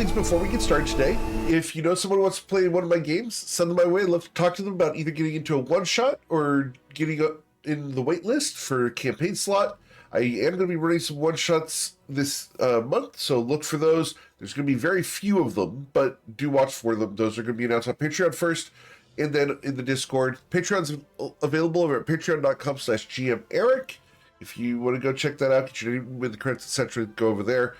things before we get started today. If you know someone who wants to play one of my games, send them my way. I'd love to talk to them about either getting into a one-shot or getting in the wait list for a campaign slot. I am going to be running some one-shots this month, so look for those. There's going to be very few of them, but do watch for them. Those are going to be announced on Patreon first, and then in the Discord. Patreon's available over at patreon.com/GMEric. If you want to go check that out, get your name with the credits, etc., go over there.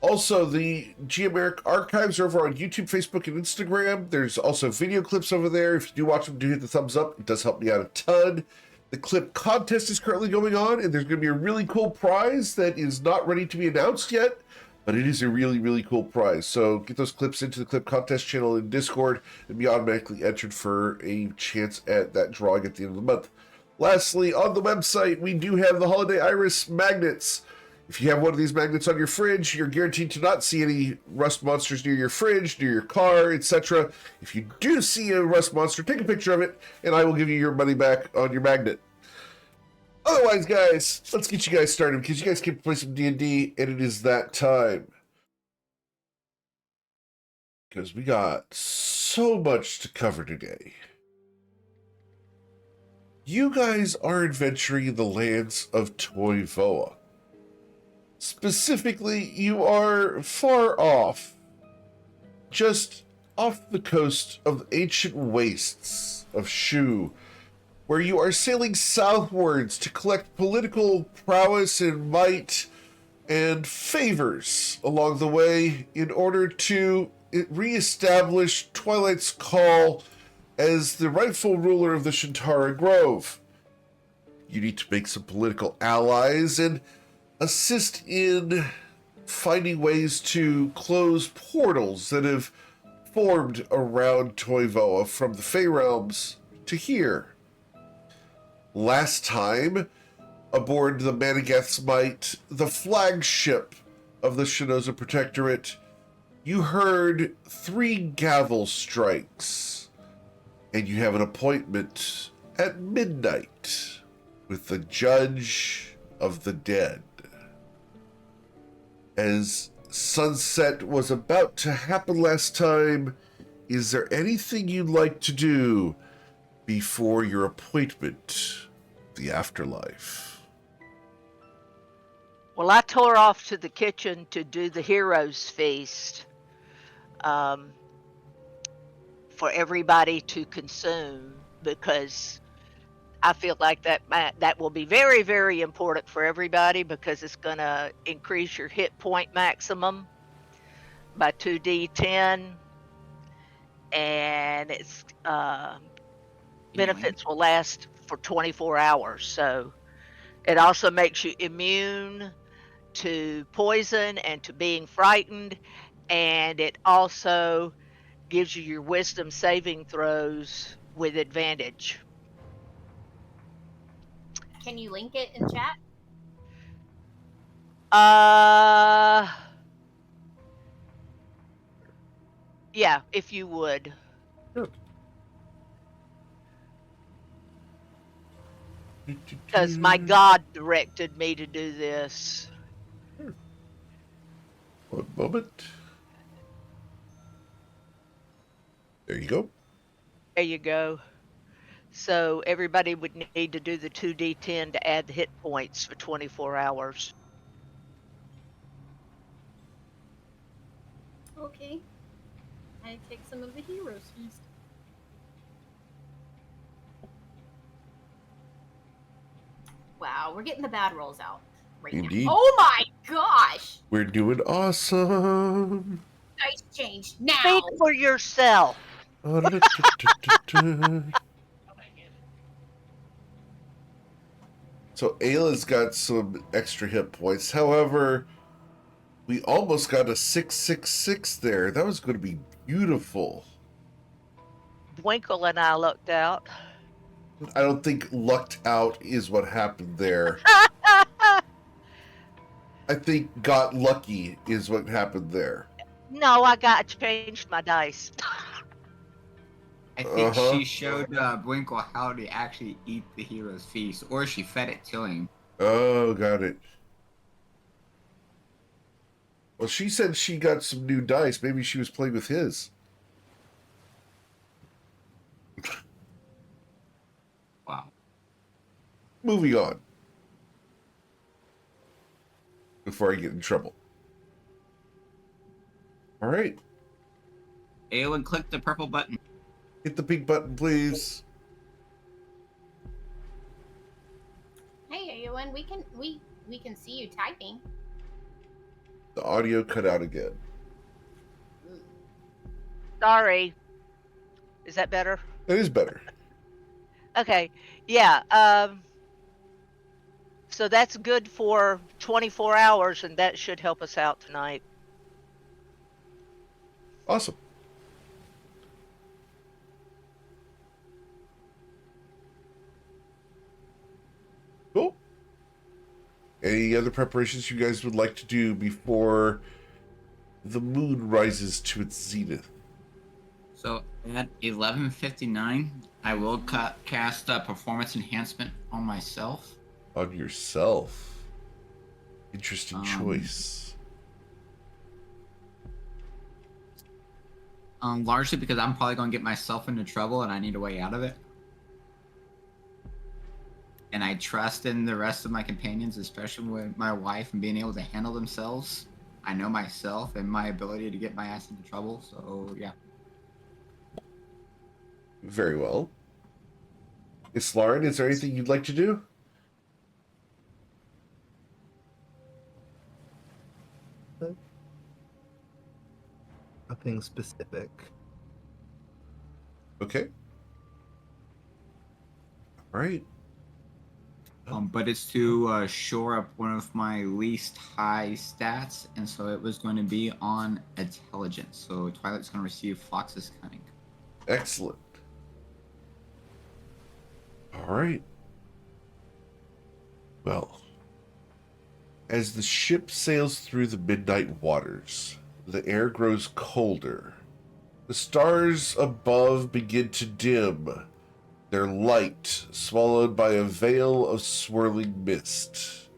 Also, the GMEric archives are over on YouTube, Facebook, and Instagram. There's also video clips over there. If you do watch them, do hit the thumbs up. It does help me out a ton. The clip contest is currently going on, and there's going to be a really cool prize that is not ready to be announced yet, but it is a really, really cool prize. So get those clips into the clip contest channel in Discord and be automatically entered for a chance at that drawing at the end of the month. Lastly, on the website, we do have the Holiday Iris magnets. If you have one of these magnets on your fridge, you're guaranteed to not see any rust monsters near your fridge, near your car, etc. If you do see a rust monster, take a picture of it, and I will give you your money back on your magnet. Otherwise, guys, let's get you guys started, because you guys can play some D&D, and it is that time. Because we got so much to cover today. You guys are adventuring in the lands of Toivoa. Specifically, you are far off, just off the coast of the ancient wastes of Shu, where you are sailing southwards to collect political prowess and might and favors along the way in order to reestablish Twilight's Call as the rightful ruler of the Shintara Grove. You need to make some political allies and assist in finding ways to close portals that have formed around Toivoa from the Fey Realms to here. Last time, aboard the Manigath's Might, the flagship of the Shinoza Protectorate, you heard 3 gavel strikes, and you have an appointment at midnight with the Judge of the Dead. As sunset was about to happen last time, is there anything you'd like to do before your appointment, the afterlife? Well, I tore off to the kitchen to do the heroes feast for everybody to consume, because I feel like that will be very, very important for everybody, because it's going to increase your hit point maximum by 2d10, and its benefits will last for 24 hours. So it also makes you immune to poison and to being frightened, and it also gives you your wisdom saving throws with advantage. Can you link it in chat? Yeah, if you would. Good. Because my God directed me to do this. One moment. There you go. There you go. So everybody would need to do the 2d10 to add the hit points for 24 hours. Okay. I take some of the heroes feast. Wow, we're getting the bad rolls out right Indeed. now. Oh my gosh! We're doing awesome. Dice change now. Speak for yourself. So Ayla's got some extra hit points. However, we almost got a 666 there. That was going to be beautiful. Winkle and I looked out. I don't think lucked out is what happened there. I think got lucky is what happened there. No, I changed my dice. I think she showed Winkle how to actually eat the hero's feast, or she fed it to him. Oh, got it. Well, she said she got some new dice. Maybe she was playing with his. Wow. Moving on. Before I get in trouble. All right. Aowen, click the purple button. Hit the pink button, please. Hey, Eowyn, we can see you typing. The audio cut out again. Sorry. Is that better? That is better. Okay. Yeah. So that's good for 24 hours, and that should help us out tonight. Awesome. Cool. Any other preparations you guys would like to do before the moon rises to its zenith? So at 11:59, I will cast a performance enhancement on myself. On yourself. Interesting choice. Largely because I'm probably going to get myself into trouble and I need a way out of it. And I trust in the rest of my companions, especially with my wife, and being able to handle themselves. I know myself and my ability to get my ass into trouble, so yeah. Very well. Lauren, is there anything you'd like to do? Nothing specific. Okay. All right. But it's to shore up one of my least high stats, and so it was going to be on intelligence. So Twilight's going to receive Fox's Cunning. Excellent. All right. Well, as the ship sails through the midnight waters, the air grows colder. The stars above begin to dim, their light swallowed by a veil of swirling mist.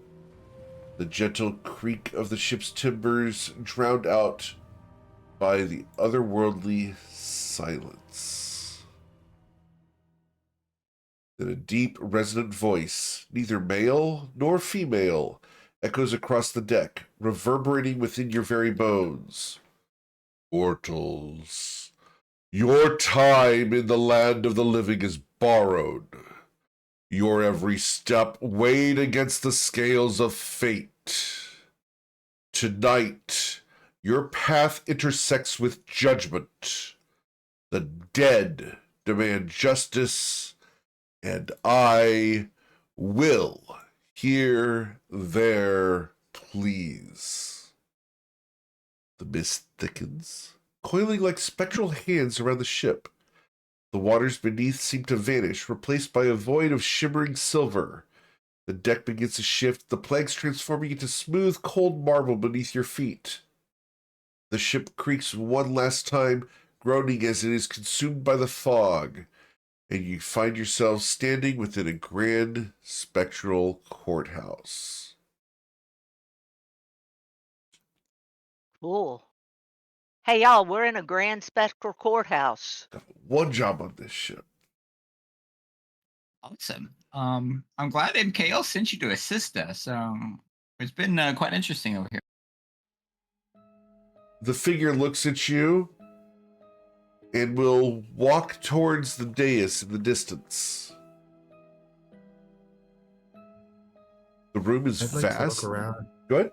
The gentle creak of the ship's timbers drowned out by the otherworldly silence. Then a deep, resonant voice, neither male nor female, echoes across the deck, reverberating within your very bones. Mortals, your time in the land of the living is borrowed. Your every step weighed against the scales of fate. Tonight, your path intersects with judgment. The dead demand justice, and I will hear their pleas. The mist thickens, coiling like spectral hands around the ship. The waters beneath seem to vanish, replaced by a void of shimmering silver. The deck begins to shift, the planks transforming into smooth, cold marble beneath your feet. The ship creaks one last time, groaning as it is consumed by the fog, and you find yourself standing within a grand spectral courthouse. Cool. Hey, y'all, we're in a grand spectral courthouse. Got one job on this ship. Awesome. I'm glad MKL sent you to assist us. It's been quite interesting over here. The figure looks at you and will walk towards the dais in the distance. The room is I'd like vast. to look around. Go ahead.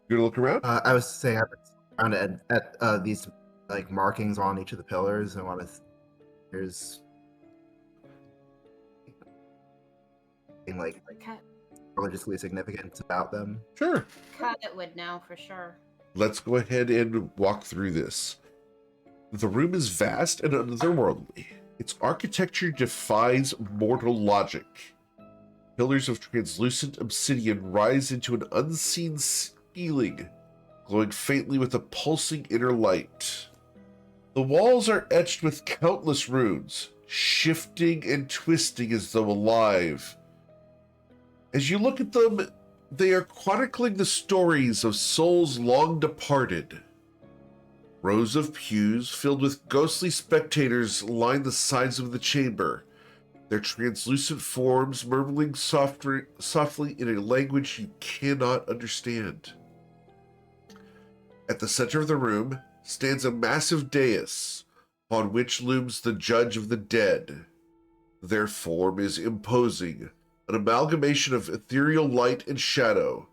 You gonna look around? I was saying I'd like to look around at these like markings on each of the pillars and want to. There's like Cut, religiously significant about them. Sure. cut it would know for sure. Let's go ahead and walk through this. The room is vast and otherworldly. Its architecture defies mortal logic. Pillars of translucent obsidian rise into an unseen ceiling, glowing faintly with a pulsing inner light. The walls are etched with countless runes, shifting and twisting as though alive. As you look at them, They are chronicling the stories of souls long departed. Rows of pews filled with ghostly spectators line the sides of the chamber, their translucent forms murmuring softly in a language you cannot understand. At the center of the room stands a massive dais, on which looms the Judge of the Dead. Their form is imposing, an amalgamation of ethereal light and shadow,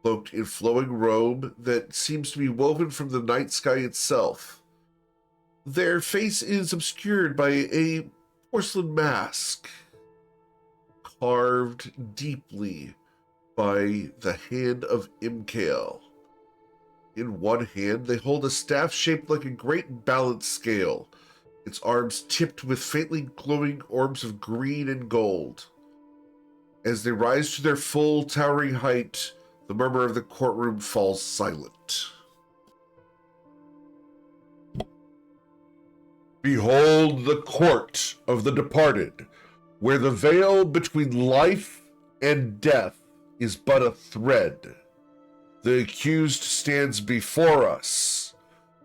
cloaked in flowing robe that seems to be woven from the night sky itself. Their face is obscured by a porcelain mask, carved deeply by the hand of Imkael. In one hand, they hold a staff shaped like a great balance scale, its arms tipped with faintly glowing orbs of green and gold. As they rise to their full, towering height, the murmur of the courtroom falls silent. Behold the court of the departed, where the veil between life and death is but a thread. The accused stands before us,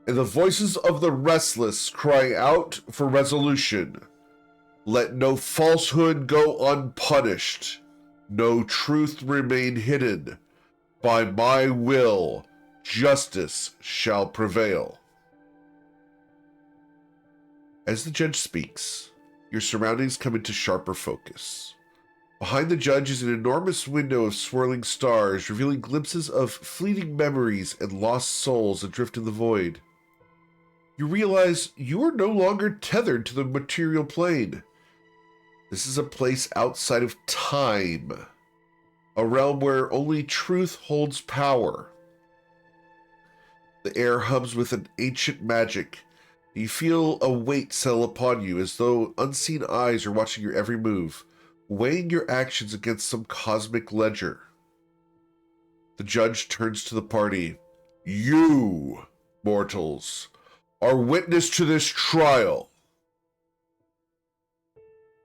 and the voices of the restless cry out for resolution. Let no falsehood go unpunished, no truth remain hidden. By my will, justice shall prevail. As the judge speaks, your surroundings come into sharper focus. Behind the judge is an enormous window of swirling stars, revealing glimpses of fleeting memories and lost souls adrift in the void. You realize you are no longer tethered to the material plane. This is a place outside of time, a realm where only truth holds power. The air hums with an ancient magic. You feel a weight settle upon you as though unseen eyes are watching your every move, weighing your actions against some cosmic ledger. The judge turns to the party. You, mortals, are witness to this trial.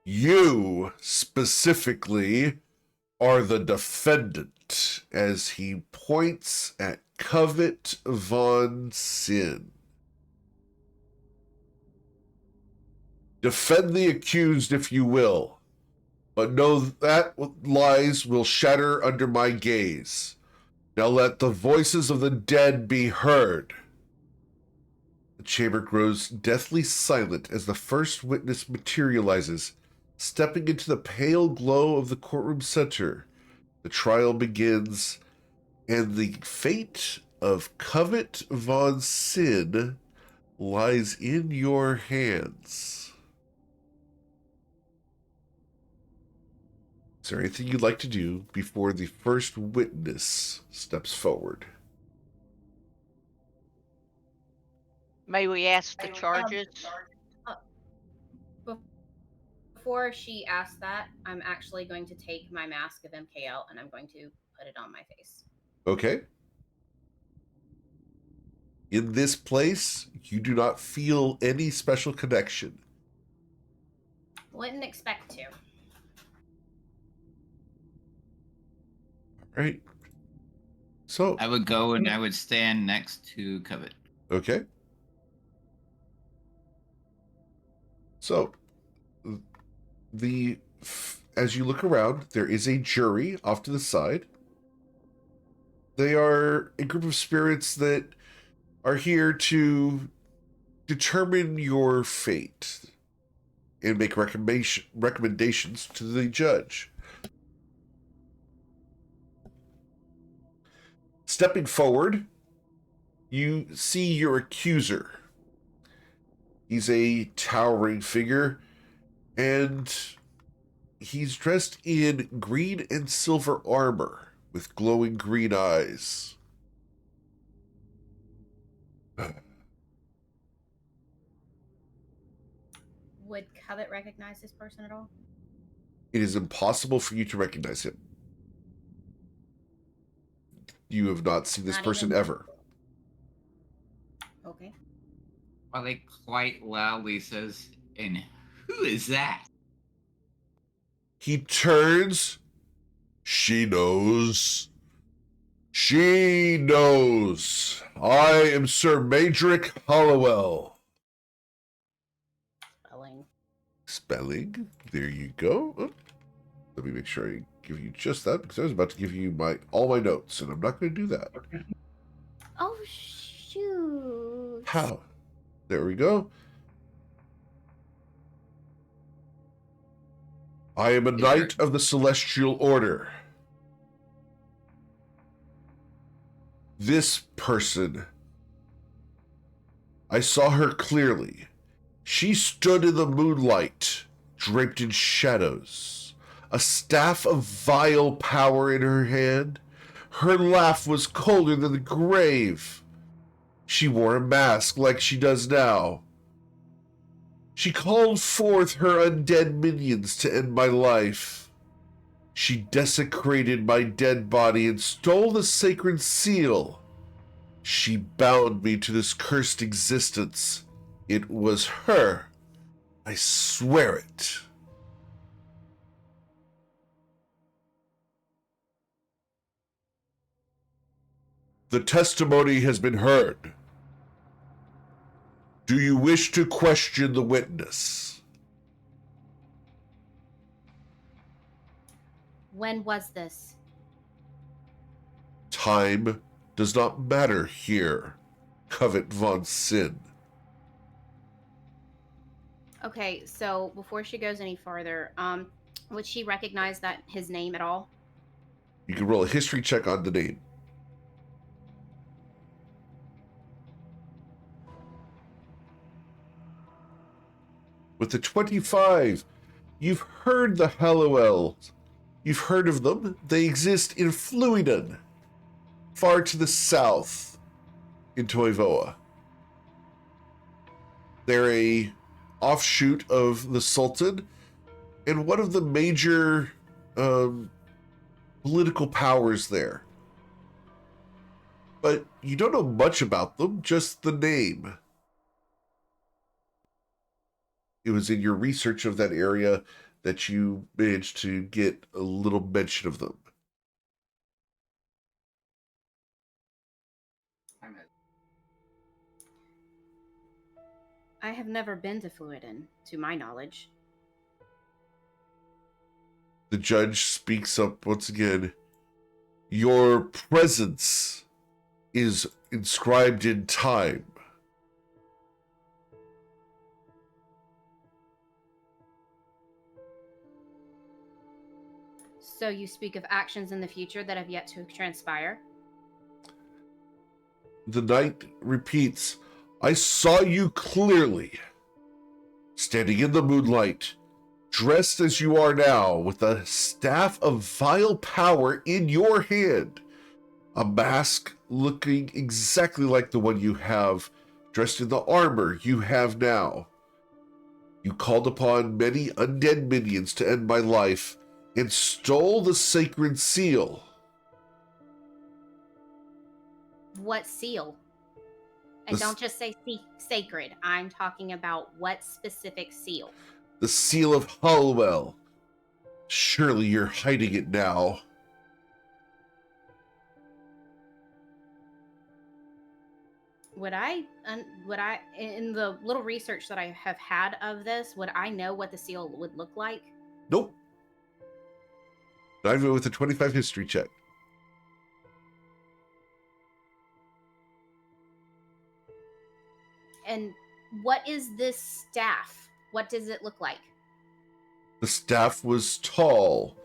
You, specifically, are the defendant, as he points at Covet von Sin. Defend the accused if you will, but know that lies will shatter under my gaze. Now let the voices of the dead be heard. The chamber grows deathly silent as the first witness materializes, stepping into the pale glow of the courtroom center. The trial begins, and the fate of Covet von Sin lies in your hands. Is there anything you'd like to do before the first witness steps forward? May we ask the charges? Before she asks that, I'm actually going to take my mask of MKL and I'm going to put it on my face. Okay. In this place, you do not feel any special connection. Wouldn't expect to. Right. So I would go and I would stand next to Covet. okay. So as you look around, there is a jury off to the side. They are a group of spirits that are here to determine your fate and make recommendations to the judge. Stepping forward, you see your accuser. He's a towering figure, and he's dressed in green and silver armor with glowing green eyes. Would Covet recognize this person at all? It is impossible for you to recognize him. You have not seen this Not person even- ever. Okay. While quite loudly says, "And who is that?" He turns. She knows. She knows. I am Sir Madrick Hollowell. Spelling. Spelling. There you go. Oh, let me make sure I give you just that, because I was about to give you all my notes, and I'm not going to do that. Oh, shoot. How? There we go. I am a knight of the Celestial Order. This person, I saw her clearly. She stood in the moonlight, draped in shadows, a staff of vile power in her hand. Her laugh was colder than the grave. She wore a mask like she does now. She called forth her undead minions to end my life. She desecrated my dead body and stole the sacred seal. She bound me to this cursed existence. It was her. I swear it. The testimony has been heard. Do you wish to question the witness? When was this? Time does not matter here, Covet von Sin. Okay, so before she goes any farther, would she recognize that his name at all? You can roll a history check on the name. With the 25, you've heard the Hallowells. You've heard of them. They exist in Fluiden, far to the south, in Toivoa. They're a offshoot of the Sultan and one of the major political powers there. But you don't know much about them, just the name. It was in your research of that area that you managed to get a little mention of them. I have never been to Fluiden, to my knowledge. The judge speaks up once again. Your presence is inscribed in time. So you speak of actions in the future that have yet to transpire? The knight repeats, I saw you clearly, standing in the moonlight, dressed as you are now, with a staff of vile power in your hand, a mask looking exactly like the one you have, dressed in the armor you have now. You called upon many undead minions to end my life, and stole the sacred seal. What seal? And don't just say sacred. I'm talking about what specific seal? The seal of Hollowell. Surely you're hiding it now. Would I, in the little research that I have had of this, would I know what the seal would look like? Nope. Not even with a 25 history check. And what is this staff? What does it look like? The staff was tall.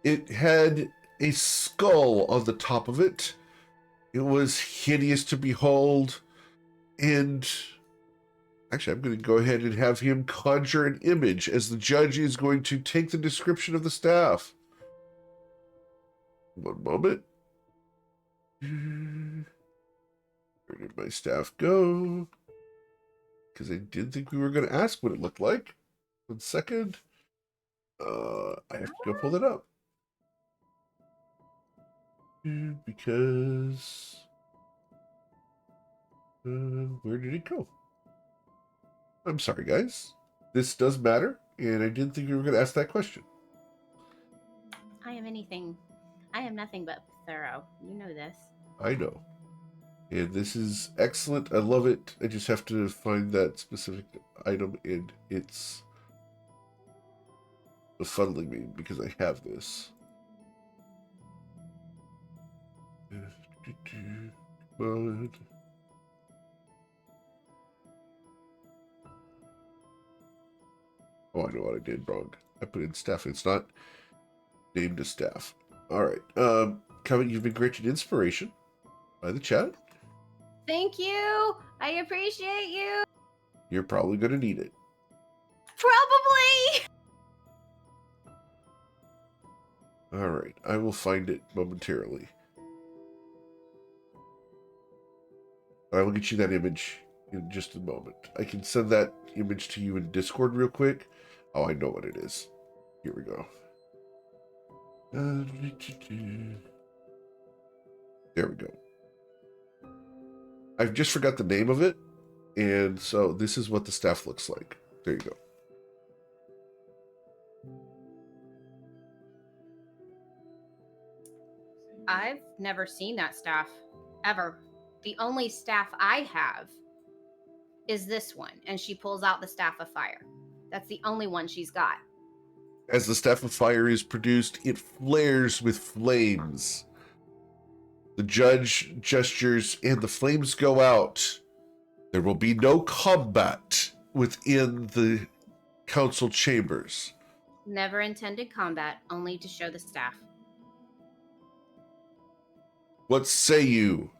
It had a skull on the top of it. It was hideous to behold. And actually, I'm going to go ahead and have him conjure an image as the judge is going to take the description of the staff. One moment. Where did my staff go? Because I did think we were going to ask what it looked like. 1 second. I have to go pull that up. Because... where did it go? I'm sorry, guys. This does matter, and I didn't think we were going to ask that question. I am nothing but thorough. You know this. I know. And this is excellent. I love it. I just have to find that specific item, and it's befuddling me because I have this. Come on. Oh, I know what I did wrong. I put in staff. It's not named as staff. All right. Kevin, you've been granted inspiration by the chat. Thank you. I appreciate you. You're probably going to need it. Probably. All right. I will find it momentarily. I will get you that image in just a moment. I can send that image to you in Discord real quick. Oh, I know what it is. Here we go. There we go. I just forgot the name of it, and so this is what the staff looks like. There you go. I've never seen that staff ever. The only staff I have is this one, and she pulls out the staff of fire. That's the only one she's got. As the staff of fire is produced, it flares with flames. The judge gestures and the flames go out. There will be no combat within the council chambers. Never intended combat, only to show the staff. What say you?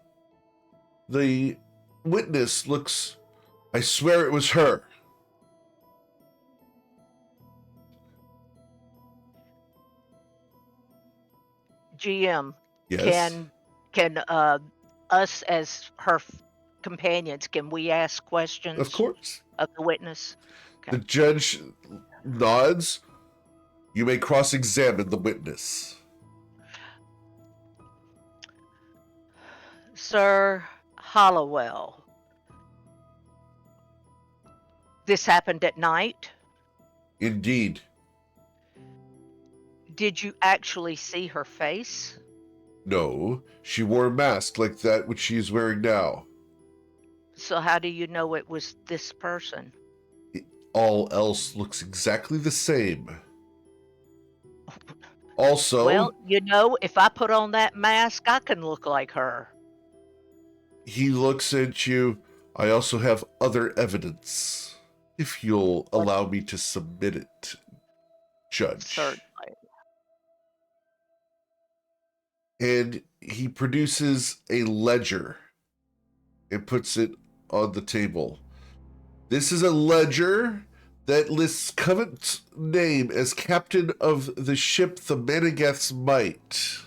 The witness looks... I swear it was her. GM, Yes. can us as her companions, can we ask questions Of course. of the witness? The judge nods. You may cross-examine the witness. Sir Hollowell, this happened at night? Indeed. Did you actually see her face? No, she wore a mask like that which she is wearing now. So how do you know it was this person? All else looks exactly the same. Also, Well, you know, if I put on that mask, I can look like her. he looks at you. I also have other evidence. If you'll allow me to submit it, Judge. Certainly. And he produces a ledger and puts it on the table. This is a ledger that lists Covet's name as captain of the ship the Manigath's Might.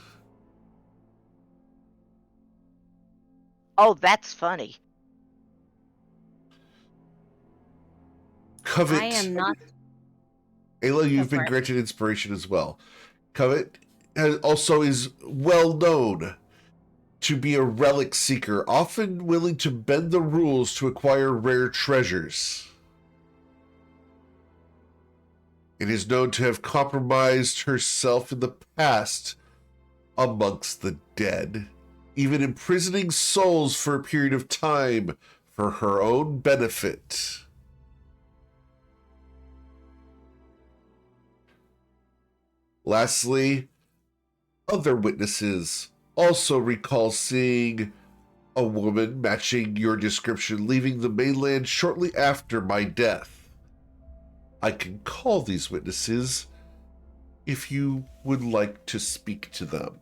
Oh, that's funny. Covet. I am not. Ayla, you've Go been for it. granted inspiration as well. Covet also is well known to be a relic seeker, often willing to bend the rules to acquire rare treasures. It is known to have compromised herself in the past amongst the dead, even imprisoning souls for a period of time for her own benefit. Lastly, other witnesses also recall seeing a woman matching your description leaving the mainland shortly after my death. I can call these witnesses if you would like to speak to them.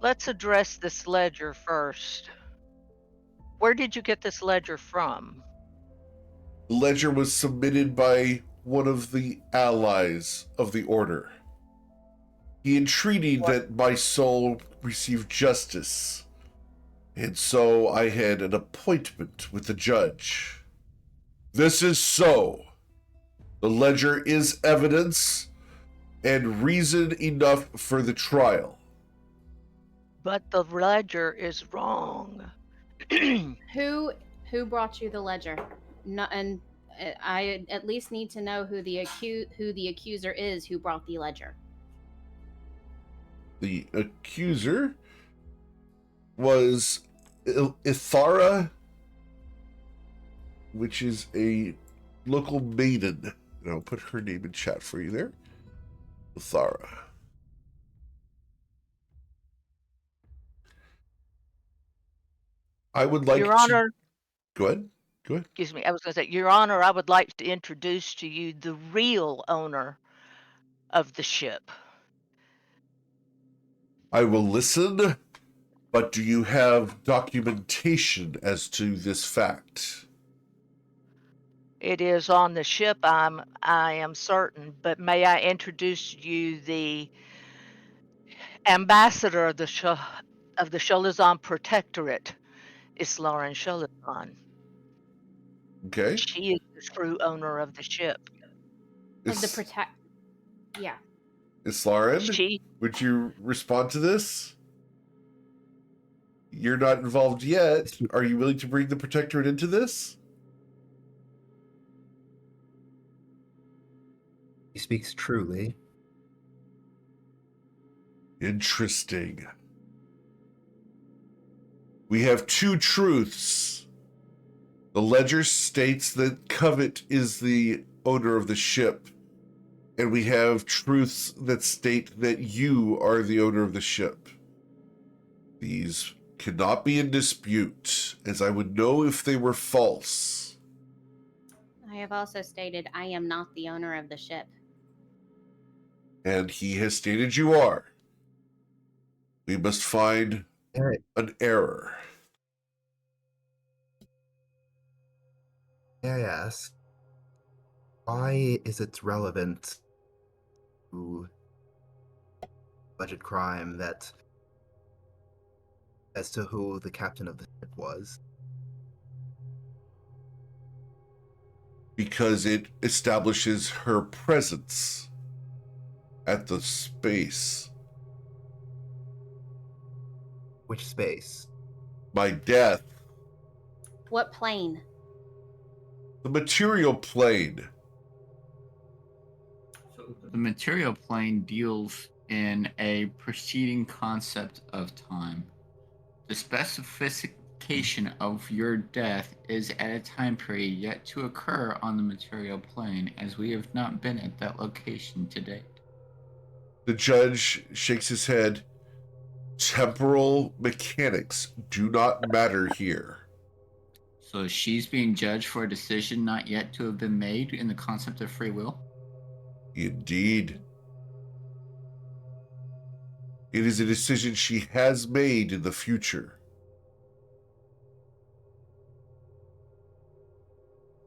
Let's address this ledger first. Where did you get this ledger from? The ledger was submitted by one of the allies of the Order. He entreated that my soul receive justice, and so I had an appointment with the judge. This is so. The ledger is evidence and reason enough for the trial. But the ledger is wrong. Who brought you the ledger? No, and I at least need to know who the accuser is who brought the ledger. The accuser was Ithara, which is a local maiden. And I'll put her name in chat for you there. Ithara. I would like Your to... Honor, Go ahead. Go ahead. excuse me, I was going to say, Your Honor, I would like to introduce to you the real owner of the ship. I will listen, but do you have documentation as to this fact? It is on the ship, I am certain, but may I introduce you the ambassador of the Sholazan Protectorate, is Lauren Sholazan. Okay. She is the true owner of the ship. Of the protect. Yeah. Lauren, She would you respond to this? You're not involved yet. Are you willing to bring the Protectorate into this? He speaks truly. Interesting. We have two truths. The ledger states that Covet is the owner of the ship, and we have truths that state that you are the owner of the ship. These cannot be in dispute, as I would know if they were false. I have also stated I am not the owner of the ship. And he has stated you are. We must find an error. May I ask, why is it relevant to budget crime that as to who the captain of the ship was? Because it establishes her presence at the space. Which space? My death. What plane? The material plane. So the material plane deals in a preceding concept of time. The specification of your death is at a time period yet to occur on the material plane, as we have not been at that location to date. The judge shakes his head. Temporal mechanics do not matter here. So she's being judged for a decision not yet to have been made in the concept of free will? Indeed. It is a decision she has made in the future.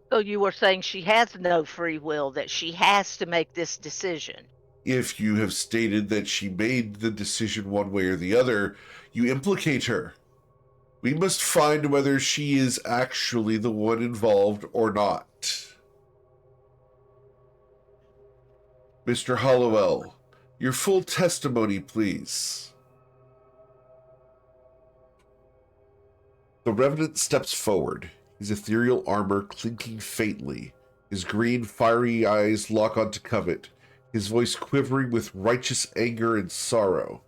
So you were saying she has no free will, that she has to make this decision. If you have stated that she made the decision one way or the other, you implicate her. We must find whether she is actually the one involved or not. Mr. Hollowell, your full testimony, please. The Revenant steps forward, his ethereal armor clinking faintly. His green, fiery eyes lock onto Covet, his voice quivering with righteous anger and sorrow.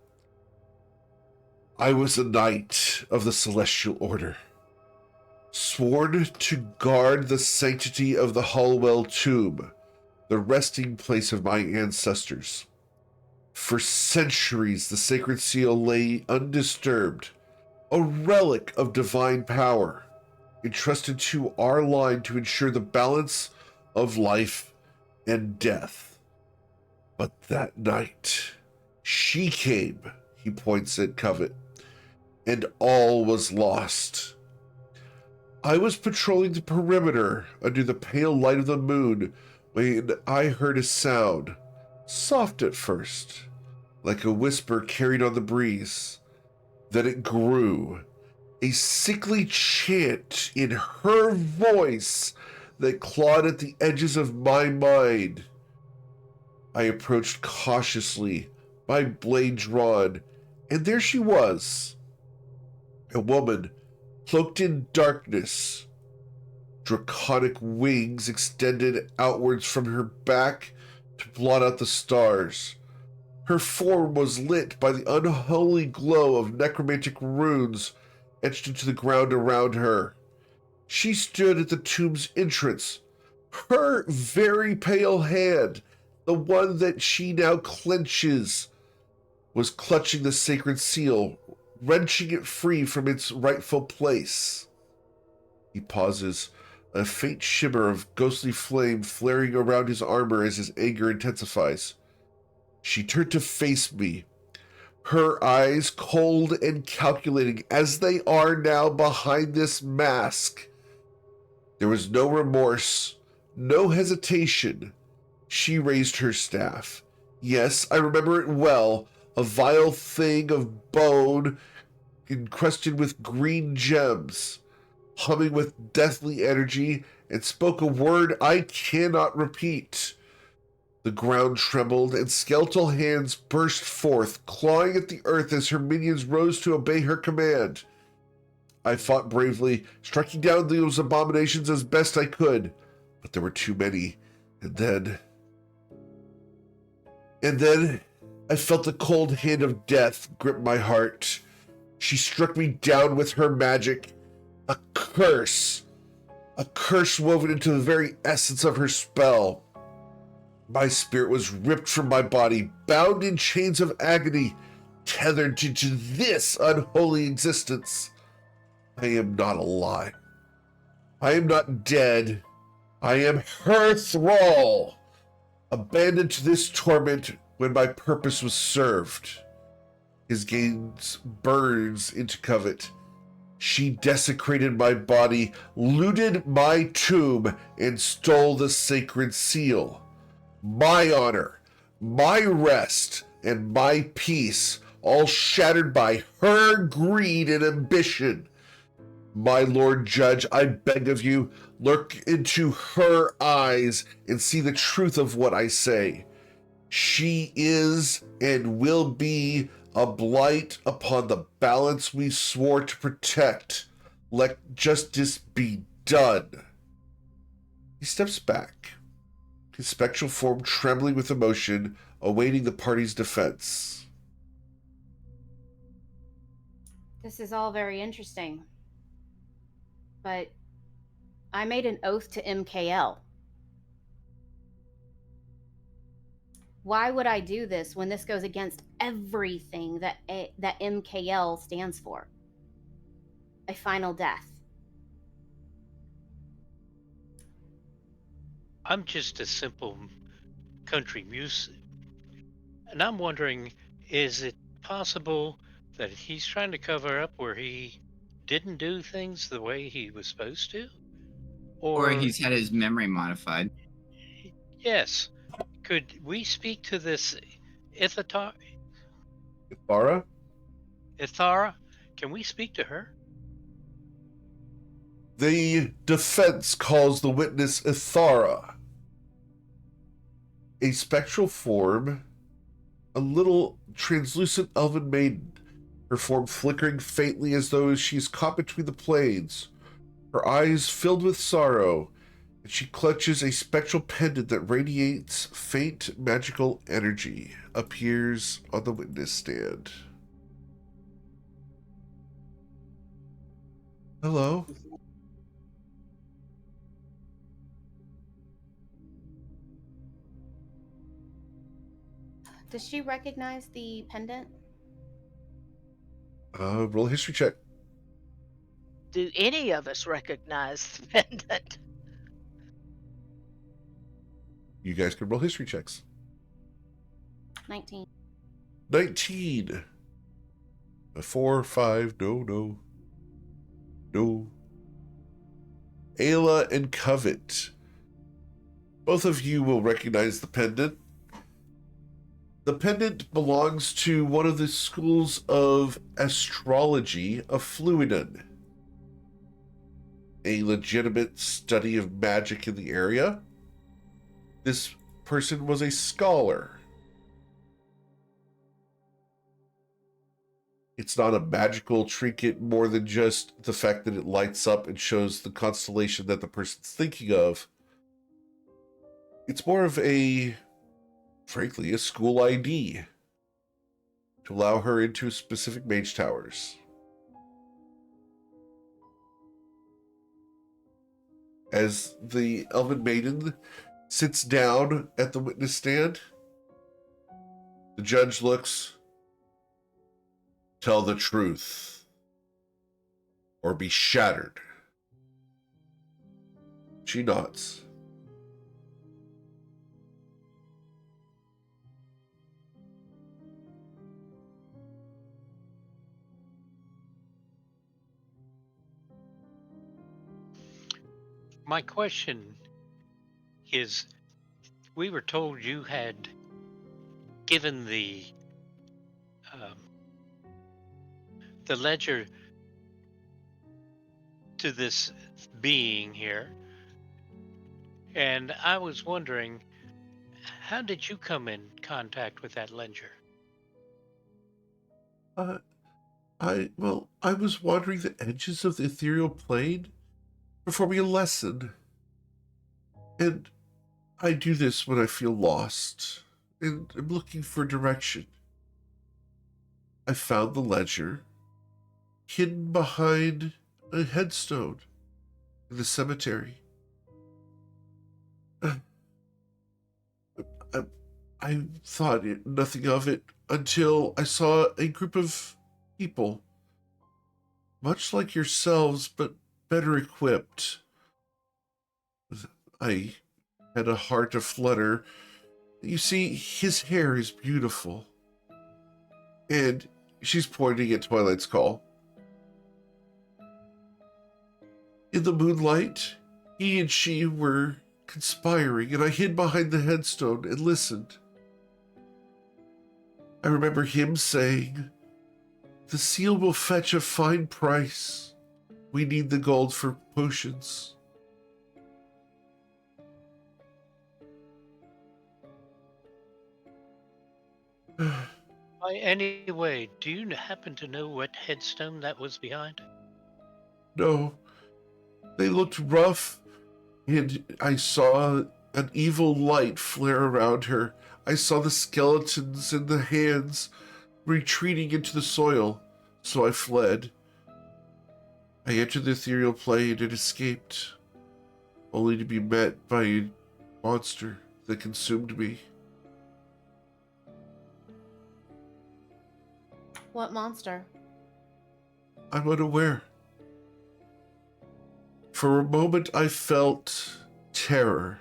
I was a knight of the Celestial Order, sworn to guard the sanctity of the Hollowell tomb, the resting place of my ancestors. For centuries, the sacred seal lay undisturbed, a relic of divine power, entrusted to our line to ensure the balance of life and death. But that night, she came, he points at Covet, and all was lost. I was patrolling the perimeter under the pale light of the moon when I heard a sound, soft at first, like a whisper carried on the breeze. Then it grew, a sickly chant in her voice that clawed at the edges of my mind. I approached cautiously, my blade drawn, and there she was. A woman, cloaked in darkness. Draconic wings extended outwards from her back to blot out the stars. Her form was lit by the unholy glow of necromantic runes etched into the ground around her. She stood at the tomb's entrance. Her very pale hand, the one that she now clenches, was clutching the sacred seal, wrenching it free from its rightful place. He pauses, a faint shimmer of ghostly flame flaring around his armor as his anger intensifies. She turned to face me, her eyes cold and calculating as they are now behind this mask. There was no remorse, no hesitation. She raised her staff. Yes, I remember it well, a vile thing of bone encrusted with green gems, humming with deathly energy, and spoke a word I cannot repeat. The ground trembled, and skeletal hands burst forth, clawing at the earth as her minions rose to obey her command. I fought bravely, striking down those abominations as best I could, but there were too many, and then I felt the cold hand of death grip my heart. She struck me down with her magic, a curse woven into the very essence of her spell. My spirit was ripped from my body, bound in chains of agony, tethered to this unholy existence. I am not alive. I am not dead. I am her thrall, abandoned to this torment when my purpose was served. His gaze burns into covet. She desecrated my body, looted my tomb, and stole the sacred seal. My honor, my rest, and my peace, all shattered by her greed and ambition. My Lord Judge, I beg of you, look into her eyes and see the truth of what I say. She is and will be a blight upon the balance we swore to protect. Let justice be done. He steps back, his spectral form trembling with emotion, awaiting the party's defense. This is all very interesting. But I made an oath to MKL. Why would I do this when this goes against everything that MKL stands for? A final death. I'm just a simple country music, and I'm wondering, is it possible that he's trying to cover up where he didn't do things the way he was supposed to? Or he's had his memory modified. Yes. Could we speak to this Ithara? Ithara? Ithara? Can we speak to her? The defense calls the witness Ithara, a spectral form, a little translucent elven maiden, her form flickering faintly as though she's caught between the planes, her eyes filled with sorrow, and she clutches a spectral pendant that radiates faint magical energy, appears on the witness stand. Hello? Does she recognize the pendant? Roll a history check. Do any of us recognize the pendant? You guys can roll history checks. 19. 19. A 4, 5, no. Ayla and Covet. Both of you will recognize the pendant. The pendant belongs to one of the schools of astrology of Fluidon, a legitimate study of magic in the area. This person was a scholar. It's not a magical trinket more than just the fact that it lights up and shows the constellation that the person's thinking of. It's more of a, frankly, a school ID. to allow her into specific mage towers. As the elven maiden sits down at the witness stand, the judge looks. Tell the truth, or be shattered. She nods. My question is, we were told you had given um, the ledger to this being here, and I was wondering, how did you come in contact with that ledger? Uh, I was wandering the edges of the ethereal plane, performing a lesson. And I do this when I feel lost and I'm looking for direction. I found the ledger hidden behind a headstone in the cemetery. I, I thought nothing of it until I saw a group of people, much like yourselves, but better equipped. I had a heart aflutter. You see, his hair is beautiful. And she's pointing at Twilight's Call. In the moonlight, he and she were conspiring, and I hid behind the headstone and listened. I remember him saying, "The seal will fetch a fine price. We need the gold for potions." By any way, do you happen to know what headstone that was behind? No, they looked rough, and I saw an evil light flare around her. I saw the skeletons and the hands retreating into the soil, so I fled. I entered the ethereal plane and escaped, only to be met by a monster that consumed me. What monster? I'm unaware. For a moment, I felt terror.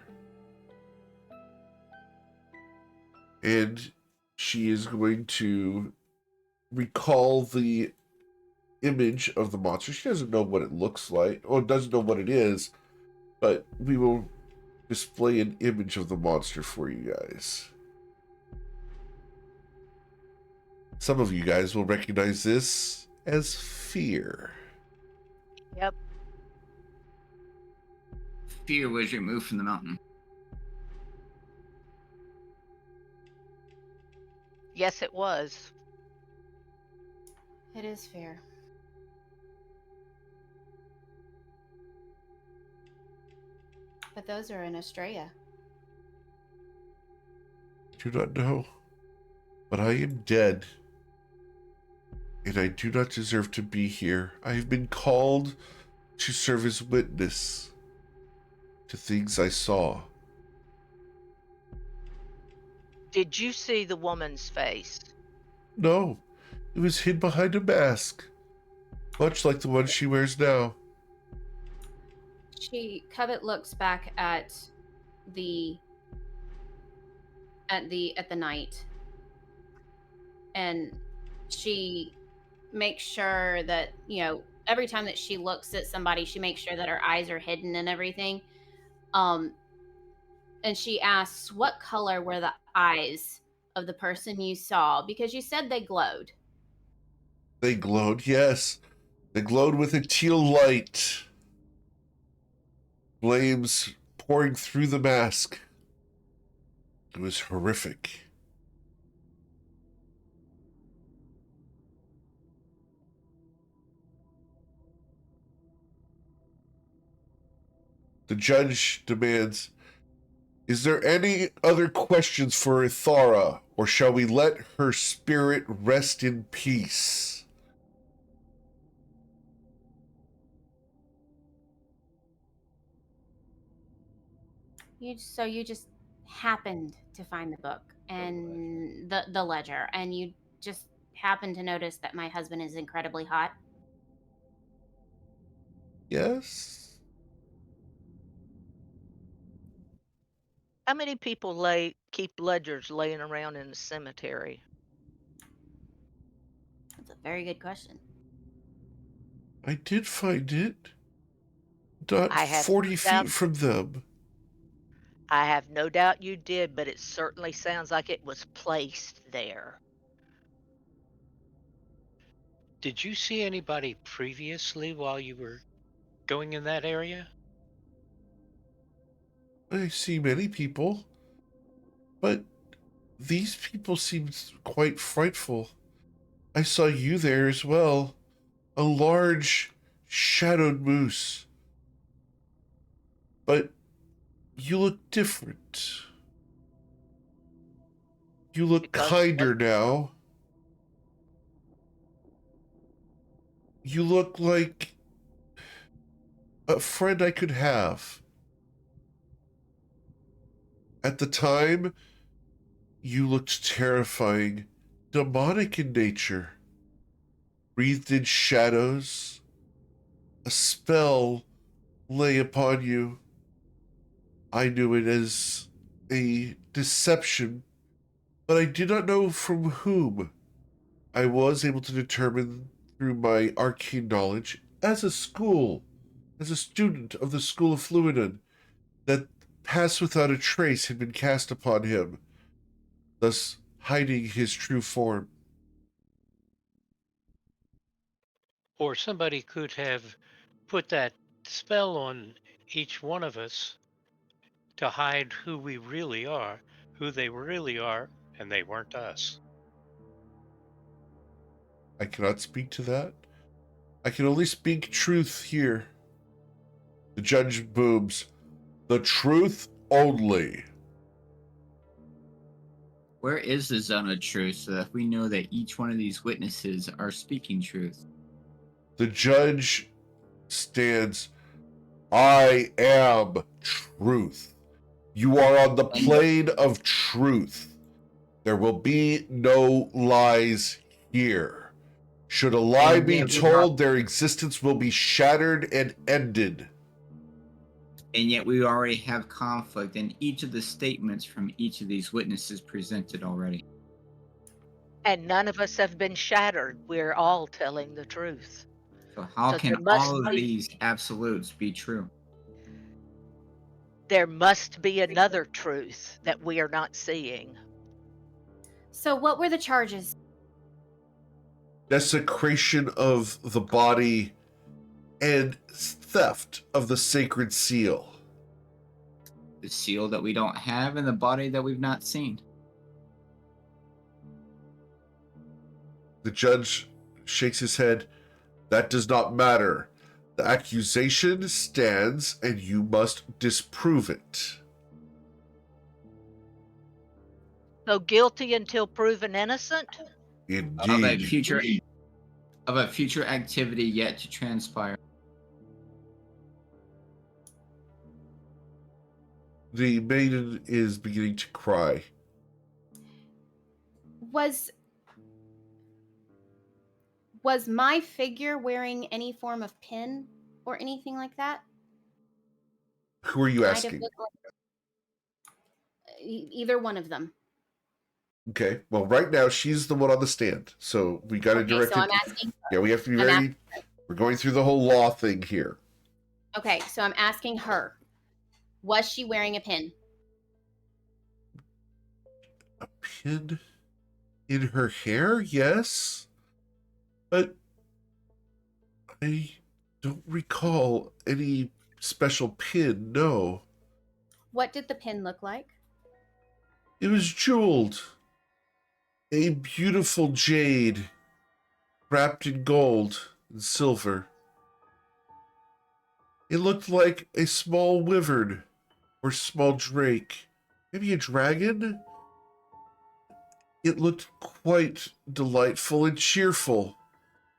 And she is going to recall the image of the monster. She doesn't know what it looks like, or doesn't know what it is, but we will display an image of the monster for you guys. Some of you guys will recognize this as fear. Yep. Fear was removed from the mountain. Yes, it was. It is fair. But those are in Estrella. I do not know, but I am dead, and I do not deserve to be here. I have been called to serve as witness to things I saw. Did you see the woman's face? No, it was hid behind a mask, much like the one she wears now. Covet looks back at the night, and she makes sure that, every time that she looks at somebody, she makes sure that her eyes are hidden and everything. And she asks, what color were the eyes of the person you saw? Because you said they glowed. They glowed, yes. They glowed with a teal light. Flames pouring through the mask. It was horrific. The judge demands, Is there any other questions for Ithara, or shall we let her spirit rest in peace? So you just happened to find the book and the ledger, and you just happened to notice that my husband is incredibly hot. Yes? How many people keep ledgers laying around in the cemetery? That's a very good question. I did find it. Not I have 40 no doubt. feet from them. I have no doubt you did, but it certainly sounds like it was placed there. Did you see anybody previously while you were going in that area? I see many people, but these people seemed quite frightful. I saw you there as well. A large, shadowed moose. But you look different. You look Because kinder what? now. You look like a friend I could have. At the time, you looked terrifying, demonic in nature. Breathed in shadows. A spell lay upon you. I knew it as a deception, but I did not know from whom. I was able to determine through my arcane knowledge as a student of the School of Fluidon, that Pass Without a Trace had been cast upon him, thus hiding his true form. Or somebody could have put that spell on each one of us to hide who we really are, who they really are, and they weren't us. I cannot speak to that. I can only speak truth here. The judge booms. The truth only. Where is the zone of truth so that we know that each one of these witnesses are speaking truth? The judge stands. I am truth. You are on the plane of truth. There will be no lies here. Should a lie And be yet we told, their existence will be shattered and ended. And yet we already have conflict in each of the statements from each of these witnesses presented already. And none of us have been shattered. We're all telling the truth. So how So can all of these absolutes be true? there must be another truth that we are not seeing. So what were the charges? Desecration of the body and theft of the sacred seal. The seal that we don't have and the body that we've not seen. The judge shakes his head. That does not matter. The accusation stands and you must disprove it. So guilty until proven innocent? Indeed. Of a future activity yet to transpire. The maiden is beginning to cry. Was my figure wearing any form of pin or anything like that? Who are you Might have asking? looked like either one of them. Okay, well, right now she's the one on the stand, so we got to direct so it. I'm asking. Yeah, we have to be ready. We're going through the whole law thing here. Okay, so I'm asking her. Was she wearing a pin? A pin in her hair? Yes. But I don't recall any special pin, no. What did the pin look like? It was jeweled. A beautiful jade wrapped in gold and silver. It looked like a small wyvern or small drake. maybe a dragon? It looked quite delightful and cheerful,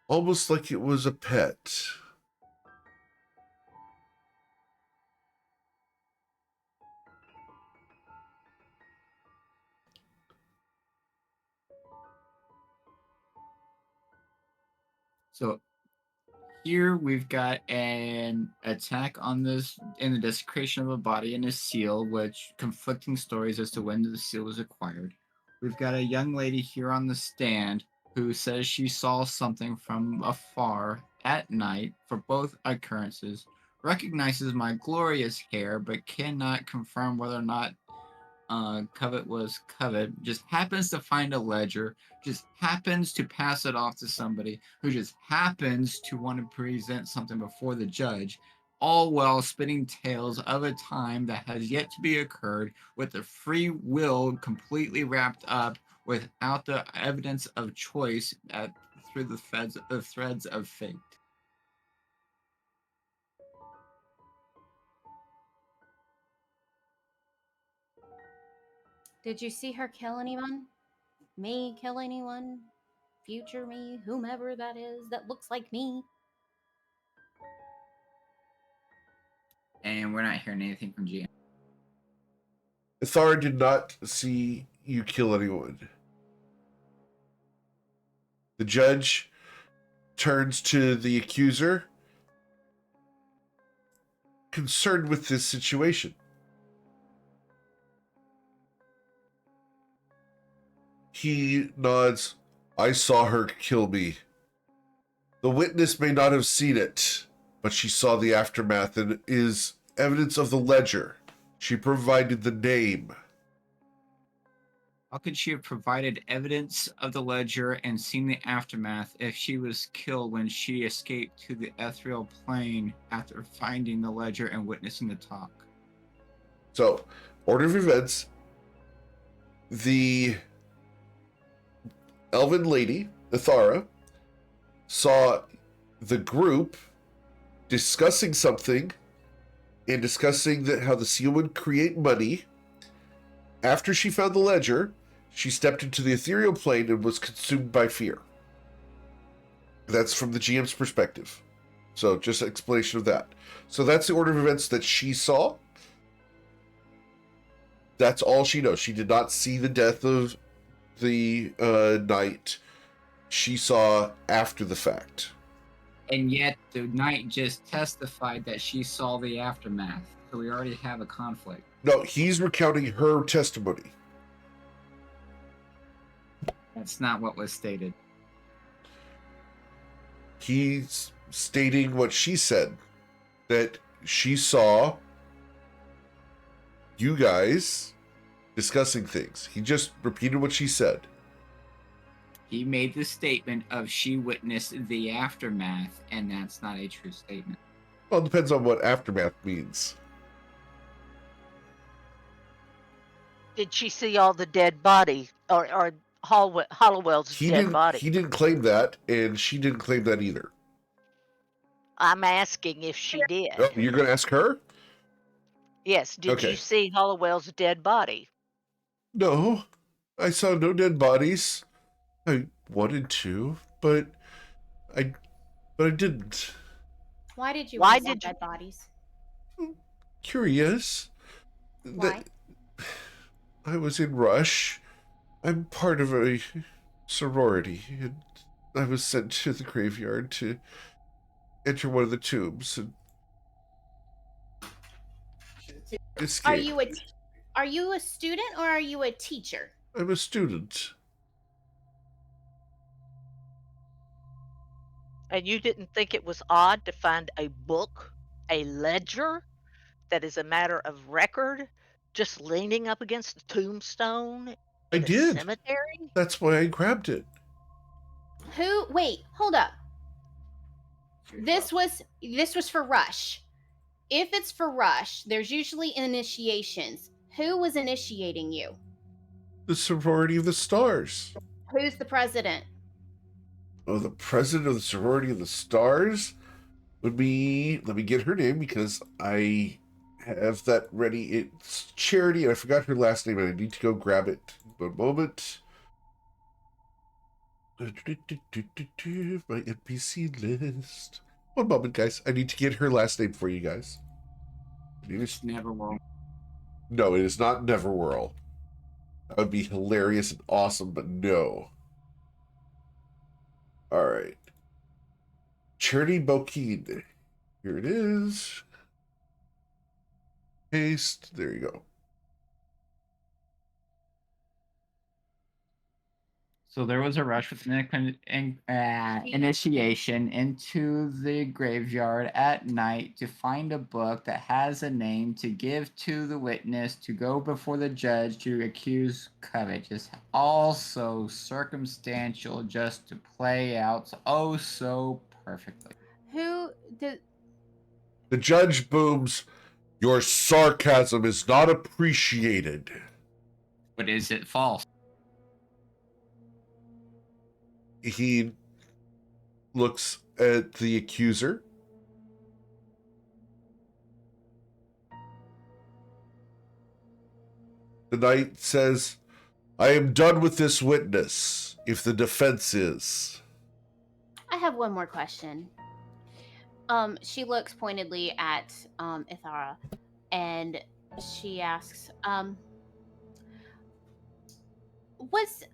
almost like it was a pet. So here we've got an attack on this in the desecration of a body and a seal, which conflicting stories as to when the seal was acquired. We've got a young lady here on the stand who says she saw something from afar at night for both occurrences, recognizes my glorious hair, but cannot confirm whether or not Covet was Covet, just happens to find a ledger, just happens to pass it off to somebody who just happens to want to present something before the judge, all while spinning tales of a time that has yet to be occurred with the free will completely wrapped up without the evidence of choice through the threads of fate. Did you see her kill anyone? Me kill anyone? Future me, whomever that is that looks like me? And we're not hearing anything from GM. Ithara did not see you kill anyone. The judge turns to the accuser, concerned with this situation. He nods. I saw her kill me. The witness may not have seen it, but she saw the aftermath and is evidence of the ledger. She provided the name. How could she have provided evidence of the ledger and seen the aftermath if she was killed when she escaped to the ethereal plane after finding the ledger and witnessing the talk? So, order of events. The elven lady, Ithara, saw the group discussing something and discussing that how the seal would create money. After she found the ledger, she stepped into the ethereal plane and was consumed by fear. That's from the GM's perspective. So just an explanation of that. So that's the order of events that she saw. That's all she knows. She did not see the death of the knight. She saw after the fact. And yet the knight just testified that she saw the aftermath. So we already have a conflict. No, he's recounting her testimony. That's not what was stated. He's stating what she said, that she saw you guys discussing things. He just repeated what she said. He made the statement of she witnessed the aftermath, and that's not a true statement. Well, it depends on what aftermath means. Did she see all the dead body or Hollowell's dead body? He didn't claim that, and she didn't claim that either. I'm asking if she did. Oh, you're going to ask her? Yes. Did Okay. you see Hollowell's dead body? No, I saw no dead bodies. I wanted to, but I didn't. Why did you Why raise did dead bodies? Curious. Why? I was in Rush. I'm part of a sorority, and I was sent to the graveyard to enter one of the tombs and escape. Are you a student or are you a teacher? I'm a student. And you didn't think it was odd to find a book, a ledger that is a matter of record, just leaning up against the tombstone I in a did. cemetery? That's why I grabbed it. Wait, hold up. This was for Rush. If it's for Rush, there's usually initiations. Who was initiating you? The sorority of the stars. Who's the president? Oh, the president of the sorority of the stars would be. Let me get her name because I have that ready. It's Charity, and I forgot her last name, and I need to go grab it. One moment. My NPC list. One moment, guys. I need to get her last name for you guys. It's Neverwell. No, it is not Neverwhirl. That would be hilarious and awesome, but no. All right. Charity Bokeen. Here it is. Paste. There you go. So there was a rush with initiation into the graveyard at night to find a book that has a name to give to the witness to go before the judge to accuse covetous. Also circumstantial, just to play out oh so perfectly. Who did? The judge booms, "Your sarcasm is not appreciated." But is it false? He looks at the accuser. The knight says, "I am done with this witness, if the defense is." I have one more question. She looks pointedly at Ithara, and she asks, was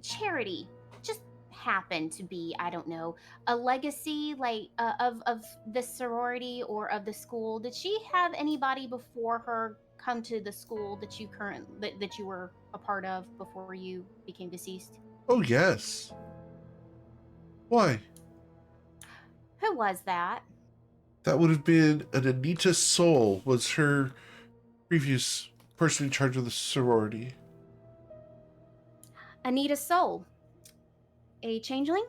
Charity just happen to be, I don't know, a legacy like of the sorority or of the school? Did she have anybody before her come to the school that that you were a part of before you became deceased? Oh, yes. Why? Who was that? That would have been an Anita Soul, was her previous person in charge of the sorority. Anita Soul. A changeling?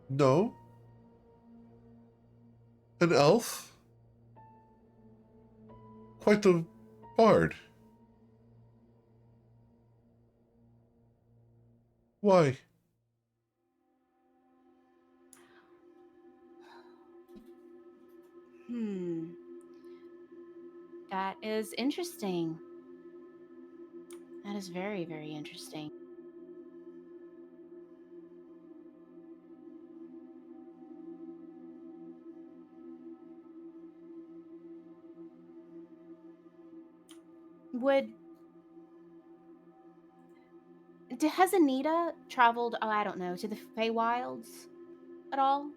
No. An elf? Quite the bard. Why? That is interesting. That is very, very interesting. Has Anita traveled, oh, I don't know, to the Feywilds at all?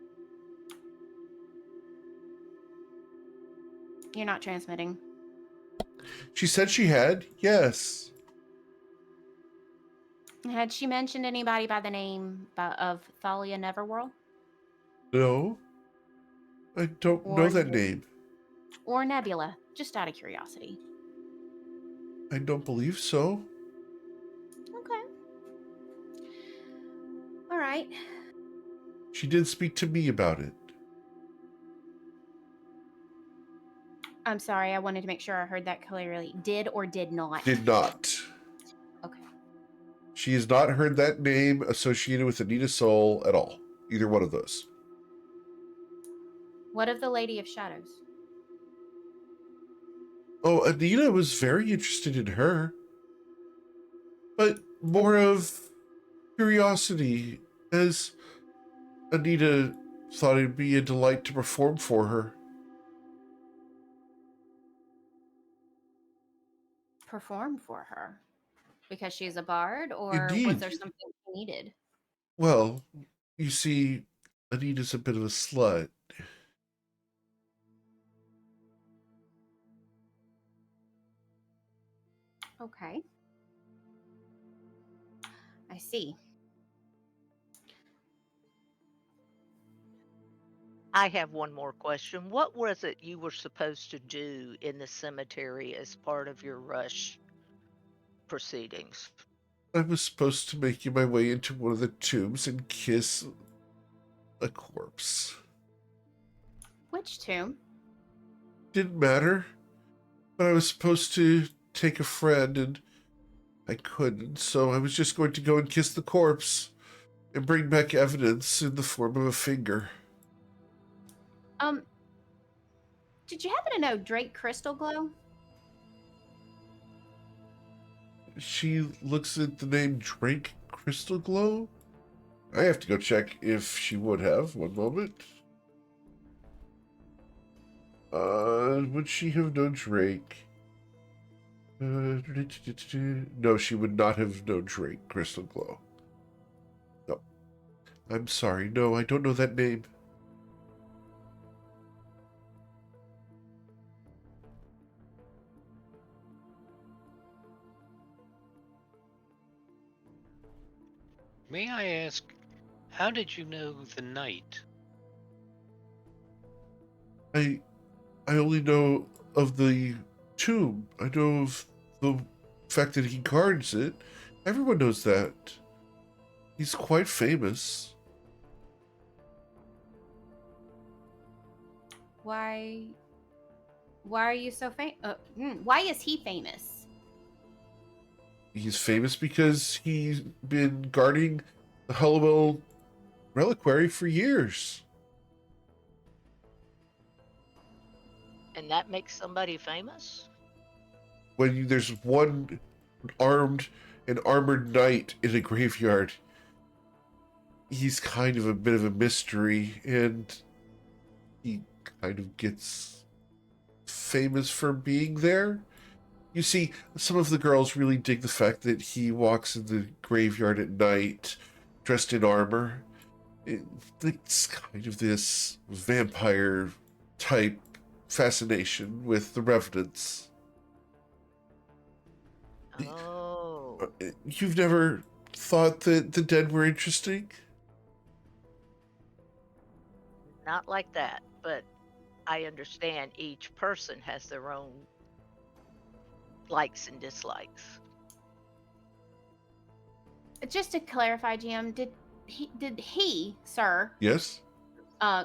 You're not transmitting. She said she had, yes. Had she mentioned anybody by the name of Thalia Neverwhirl? No. I don't know that name. Or Nebula, just out of curiosity. I don't believe so. Okay. All right. She did speak to me about it. I'm sorry, I wanted to make sure I heard that clearly. Did or did not? Did not. Okay. She has not heard that name associated with Anita Soul at all. Either one of those. What of the Lady of Shadows? Oh, Anita was very interested in her. But more of curiosity, as Anita thought it'd be a delight to perform for her. Perform for her? Because she's a bard, or was Indeed. there something she needed? Well, you see, Anita's a bit of a slut. Okay. I see. I have one more question. What was it you were supposed to do in the cemetery as part of your rush proceedings? I was supposed to make my way into one of the tombs and kiss a corpse. Which tomb? Didn't matter. But I was supposed to take a friend and I couldn't, so I was just going to go and kiss the corpse and bring back evidence in the form of a finger. Did you happen to know Drake Crystal Glow? She looks at the name Drake Crystal Glow. I have to go check if she would have. One moment. Would she have known Drake? No, she would not have known Drake Crystal Glow. No. I'm sorry. No, I don't know that name. May I ask, how did you know the knight? I only know of the tomb. I know of the fact that he guards it. Everyone knows that. He's quite famous. Why are you so famous? Why is he famous? He's famous because he's been guarding the Hollowell reliquary for years. And that makes somebody famous? When there's one armed and armored knight in a graveyard, he's kind of a bit of a mystery, and he kind of gets famous for being there. You see, some of the girls really dig the fact that he walks in the graveyard at night, dressed in armor. It's kind of this vampire type fascination with the revenants. Oh. You've never thought that the dead were interesting? Not like that, but I understand each person has their own likes and dislikes. Just to clarify, GM, did he, sir, Yes?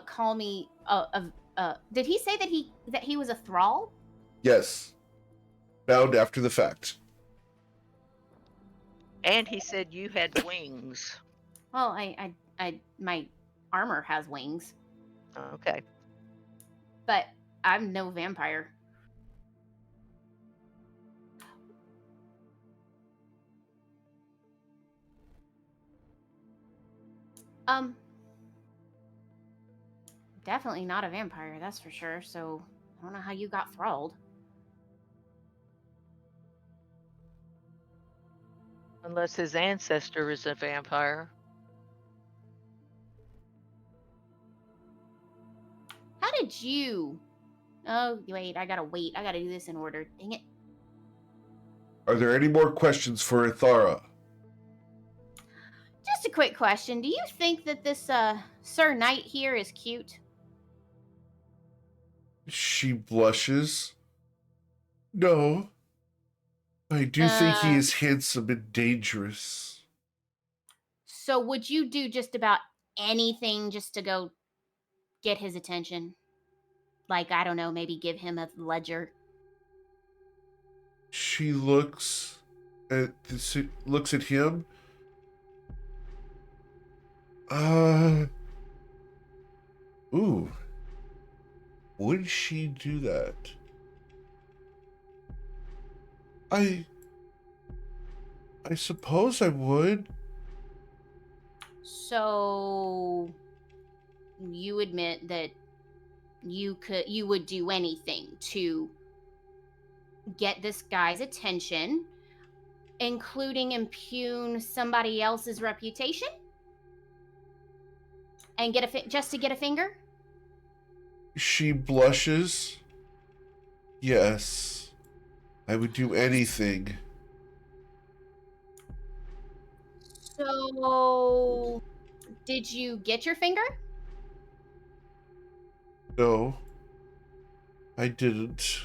call me did he say that he was a thrall? Yes. Bound after the fact. And he said you had wings. Well, I my armor has wings, Okay. but I'm no vampire. Definitely not a vampire, that's for sure. So I don't know how you got thralled. Unless his ancestor is a vampire. How did you? Oh wait, I gotta do this in order. Dang it. Are there any more questions for Ithara? Just a quick question. Do you think that this Sir Knight here is cute? She blushes. No. I do think he is handsome and dangerous. So would you do just about anything just to go get his attention? Like, I don't know, maybe give him a ledger. She looks at him. Ooh. Would she do that? I suppose I would. So you admit that you would do anything to get this guy's attention, including impugn somebody else's reputation? And just to get a finger? She blushes. Yes. I would do anything. So did you get your finger? No. I didn't.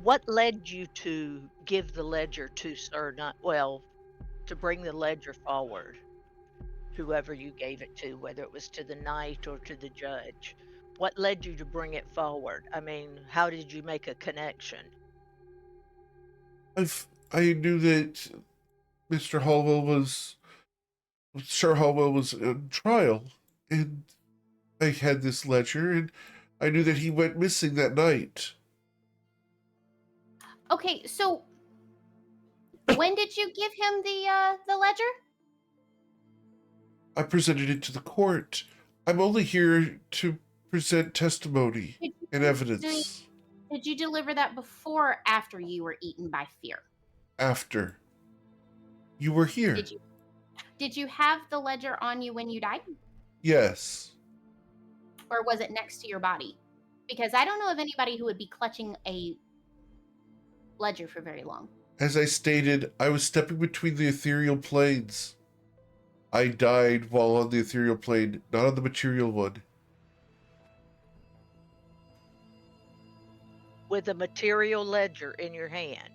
What led you to give the ledger to Sir Knight? Well, to bring the ledger forward, whoever you gave it to, whether it was to the knight or to the judge. What led you to bring it forward? I mean, how did you make a connection? I knew that Mr. Sir Hallwell was on trial. And I had this ledger, and I knew that he went missing that night. Okay, so when did you give him the ledger? I presented it to the court. I'm only here to present testimony and evidence. Did you deliver that before or after you were eaten by fear? After. You were here. Did you have the ledger on you when you died? Yes. Or was it next to your body? Because I don't know of anybody who would be clutching a ledger for very long. As I stated, I was stepping between the ethereal planes. I died while on the ethereal plane, not on the material one. With a material ledger in your hand.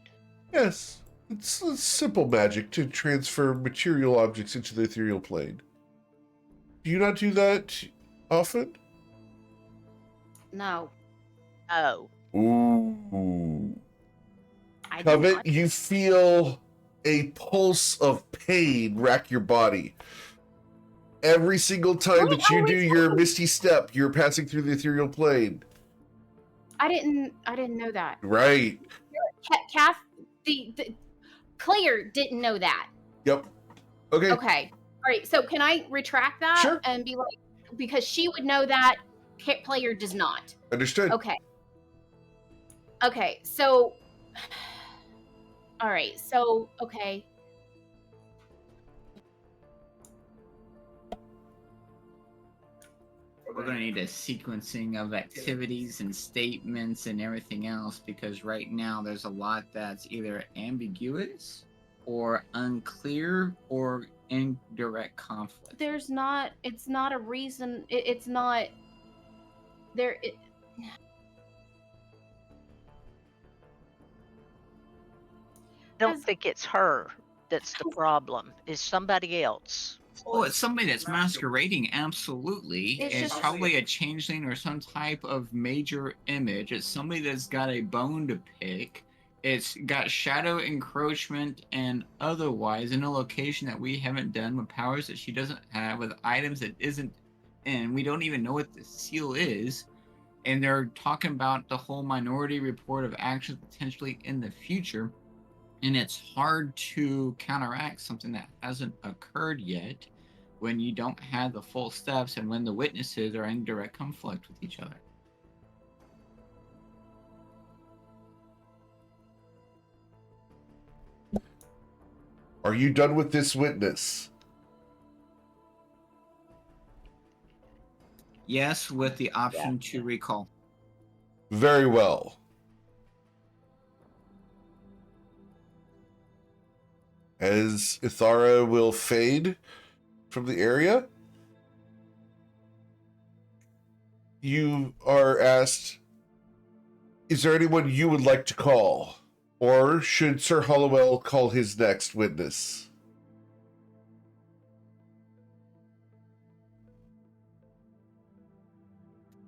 Yes, it's a simple magic to transfer material objects into the ethereal plane. Do you not do that often? No. Oh. Ooh. I Covet, you feel a pulse of pain rack your body. Every single time that you do your misty step, you're passing through the ethereal plane. I didn't know that. Right. Kath, the Claire didn't know that. Yep. Okay. Okay. All right. So can I retract that Sure. and be like, because she would know that, Player does not. Understood. Okay. Okay. So, all right. So, okay. We're going to need a sequencing of activities and statements and everything else, because right now there's a lot that's either ambiguous or unclear or in direct conflict. It's not a reason. It's not there. I don't think it's her that's the problem. It's somebody else. Oh, it's somebody that's masquerading, absolutely. It's probably a changeling or some type of major image. It's somebody that's got a bone to pick. It's got shadow encroachment and otherwise in a location that we haven't done, with powers that she doesn't have, with items that isn't, and we don't even know what the seal is. And they're talking about the whole minority report of actions potentially in the future. And it's hard to counteract something that hasn't occurred yet when you don't have the full steps and when the witnesses are in direct conflict with each other. Are you done with this witness? Yes, with the option to recall. Very well. As Ithara will fade from the area, you are asked, is there anyone you would like to call? Or should Sir Hollowell call his next witness?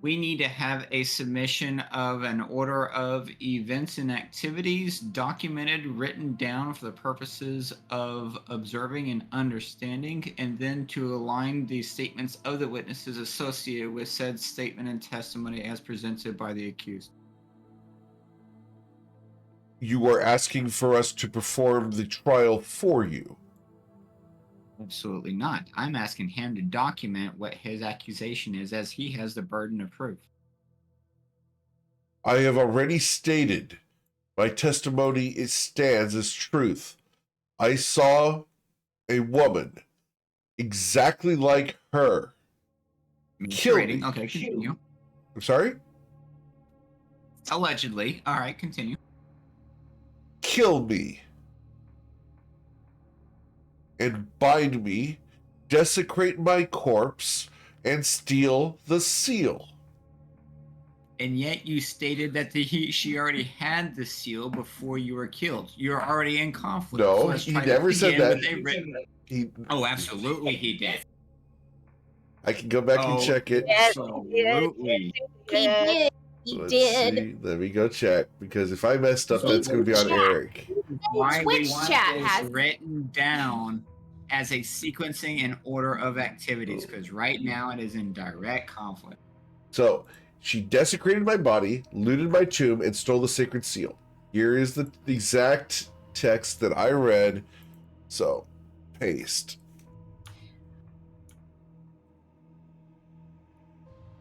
We need to have a submission of an order of events and activities documented, written down for the purposes of observing and understanding, and then to align the statements of the witnesses associated with said statement and testimony as presented by the accused. You are asking for us to perform the trial for you. Absolutely not. I'm asking him to document what his accusation is, as he has the burden of proof. I have already stated my testimony stands as truth. I saw a woman exactly like her kill me. Okay, continue. I'm sorry? Allegedly. All right, continue. Kill me and bind me, desecrate my corpse, and steal the seal. And yet you stated that she already had the seal before you were killed. You're already in conflict. No, he never said that. Oh, absolutely he did. I can go back and check it. Absolutely. He did. He did. See. Let me go check, because if I messed up, that's going to be on Eric. Why Twitch chat has written down as a sequencing and order of activities, because right now it is in direct conflict. So she desecrated my body, looted my tomb, and stole the sacred seal. Here is the exact text that I read. So, paste.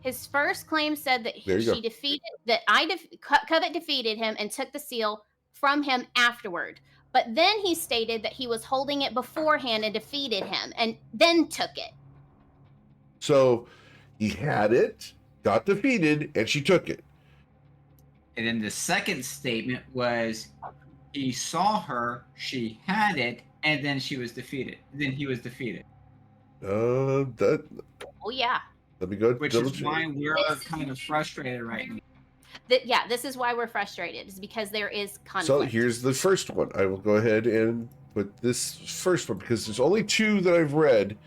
His first claim said that There you she go. defeated Covet defeated him and took the seal from him afterward. But then he stated that he was holding it beforehand and defeated him and then took it. So he had it, got defeated, and she took it. And then the second statement was he saw her, she had it, and then she was defeated. Then he was defeated. That. Oh yeah. Let me go. Which is why we're kind of frustrated right now. This is why we're frustrated, is because there is conflict. So here's the first one. I will go ahead and put this first one because there's only 2 that I've read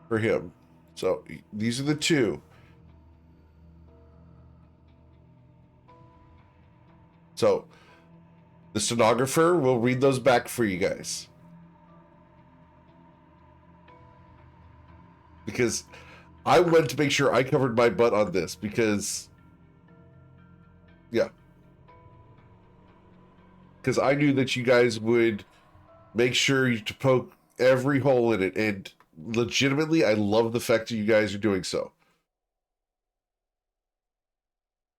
for him. So these are the 2. So the stenographer will read those back for you guys. Because I wanted to make sure I covered my butt on this because, yeah. Because I knew that you guys would make sure to poke every hole in it. And legitimately, I love the fact that you guys are doing so.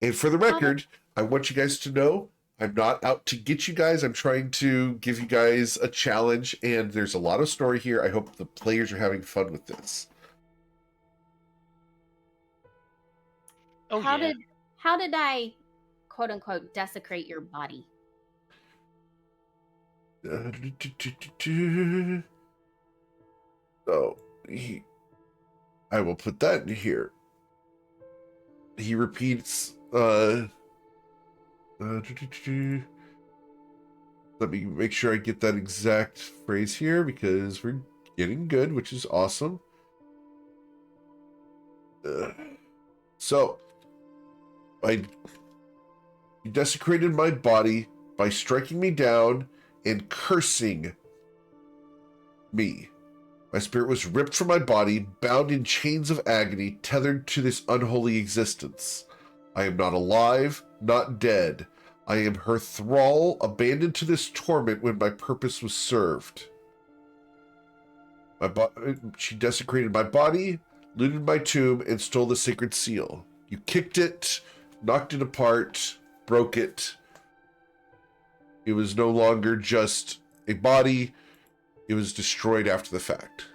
And for the record, I want you guys to know I'm not out to get you guys. I'm trying to give you guys a challenge. And there's a lot of story here. I hope the players are having fun with this. Oh, how yeah. did I, quote unquote, desecrate your body? So I will put that in here. He repeats. Let me make sure I get that exact phrase here because we're getting good, which is awesome. So, you desecrated my body by striking me down and cursing me. My spirit was ripped from my body, bound in chains of agony, tethered to this unholy existence. I am not alive, not dead. I am her thrall, abandoned to this torment when my purpose was served. She desecrated my body, looted my tomb, and stole the sacred seal. You kicked it, knocked it apart, broke it. It was no longer just a body. It was destroyed after the fact.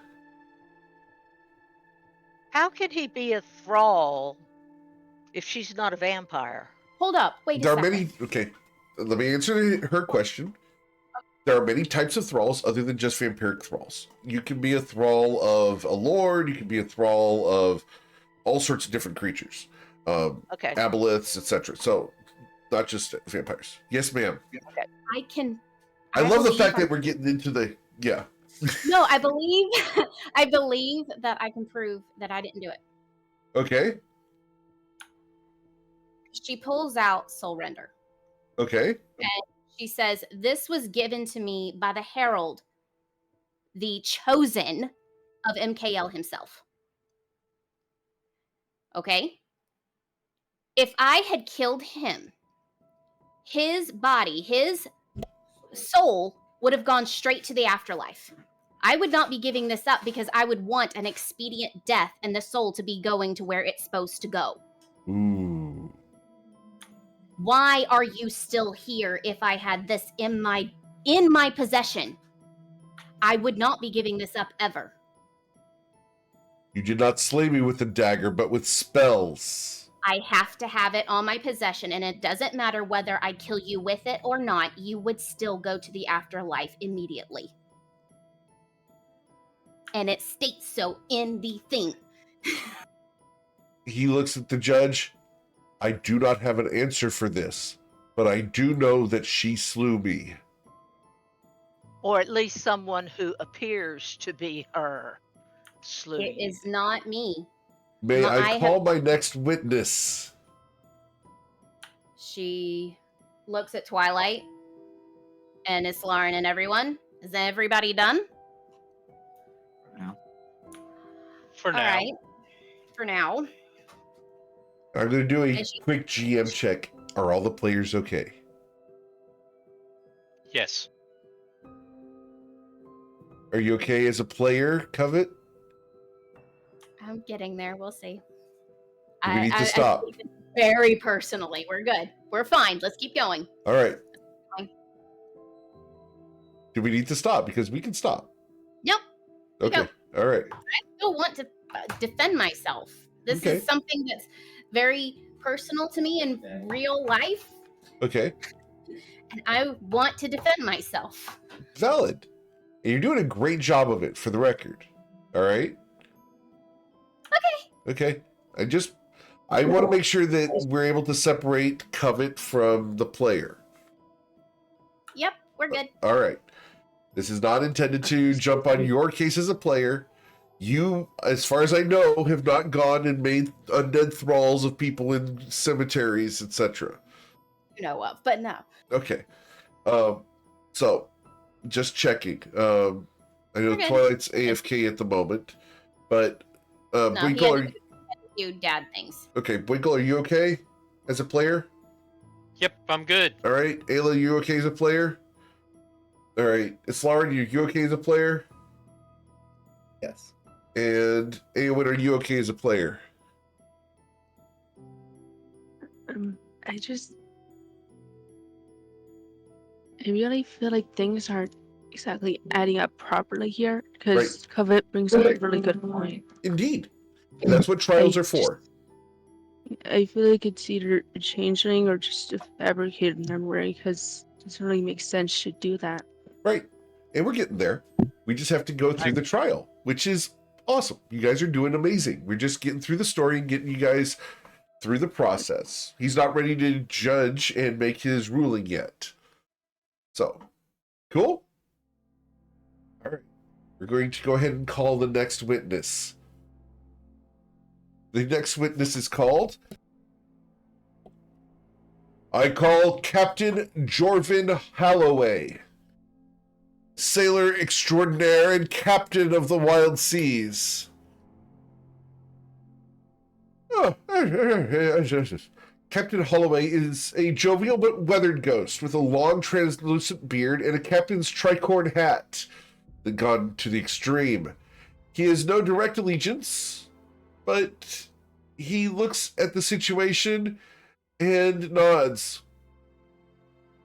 How can he be a thrall if she's not a vampire? Hold up. Wait a There are second. many... Okay, let me answer her question. There are many types of thralls other than just vampiric thralls. You can be a thrall of a lord. You can be a thrall of all sorts of different creatures. Okay. Aboleths, etc. So, not just vampires. Yes, ma'am. I love the believe fact that we're getting into the... Yeah. No, I believe I believe that I can prove that I didn't do it. Okay. She pulls out Soul Render. Okay. And she says, "This was given to me by the Herald, the chosen of MKL himself." Okay? If I had killed him, his body, his soul would have gone straight to the afterlife. I would not be giving this up because I would want an expedient death and the soul to be going to where it's supposed to go. Ooh. Why are you still here if I had this in my possession? I would not be giving this up ever. You did not slay me with a dagger, but with spells. I have to have it on my possession, and it doesn't matter whether I kill you with it or not, you would still go to the afterlife immediately. And it states so in the thing. He looks at the judge. I do not have an answer for this, but I do know that she slew me. Or at least someone who appears to be her slew It you. is not me. May I call my next witness? She looks at Twilight and Islaren and everyone. Is everybody done? For All now. right. For now. I'm going to do a As you- quick GM check. Are all the players okay? Yes. Are you okay as a player, Covet? I'm getting there. We'll see. Do we need to I stop? take it very personally. We're good. We're fine. Let's keep going. All right. Fine. Do we need to stop? Because we can stop. Nope. Okay. All right. I still want to defend myself. This Okay. is something that's very personal to me in real life, Okay. and I want to defend myself. Valid. And you're doing a great job of it, for the record. All right? Okay. I want to make sure that we're able to separate Covet from the player. Yep, we're good. All right. This is not intended to jump on your case as a player. You, as far as I know, have not gone and made undead thralls of people in cemeteries, etc. You know of, but no. Okay. So, just checking. I know We're good. Twilight's AFK at the moment, but No, he Winkle, had to do dad things. okay, Winkle, are you okay as a player? Yep, I'm good. All right, Ayla, you okay as a player? All right, Islard, you okay as a player? Yes. And Aowen, are you okay as a player? I really feel like things aren't exactly adding up properly here, because Covet brings up a really good point. Indeed. And that's what trials are for. I feel like it's either a changeling or just a fabricated memory, because it doesn't really make sense to do that. Right. And we're getting there. We just have to go through the trial, which is awesome. You guys are doing amazing. We're just getting through the story and getting you guys through the process. He's not ready to judge and make his ruling yet. So, cool? All right. We're going to go ahead and call the next witness. The next witness is called... I call Captain Jorvin Halloway, sailor extraordinaire and captain of the wild seas. Oh, Captain Holloway is a jovial but weathered ghost with a long translucent beard and a captain's tricorn hat, gone to the extreme. He has no direct allegiance, but he looks at the situation and nods.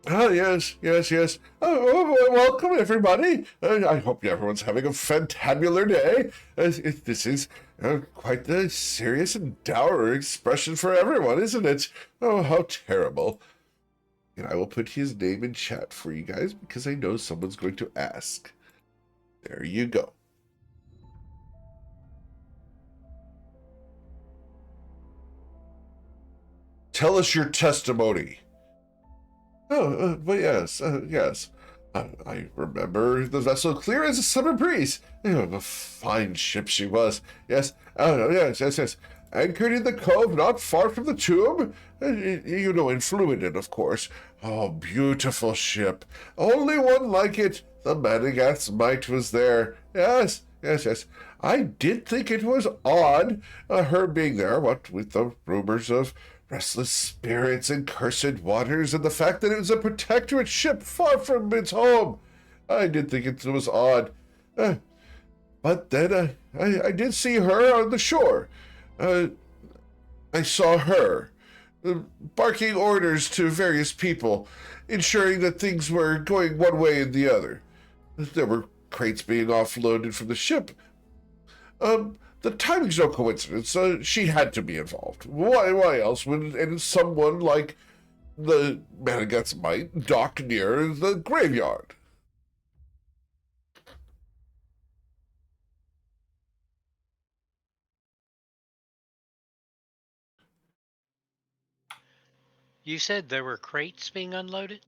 Oh, yes. Oh, welcome, everybody. I hope everyone's having a fantabular day. This is quite the serious and dour expression for everyone, isn't it? Oh, how terrible. And I will put his name in chat for you guys because I know someone's going to ask. There you go. Tell us your testimony. But yes. I remember the vessel clear as a summer breeze. A fine ship she was. Yes. Yes. Anchored in the cove not far from the tomb. In Fluiden, of course. Oh, beautiful ship. Only one like it. The Manigath's might was there. Yes. I did think it was odd, her being there, what with the rumors of restless spirits and cursed waters, and the fact that it was a protectorate ship far from its home. I did think it was odd. But then I did see her on the shore. I saw her barking orders to various people, ensuring that things were going one way and the other. There were crates being offloaded from the ship. The timing's no coincidence. She had to be involved. Why else would someone like the Manigath's might dock near the graveyard? You said there were crates being unloaded?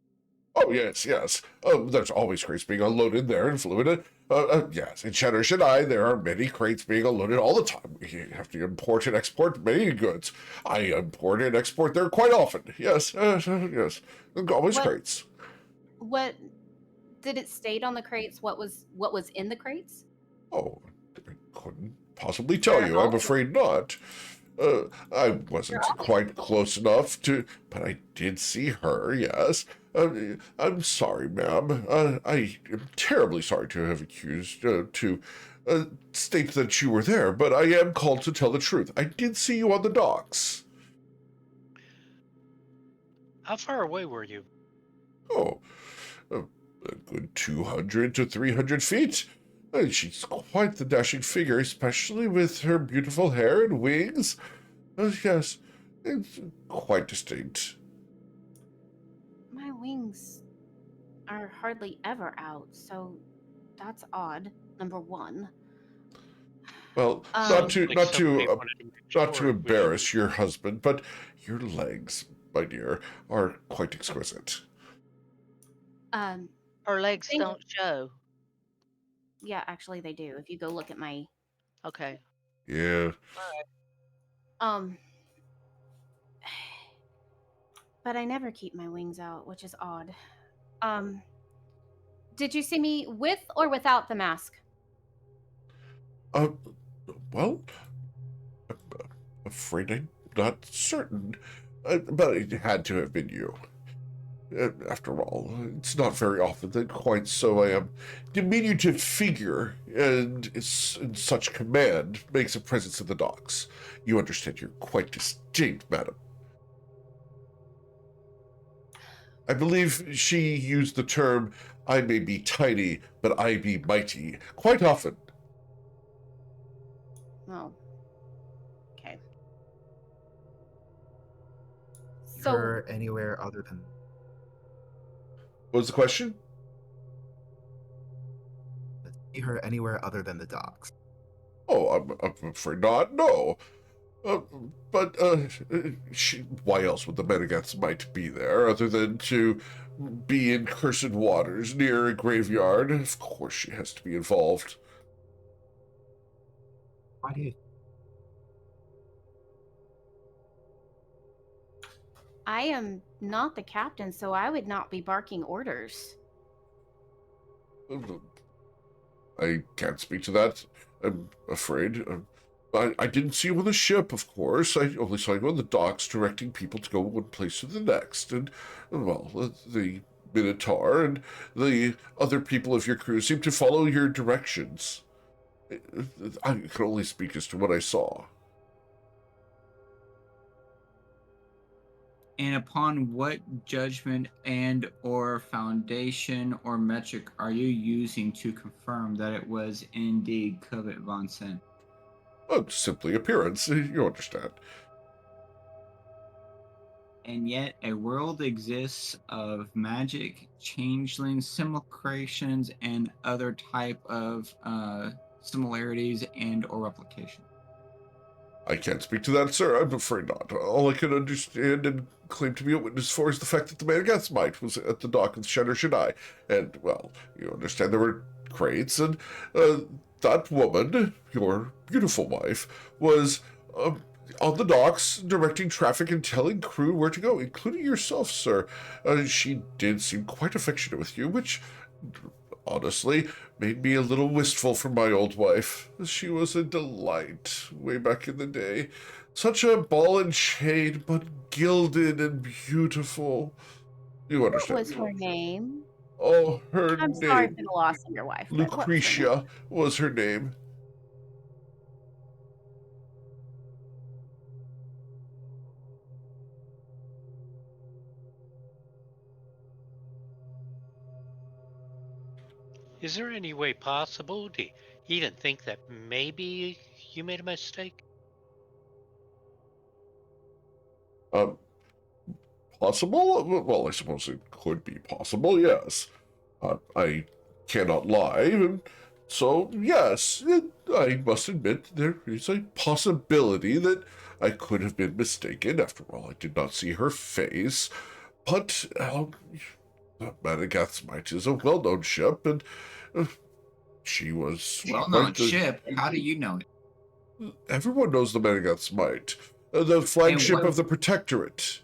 Oh, yes. There's always crates being unloaded there in Fluida. Yes, in Cheddar Shadai, there are many crates being unloaded all the time. We have to import and export many goods. I import and export there quite often. Yes. Always crates. What did it state on the crates? What was in the crates? Oh, I couldn't possibly tell you. I'm afraid not. I wasn't quite close enough to, but I did see her, yes. I'm sorry, ma'am. I am terribly sorry to have accused, to state that you were there, but I am called to tell the truth. I did see you on the docks. How far away were you? Oh, a good 200 to 300 feet. She's quite the dashing figure, especially with her beautiful hair and wings. Yes, it's quite distinct. My wings are hardly ever out, so that's odd. Number one. Well, Sounds like somebody wanted to make not to sure it was embarrass your husband, but your legs, my dear, are quite exquisite. Her legs Thank- don't show. Yeah, actually they do. If you go look at my Okay. Yeah. but I never keep my wings out, which is odd. Did you see me with or without the mask? Well, I'm afraid I'm not certain, but it had to have been you. After all, it's not very often that quite so I am diminutive figure and is in such command makes a presence in the docks. You understand you're quite distinct, madam. I believe she used the term, I may be tiny, but I be mighty, quite often. Oh. Okay. See So her anywhere other than What was the question? see her anywhere other than the docks. Oh, I'm afraid not, no. But why else would the Menegats might be there other than to be in cursed waters near a graveyard? Of course she has to be involved. Why do you? I am not the captain, so I would not be barking orders. I can't speak to that, I'm afraid. I didn't see you on the ship, of course. I only saw you on the docks directing people to go one place to the next. And, well, the Minotaur and the other people of your crew seem to follow your directions. I can only speak as to what I saw. And upon what judgment and or foundation or metric are you using to confirm that it was indeed Covet Von Sen? Simply appearance, you understand. And yet a world exists of magic, changelings, simulacrations, and other type of similarities and or replication. I can't speak to that, sir. I'm afraid not. All I can understand and claim to be a witness for is the fact that the Managat's Might was at the dock of Shadow Shaddai. And, well, you understand there were crates, and that woman, your beautiful wife, was on the docks directing traffic and telling crew where to go, including yourself, sir. She did seem quite affectionate with you, which honestly made me a little wistful for my old wife. She was a delight way back in the day. Such a ball and chain, but gilded and beautiful. You What understand? was her name? Oh, her I'm name. sorry for the loss of your wife. but what was her name? Lucretia was her name. Is there any way possible to even think that maybe you made a mistake? Possible? Well, I suppose it could be possible, yes. I cannot lie, and so, yes, I must admit there is a possibility that I could have been mistaken. After all, I did not see her face. But Madagascar Might is a well-known ship, and she was Well-known quite the- ship. How do you know it? Everyone knows the Madagascar Might, the flagship what- of the Protectorate.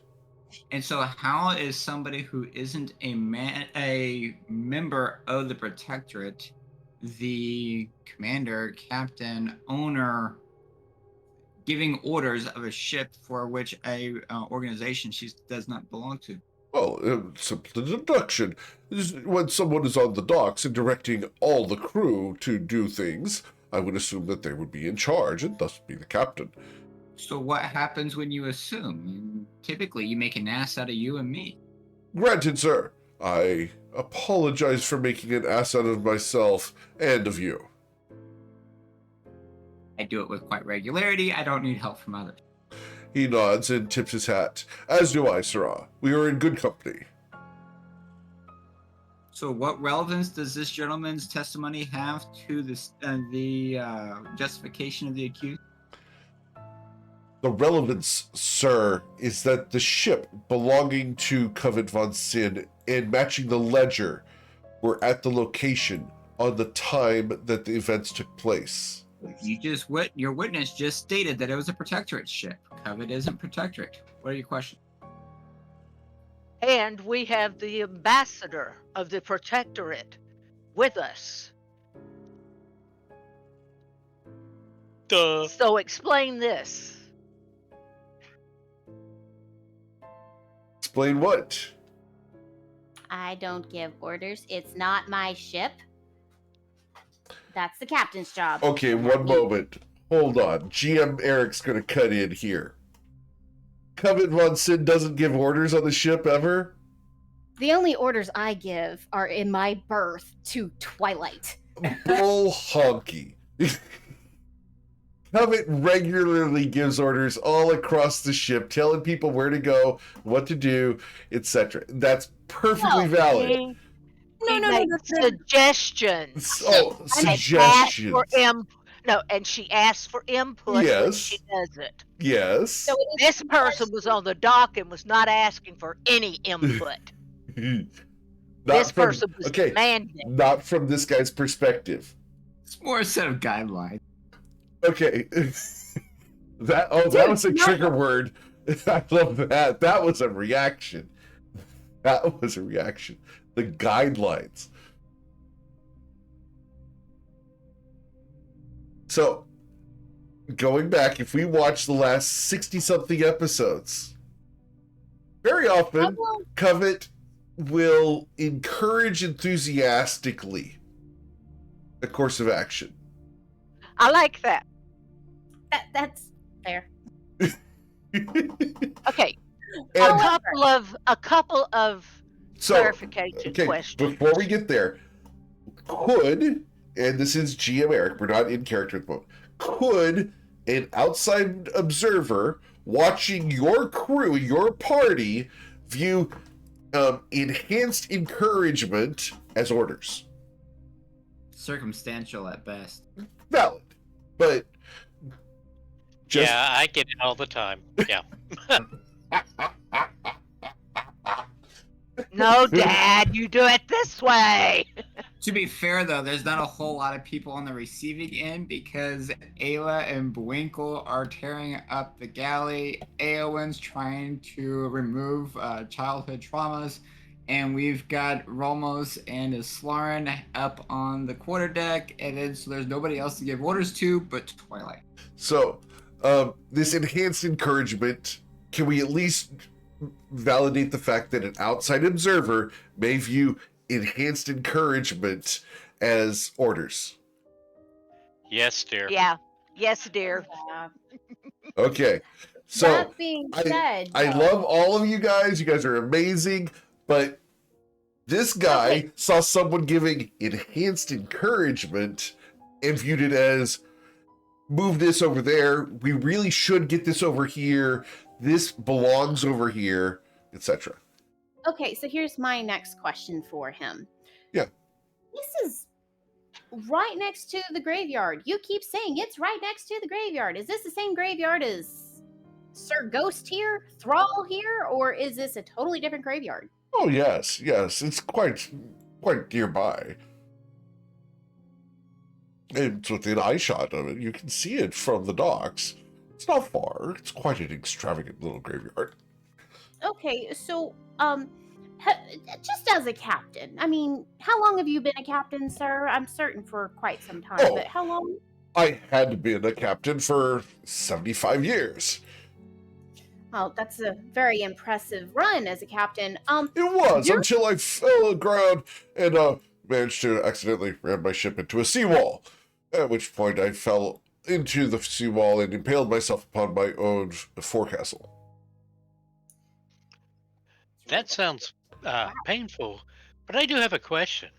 And so, how is somebody who isn't a member of the Protectorate the commander, captain, owner giving orders of a ship for which a organization she does not belong to? Well, simple deduction. When someone is on the docks and directing all the crew to do things, I would assume that they would be in charge and thus be the captain. So what happens when you assume? Typically, you make an ass out of you and me. Granted, sir. I apologize for making an ass out of myself and of you. I do it with quite regularity. I don't need help from others. He nods and tips his hat. As do I, sirrah. We are in good company. So what relevance does this gentleman's testimony have to this, the justification of the accused? The relevance, sir, is that the ship belonging to Covet von Sin and matching the ledger were at the location on the time that the events took place. Your witness just stated that it was a protectorate ship. Covet isn't protectorate. What are your questions? And we have the ambassador of the protectorate with us. Duh. So explain this. Explain what? I don't give orders. It's not my ship. That's the captain's job. Okay, one moment. Hold on. GM Eric's gonna cut in here. Covet von Sin doesn't give orders on the ship ever? The only orders I give are in my berth to Twilight. Bull honky. Covet regularly gives orders all across the ship, telling people where to go, what to do, etc. That's perfectly valid. He makes suggestions. Oh, And suggestions. she asks for input when Yes. she does it. Yes. So it is This person was on the dock and was not asking for any input. This person was demanding. Not from this guy's perspective. It's more a set of guidelines. Okay. that was a trigger word. I love that. That was a reaction. That was a reaction. The guidelines. So, going back, if we watch the last 60-something episodes, very often, Covet will encourage enthusiastically a course of action. I like that. That's fair. Okay. And A couple of clarification questions. Before we get there, and this is GM Eric, we're not in character at the moment, could an outside observer watching your crew, your party, view enhanced encouragement as orders? Circumstantial at best. Valid. But yeah, I get it all the time. Yeah. No, Dad, you do it this way. To be fair, though, there's not a whole lot of people on the receiving end because Ayla and Buinkle are tearing up the galley. Eowyn's trying to remove childhood traumas. And we've got Romos and Islarin up on the quarterdeck. And then so there's nobody else to give orders to but Twilight. So, this enhanced encouragement, can we at least validate the fact that an outside observer may view enhanced encouragement as orders? Yes, dear. Yeah. Yes, dear. Okay. So, that being said, I love all of you guys. You guys are amazing. But this guy saw someone giving enhanced encouragement and viewed it as, move this over there. We really should get this over here. This belongs over here, etc. Okay, so here's my next question for him. Yeah. This is right next to the graveyard. You keep saying it's right next to the graveyard. Is this the same graveyard as Sir Ghost here, Thrall here, or is this a totally different graveyard? Oh, yes. It's quite nearby. It's within eyeshot of it. You can see it from the docks. It's not far. It's quite an extravagant little graveyard. Okay, so Just as a captain. I mean, how long have you been a captain, sir? I'm certain for quite some time, Oh. but how long? I had been a captain for 75 years. Well, that's a very impressive run as a captain. It was You're- until I fell aground and managed to accidentally ram my ship into a seawall. At which point I fell into the seawall and impaled myself upon my own forecastle. That sounds painful, but I do have a question.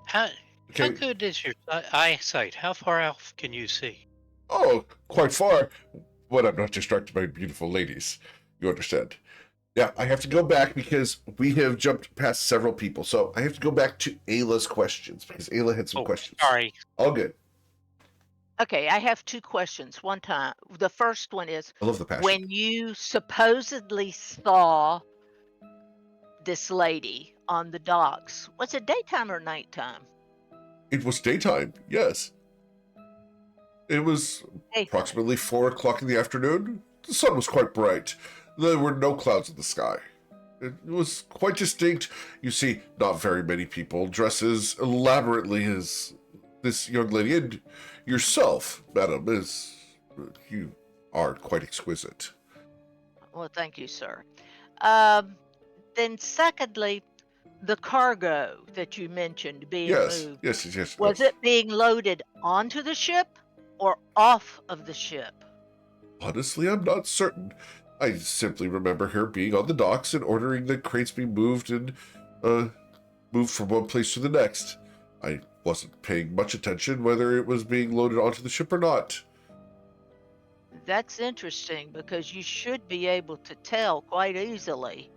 How Okay. good is your eyesight? How far off can you see? Oh, quite far. But I'm not distracted by beautiful ladies. You understand? Yeah, I have to go back because we have jumped past several people. So I have to go back to Ayla's questions because Ayla had some questions. Sorry. All good. Okay, I have 2 questions. One time, the first one is I love the passion. when you supposedly saw this lady on the docks, was it daytime or nighttime? It was daytime, yes. It was Daytime. approximately 4 o'clock in the afternoon. The sun was quite bright. There were no clouds in the sky. It was quite distinct. You see, not very many people dress as elaborately as this young lady, and yourself, madam, you are quite exquisite. Well, thank you, sir. Then secondly, the cargo that you mentioned being Yes, moved, yes. was it being loaded onto the ship or off of the ship? Honestly, I'm not certain. I simply remember her being on the docks and ordering the crates be moved and moved from one place to the next. I wasn't paying much attention whether it was being loaded onto the ship or not. That's interesting because you should be able to tell quite easily.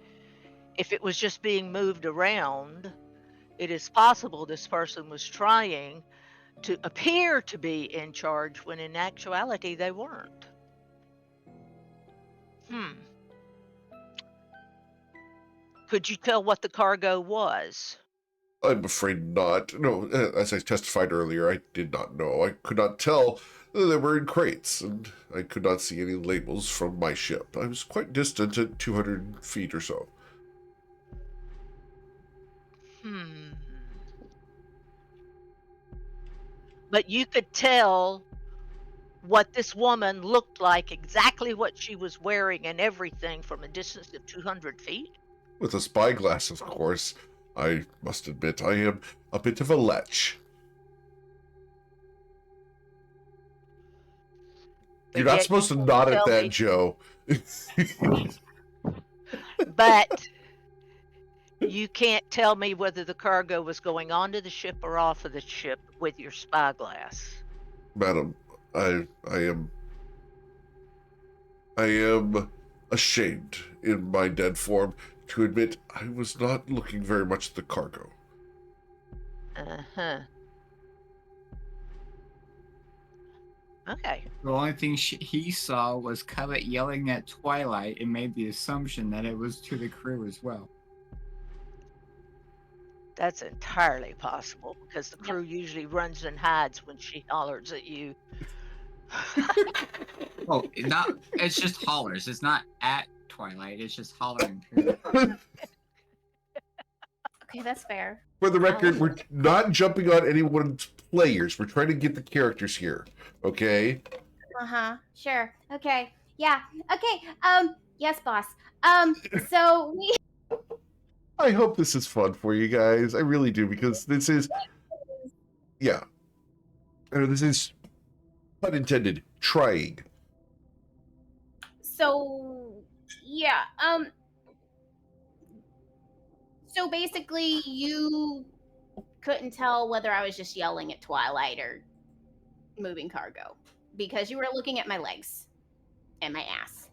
If it was just being moved around, it is possible this person was trying to appear to be in charge when in actuality they weren't. Could you tell what the cargo was? I'm afraid not. No, as I testified earlier, I did not know. I could not tell. They were in crates, and I could not see any labels from my ship. I was quite distant at 200 feet or so. But you could tell what this woman looked like, exactly what she was wearing and everything from a distance of 200 feet? With a spyglass, of course. I must admit, I am a bit of a lech. You're not Yet supposed to you nod at tell that, me- Joe. But you can't tell me whether the cargo was going onto the ship or off of the ship with your spyglass. Madam, I am ashamed in my dead form to admit I was not looking very much at the cargo. Uh-huh. Okay. The only thing he saw was Covet yelling at Twilight and made the assumption that it was to the crew as well. That's entirely possible because the crew usually runs and hides when she hollers at you. Oh, it's just hollers. It's not at Twilight. It's just hollering. Okay, that's fair. For the record, we're not jumping on anyone's players. We're trying to get the characters here, okay? Sure. Okay. Yeah. Okay. Yes, boss. So we. I hope this is fun for you guys. I really do, because this is, yeah. This is, pun intended, trying. So yeah. So basically, you couldn't tell whether I was just yelling at Twilight or moving cargo because you were looking at my legs and my ass.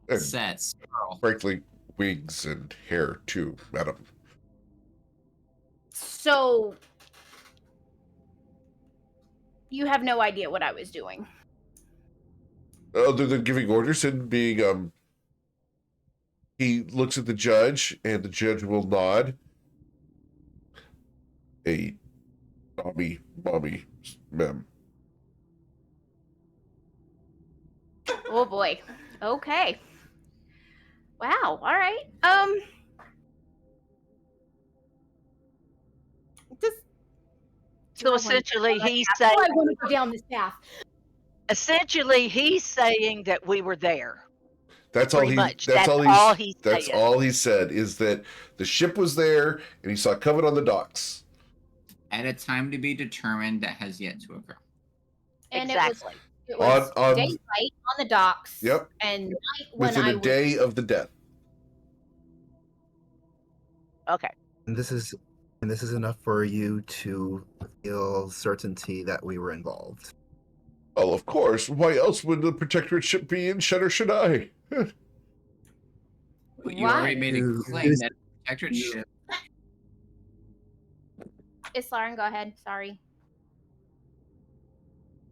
And Sets. frankly, wigs and hair too, madam. So you have no idea what I was doing. Other than giving orders and being, he looks at the judge, and the judge will nod. A mommy, ma'am. Oh boy. Okay. Wow. All right. Just So essentially, he's I saying want to go down this path. he's saying that we were there. That's all Pretty he. much. That's all he's. That's saying. all he said is that the ship was there and he saw Coven on the docks. At a time to be determined that has yet to occur. And Exactly. it was On- daylight on the docks. Yep. And night when Within I a was day of the death. Okay. And this is enough for you to feel certainty that we were involved. Oh, of course. Why else would the Protectorate ship be in Shed, or should I? But you Why? already made a claim that Protectorate ship. Islaren, go ahead. Sorry.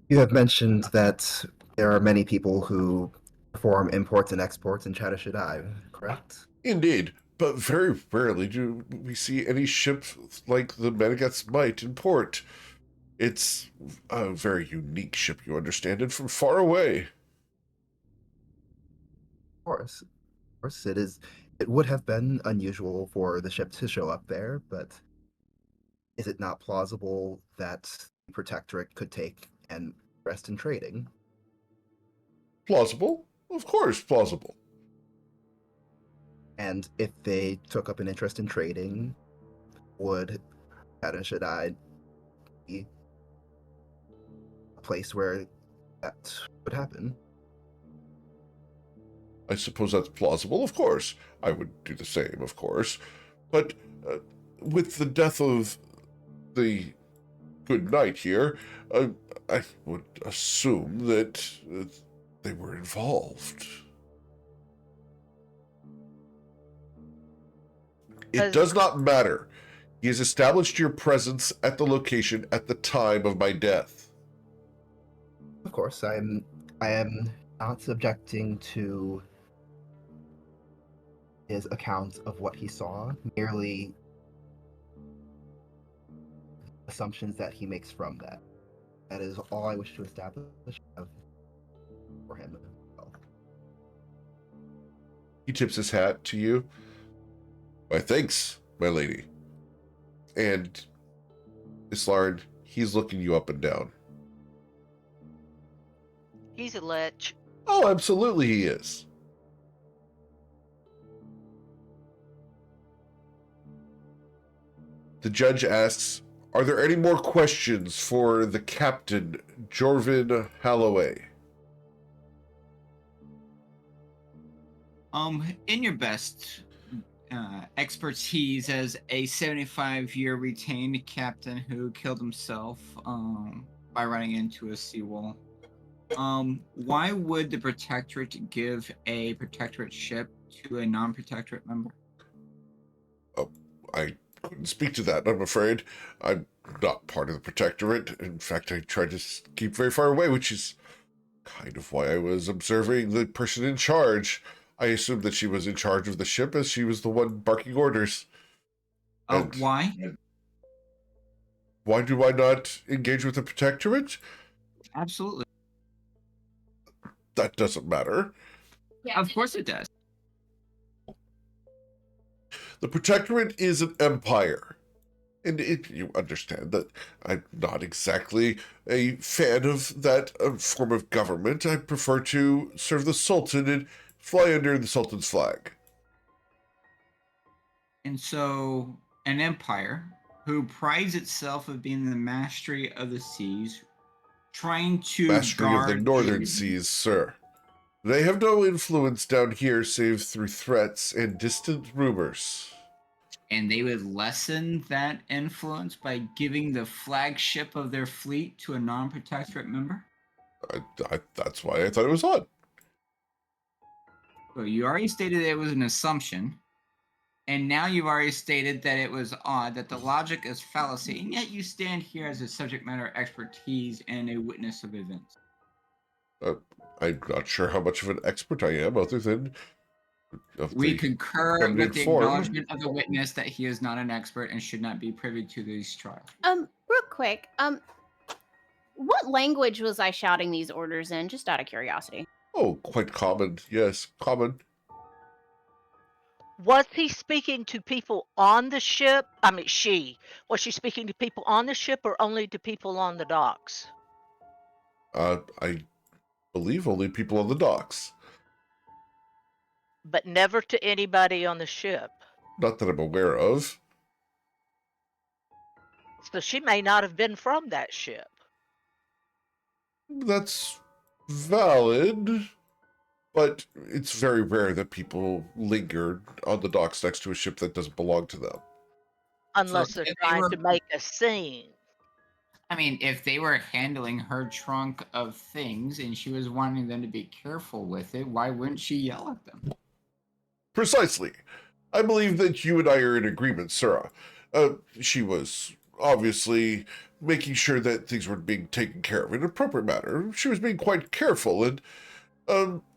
You have mentioned that there are many people who perform imports and exports in Chada Shaddai, correct? Indeed, but very rarely do we see any ship like the Menegats might in port. It's a very unique ship, you understand, and from far away. Of course. Of course, it is. It would have been unusual for the ship to show up there, but is it not plausible that the Protectorate could take an interest in trading? Plausible? Of course, plausible. And if they took up an interest in trading, would Chada Shaddai be a place where that would happen? I suppose that's plausible, of course. I would do the same, of course. But with the death of the good knight here, I would assume that they were involved. It does not matter. He has established your presence at the location at the time of my death. Of course, I am not objecting to his account of what he saw, merely assumptions that he makes from that. That is all I wish to establish for him. He tips his hat to you. Why, thanks, my lady. And Islaren, he's looking you up and down. He's a lech. Oh, absolutely he is. The judge asks, are there any more questions for the captain, Jorvin Halloway? In your best expertise as a 75-year retained captain who killed himself by running into a seawall, why would the Protectorate give a Protectorate ship to a non-Protectorate member? Oh, I couldn't speak to that, I'm afraid. I'm not part of the Protectorate. In fact, I tried to keep very far away, which is kind of why I was observing the person in charge. I assumed that she was in charge of the ship as she was the one barking orders. Oh, why? Why do I not engage with the Protectorate? Absolutely. That doesn't matter. Yeah. Of course it does. The Protectorate is an empire. And you understand that I'm not exactly a fan of that form of government. I prefer to serve the Sultan and fly under the Sultan's flag. And so, an empire who prides itself of being the mastery of the seas, trying to Mastery of the guard northern seas, sir. They have no influence down here save through threats and distant rumors. And they would lessen that influence by giving the flagship of their fleet to a non-Protectorate member? That's why I thought it was odd. Well, you already stated it was an assumption, and now you've already stated that it was odd, that the logic is fallacy, and yet you stand here as a subject matter expertise and a witness of events. I'm not sure how much of an expert I am, other than... We concur I'm with the informed. acknowledgement of the witness that he is not an expert and should not be privy to these trials. Real quick, what language was I shouting these orders in? Just out of curiosity. Oh, quite common. Yes, common. Was he speaking to people on the ship? I mean, was she speaking to people on the ship or only to people on the docks? I believe only people on the docks. But never to anybody on the ship. Not that I'm aware of. So she may not have been from that ship. That's valid, but it's very rare that people linger on the docks next to a ship that doesn't belong to them. Unless they're if they trying were- to make a scene. I mean, if they were handling her trunk of things and she was wanting them to be careful with it, why wouldn't she yell at them? Precisely. I believe that you and I are in agreement, Sarah. She was obviously making sure that things were being taken care of in an appropriate manner. She was being quite careful and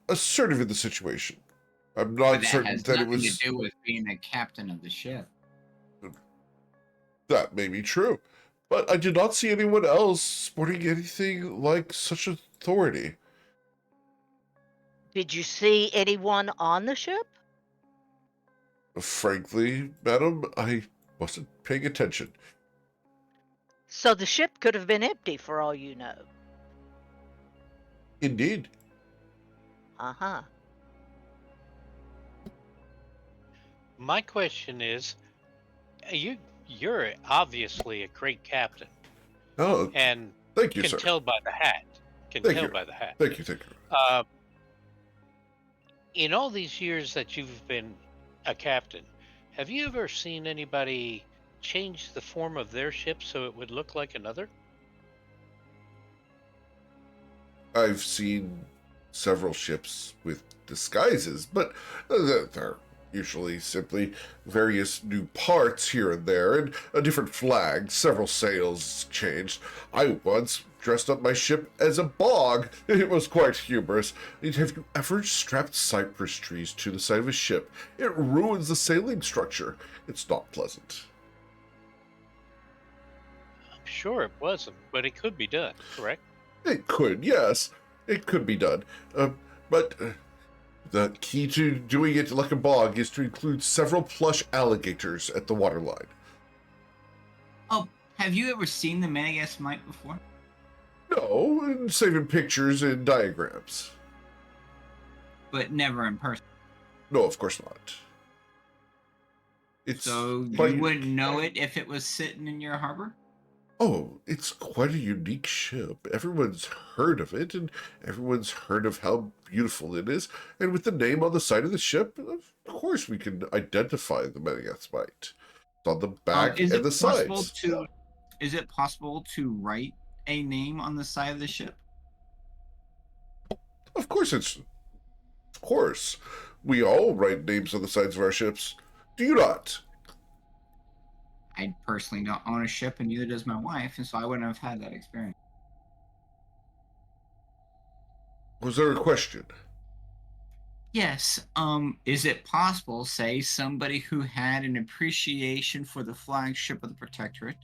assertive in the situation. I'm But not that certain has that it nothing was... to do with being the captain of the ship. That may be true, but I did not see anyone else sporting anything like such authority. Did you see anyone on the ship? Frankly, madam, I wasn't paying attention. So the ship could have been empty for all you know. Indeed. Uh-huh. My question is, you're obviously a great captain, Oh, and thank you, can sir. tell by the hat. Can Thank tell you. by the hat. Thank you. In all these years that you've been a captain, have you ever seen anybody change the form of their ship so it would look like another? I've seen several ships with disguises, but they're usually simply various new parts here and there, and a different flag, several sails changed. I once dressed up my ship as a bog. It was quite humorous. Have you ever strapped cypress trees to the side of a ship? It ruins the sailing structure. It's not pleasant. I'm sure it wasn't, but it could be done, correct? It could, yes. It could be done. But the key to doing it like a bog is to include several plush alligators at the waterline. Oh, have you ever seen the Menegas Mite before? No, saving pictures and diagrams. But never in person. No, of course not. It's So quite you wouldn't unique. know it if it was sitting in your harbor? Oh, it's quite a unique ship. Everyone's heard of it, and everyone's heard of how beautiful it is. And with the name on the side of the ship, of course we can identify the Menegas Mite. It's on the back Is and it the possible sides. to? Is it possible to write a name on the side of the ship? Of course Of course. We all write names on the sides of our ships. Do you not? I personally don't own a ship, and neither does my wife, and so I wouldn't have had that experience. Was there a question? Yes. Is it possible, say, somebody who had an appreciation for the flagship of the Protectorate,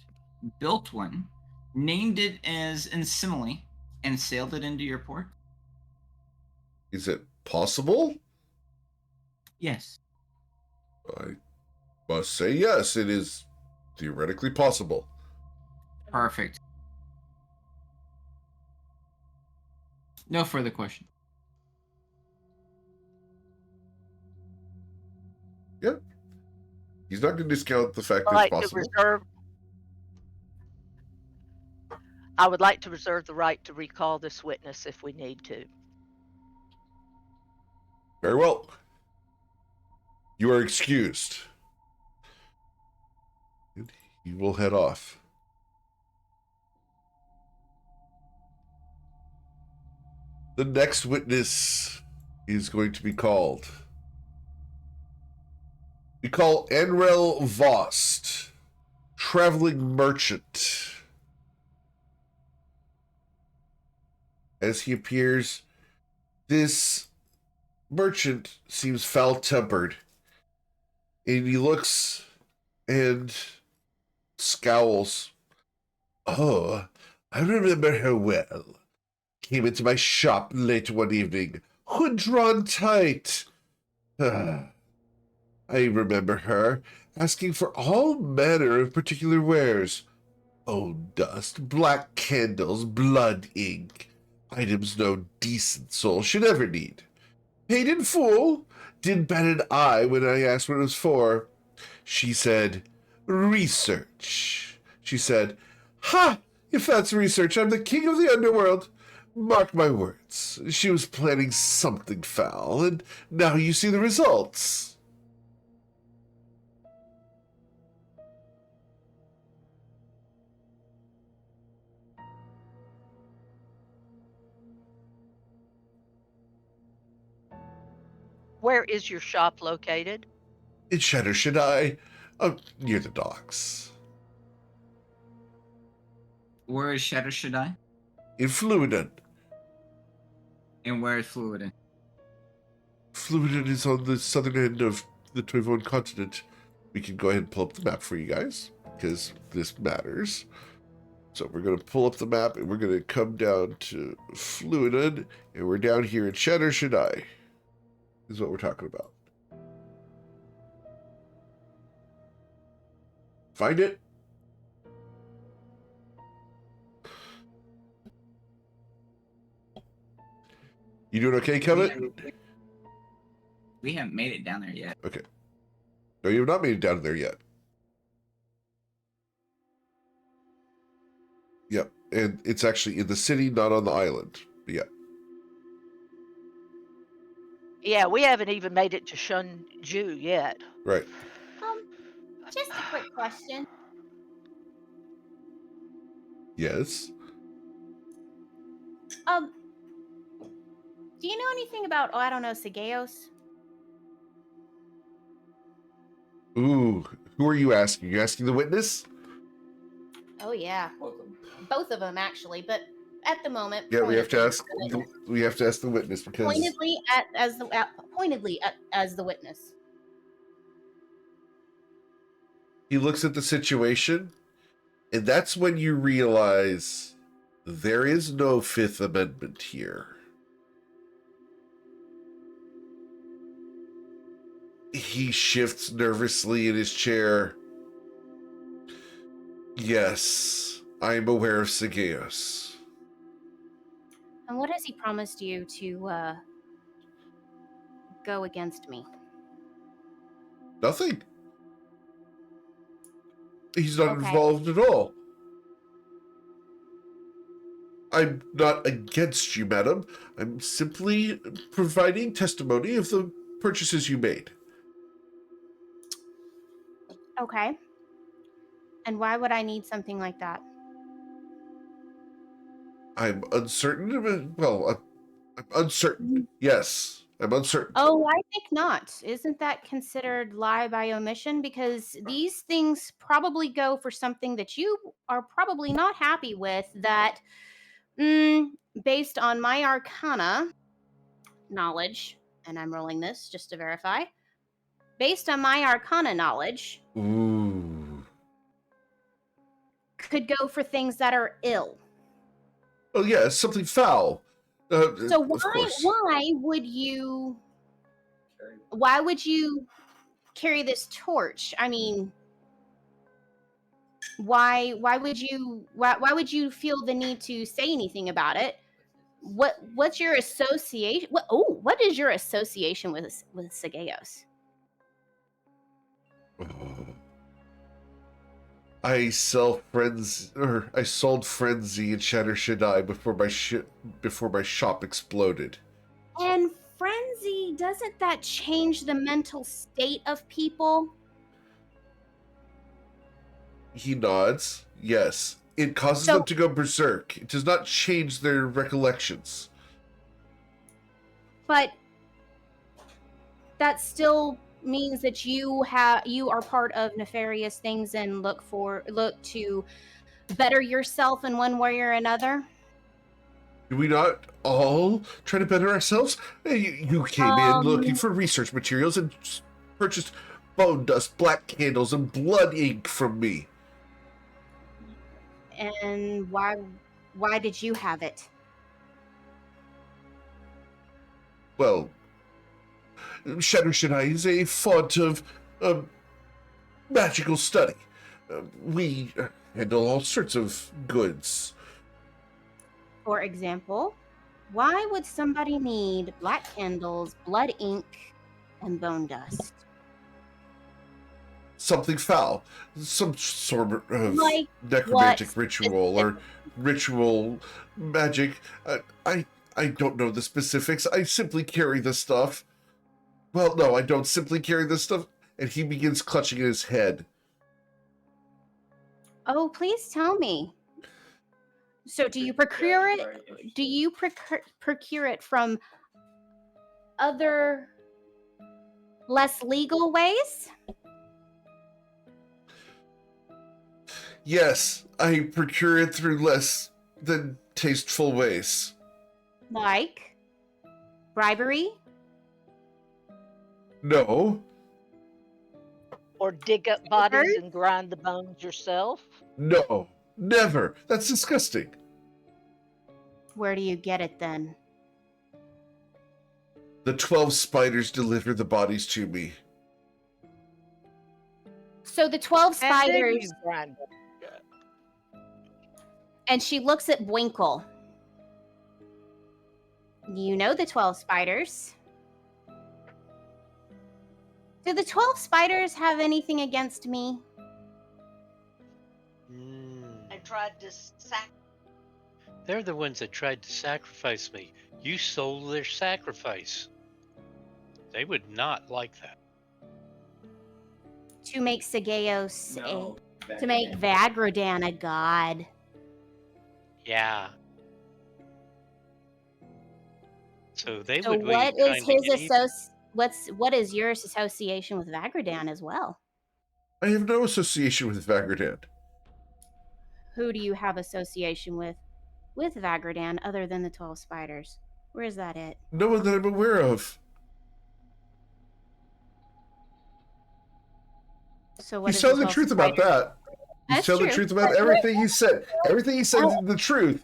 built one, named it as in simile, and sailed it into your port? Is it possible? Yes. I must say yes, it is theoretically possible. Perfect. No further question. Yep. He's not going to discount the fact I that it's like to possible. reserve. I would like to reserve the right to recall this witness if we need to. Very well. You are excused. And he will head off. The next witness is going to be called. We call Enrel Vost, traveling merchant. As he appears, this merchant seems foul-tempered, and he looks and scowls. Oh, I remember her well. Came into my shop late one evening, hood drawn tight. I remember her asking for all manner of particular wares. Bone dust, black candles, blood ink. Items no decent soul should ever need. Paid in full. Didn't bat an eye when I asked what it was for. She said, research. She said, ha! If that's research, I'm the king of the underworld. Mark my words. She was planning something foul, and now you see the results. Where is your shop located? In Shatter should I? Near the docks. Where is Shadow Shaddai? In Fluiden. And where is Fluiden? Fluiden is on the southern end of the Toivon continent. We can go ahead and pull up the map for you guys, because this matters. So we're going to pull up the map, and we're going to come down to Fluiden, and we're down here in Shatter Shaddai. Is what we're talking about. Find it? You doing okay, Kevin? We haven't made it down there yet. Okay. No, you have not made it down there yet. Yep. And it's actually in the city, not on the island. But yeah. Yeah, we haven't even made it to Shunju yet. Right. Just a quick question. Yes. Do you know anything about, I don't know, Sageos? Ooh, who are you asking? You asking the witness? Oh yeah, both of them actually. But at the moment, Yeah, we have to ask. pointedly- We have to ask the witness because pointedly as the witness. he looks at the situation, and that's when you realize there is no Fifth Amendment here. He shifts nervously in his chair. Yes, I am aware of Sageos. And what has he promised you to go against me? Nothing. He's not Okay. involved at all. I'm not against you, madam. I'm simply providing testimony of the purchases you made. Okay. And why would I need something like that? I'm uncertain. Well, I'm uncertain. Yes, I'm uncertain. Oh, I think not. Isn't that considered lie by omission? Because these things probably go for something that you are probably not happy with. That, based on my arcana knowledge, and I'm rolling this just to verify. Based on my arcana knowledge, Ooh. could go for things that are ill. Oh yeah, something foul. So of course. why would you carry this torch? I mean, why would you feel the need to say anything about it? What's your association? What is your association with Sageos? I sold Frenzy and Shatter Shaddai before my shop exploded. And frenzy, doesn't that change the mental state of people? He nods. Yes. It causes So- them to go berserk. It does not change their recollections. But that still means that you are part of nefarious things and look to better yourself in one way or another. Do we not all try to better ourselves? Hey, you came in looking for research materials and purchased bone dust, black candles, and blood ink from me. And why did you have it? Well, Shadowshinai is a font of magical study. We handle all sorts of goods. For example, why would somebody need black candles, blood ink, and bone dust? Something foul, some sort of Like necromantic what ritual or ritual magic. I don't know the specifics. I simply carry the stuff. Well, no, I don't simply carry this stuff. And he begins clutching at his head. Oh, please tell me. So, do you procure it? Do you procure it from other less legal ways? Yes, I procure it through less than tasteful ways. Like bribery? No, Or dig up bodies and grind the bones yourself? no, never. That's disgusting. Where do you get it then? The 12 spiders deliver the bodies to me. So the 12 And then spiders, you grind them. and she looks at Winkle. You know the 12 spiders. Do the 12 spiders have anything against me? I tried to They're the ones that tried to sacrifice me. You sold their sacrifice. They would not like that. To make Sageos to make Vagrodan a god. Yeah. So they So would be what trying is to his get even. what is your association with Vagrodan as well? I have no association with Vagrodan. Who do you have association with Vagrodan other than the 12 spiders? Where is that it? No one that I'm aware of. So what He's is telling the 12 truth about spiders? that. He's That's telling the true. truth about everything he said. Everything he said is the truth.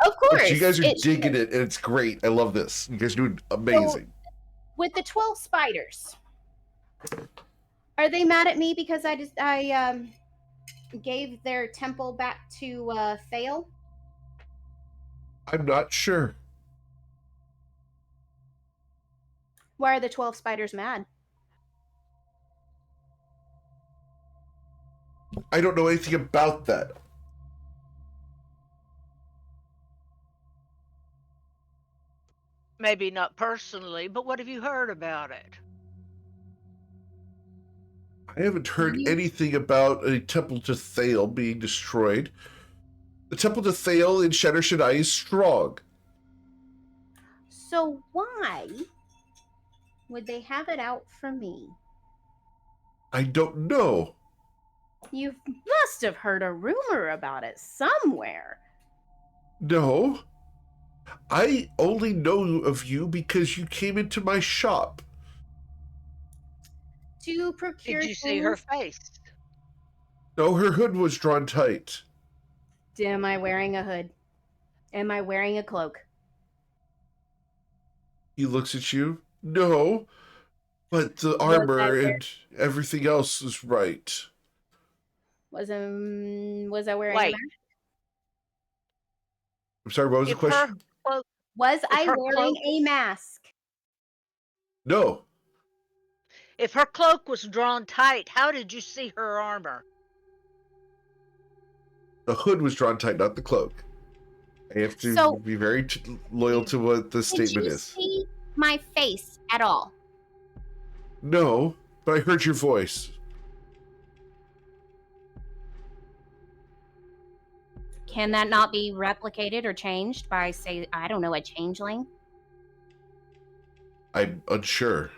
Of course. But you guys are it's digging true. it, and it's great. I love this. You guys are doing amazing. With the 12 spiders, are they mad at me because I gave their temple back to Thale? I'm not sure. Why are the 12 spiders mad? I don't know anything about that. Maybe not personally, but what have you heard about it? I haven't heard anything about a temple to Thale being destroyed. The temple to Thale in Shadowshinai is strong. So why would they have it out for me? I don't know. You must have heard a rumor about it somewhere. No. I only know of you because you came into my shop. To procure Did you see her face? No, her hood was drawn tight. Am I wearing a hood? Am I wearing a cloak? He looks at you. No. But the Was armor I wearing- and everything else is right. Was I wearing a Wait. mask? I'm sorry, what was the If her question? cloak, Was I her wearing cloak- a mask? No. if her cloak was drawn tight, how did you see her armor? The hood was drawn tight, not the cloak. I have to So- be very loyal to what the Did statement you is. see my face at all? No, but I heard your voice. Can that not be replicated or changed by, say, I don't know, a changeling? I'm unsure.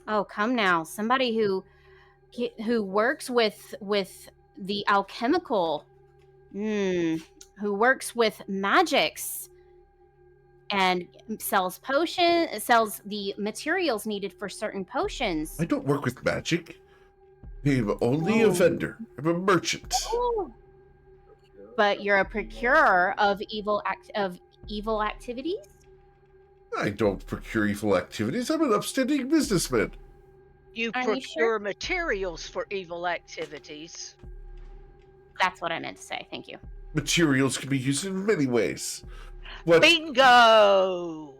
Oh, come now. Somebody who works with the alchemical, who works with magics and sells the materials needed for certain potions. I don't work with magic. I'm only a Oh. vendor. I'm a merchant. But you're a procurer of evil activities? I don't procure evil activities. I'm an upstanding businessman. You Are you procure sure? materials for evil activities. That's what I meant to say. Thank you. Materials can be used in many ways. What? Bingo!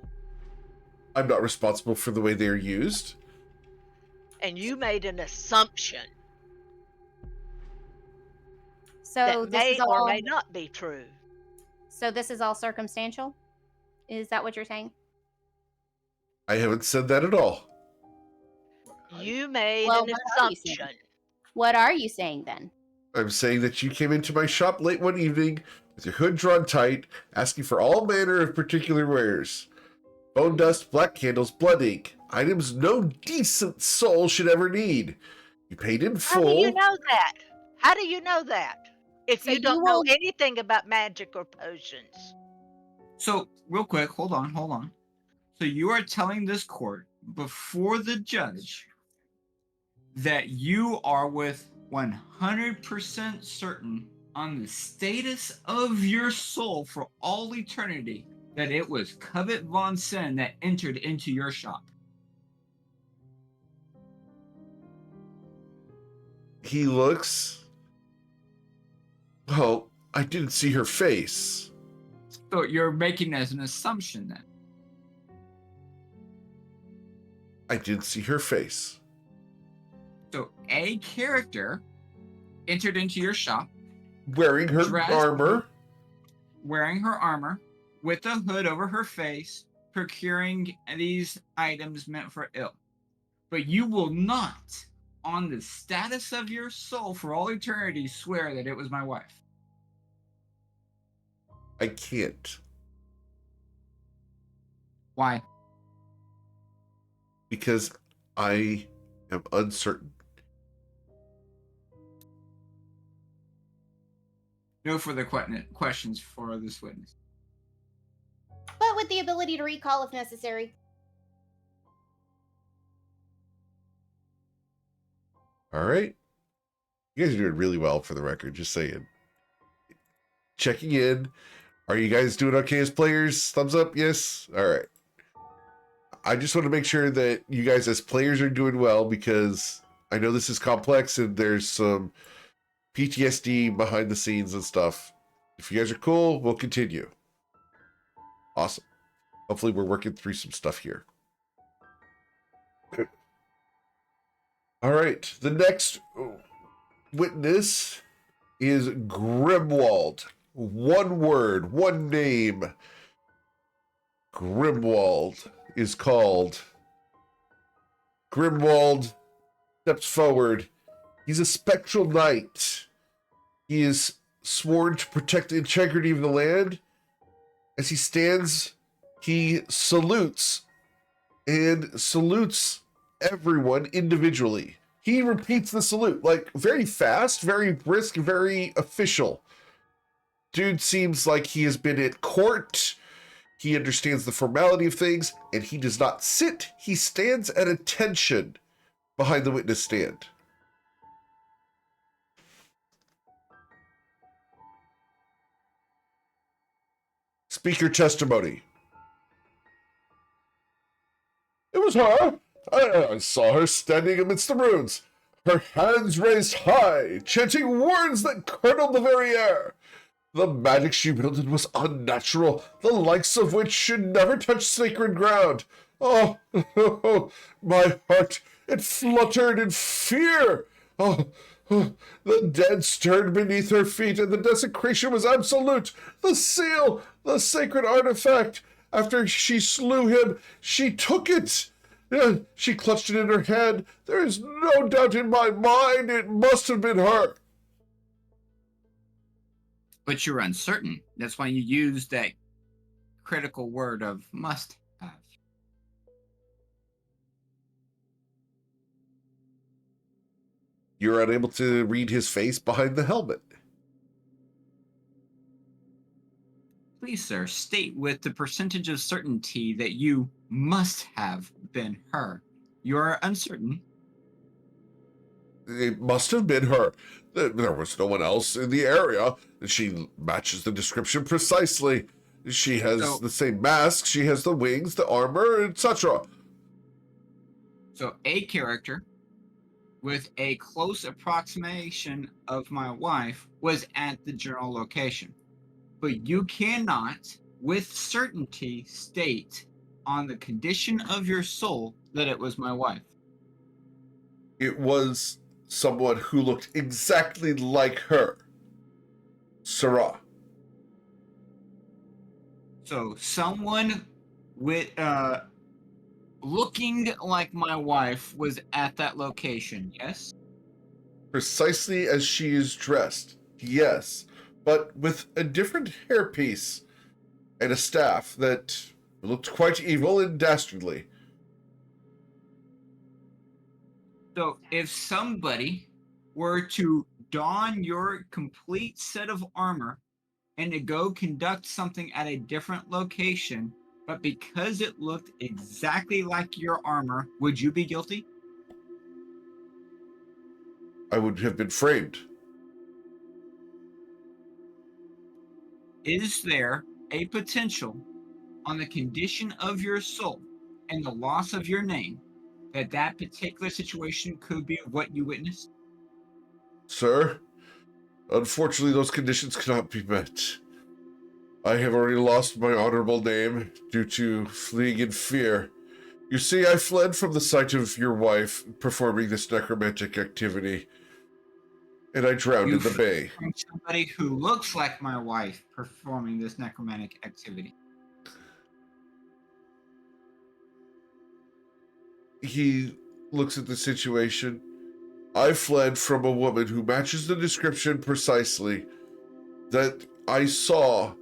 I'm not responsible for the way they are used. And you made an assumption So that this may is or all. may not be true. So this is all circumstantial. Is that what you're saying? I haven't said that at all. You made Well, an what are you saying? assumption. What are you saying then? I'm saying that you came into my shop late one evening with your hood drawn tight, asking for all manner of particular wares. Bone dust, black candles, blood ink. Items no decent soul should ever need. You paid in How do you full. know that? How do you know that? If So you you don't know will. anything about magic or potions. So, real quick, hold on. So you are telling this court before the judge that you are with 100% certain on the status of your soul for all eternity that it was Covet Von Sen that entered into your shop. He looks. Well, I didn't see her face. So you're making as an assumption then. I didn't see her face. So a character entered into your shop Wearing her dressed- armor. wearing her armor with a hood over her face, procuring these items meant for ill. But you will not, on the status of your soul for all eternity, swear that it was my wife. I can't. Why? Because I am uncertain. No further questions for this witness. But with the ability to recall if necessary. All right. You guys are doing really well for the record, just saying. Checking in. Are you guys doing okay as players? Thumbs up, yes? All right. I just want to make sure that you guys as players are doing well because I know this is complex and there's some PTSD behind the scenes and stuff. If you guys are cool, we'll continue. Awesome. Hopefully we're working through some stuff here. All right. The next witness is Grimwald. One word, one name. Grimwald is called. Grimwald steps forward. He's a spectral knight. He is sworn to protect the integrity of the land. As he stands, he salutes and salutes everyone individually. He repeats the salute, like very fast, very brisk, very official. Dude seems like he has been at court. He understands the formality of things, and he does not sit. He stands at attention behind the witness stand. Speaker testimony. It was her. I saw her standing amidst the ruins, her hands raised high, chanting words that curdled the very air. The magic she wielded was unnatural, the likes of which should never touch sacred ground. Oh, my heart, it fluttered in fear. The dead stirred beneath her feet, and the desecration was absolute. The seal, the sacred artifact, after she slew him, she took it. She clutched it in her hand. There is no doubt in my mind it must have been her. But you're uncertain. That's why you use that critical word of must have. You're unable to read his face behind the helmet. Please, sir, state with the percentage of certainty that you must have been her. You are uncertain. It must have been her. There was no one else in the area. She matches the description precisely. She has So- the same mask, she has the wings, the armor, etc. So a character with a close approximation of my wife was at the general location. But you cannot, with certainty, state on the condition of your soul that it was my wife. It was someone who looked exactly like her. Sarah. So someone with looking like my wife was at that location, yes? Precisely as she is dressed, yes, but with a different hairpiece and a staff that looked quite evil and dastardly. So if somebody were to don your complete set of armor and to go conduct something at a different location, but because it looked exactly like your armor, would you be guilty? I would have been framed. Is there a potential on the condition of your soul and the loss of your name that that particular situation could be what you witnessed? Sir, unfortunately, those conditions cannot be met. I have already lost my honorable name due to fleeing in fear. You see, I fled from the sight of your wife performing this necromantic activity, and I drowned in the bay. From somebody who looks like my wife performing this necromantic activity. He looks at the situation. I fled from a woman who matches the description precisely that I saw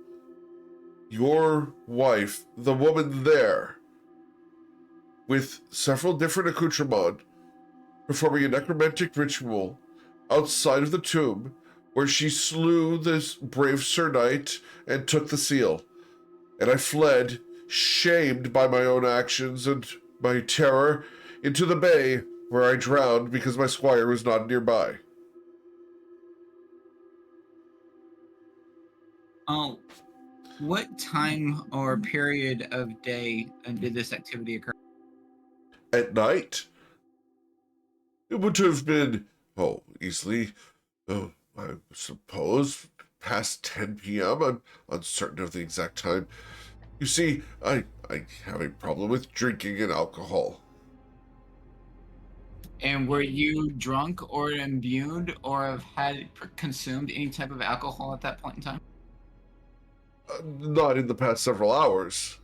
your wife, the woman there, with several different accoutrements, performing a necromantic ritual outside of the tomb where she slew this brave Sir Knight and took the seal. And I fled, shamed by my own actions and my terror, into the bay where I drowned because my squire was not nearby. Oh, what time or period of day did this activity occur? At night, it would have been, easily, I suppose, past 10 p.m. I'm uncertain of the exact time. You see, I have a problem with drinking and alcohol. And were you drunk or imbued or have had consumed any type of alcohol at that point in time? Not in the past several hours.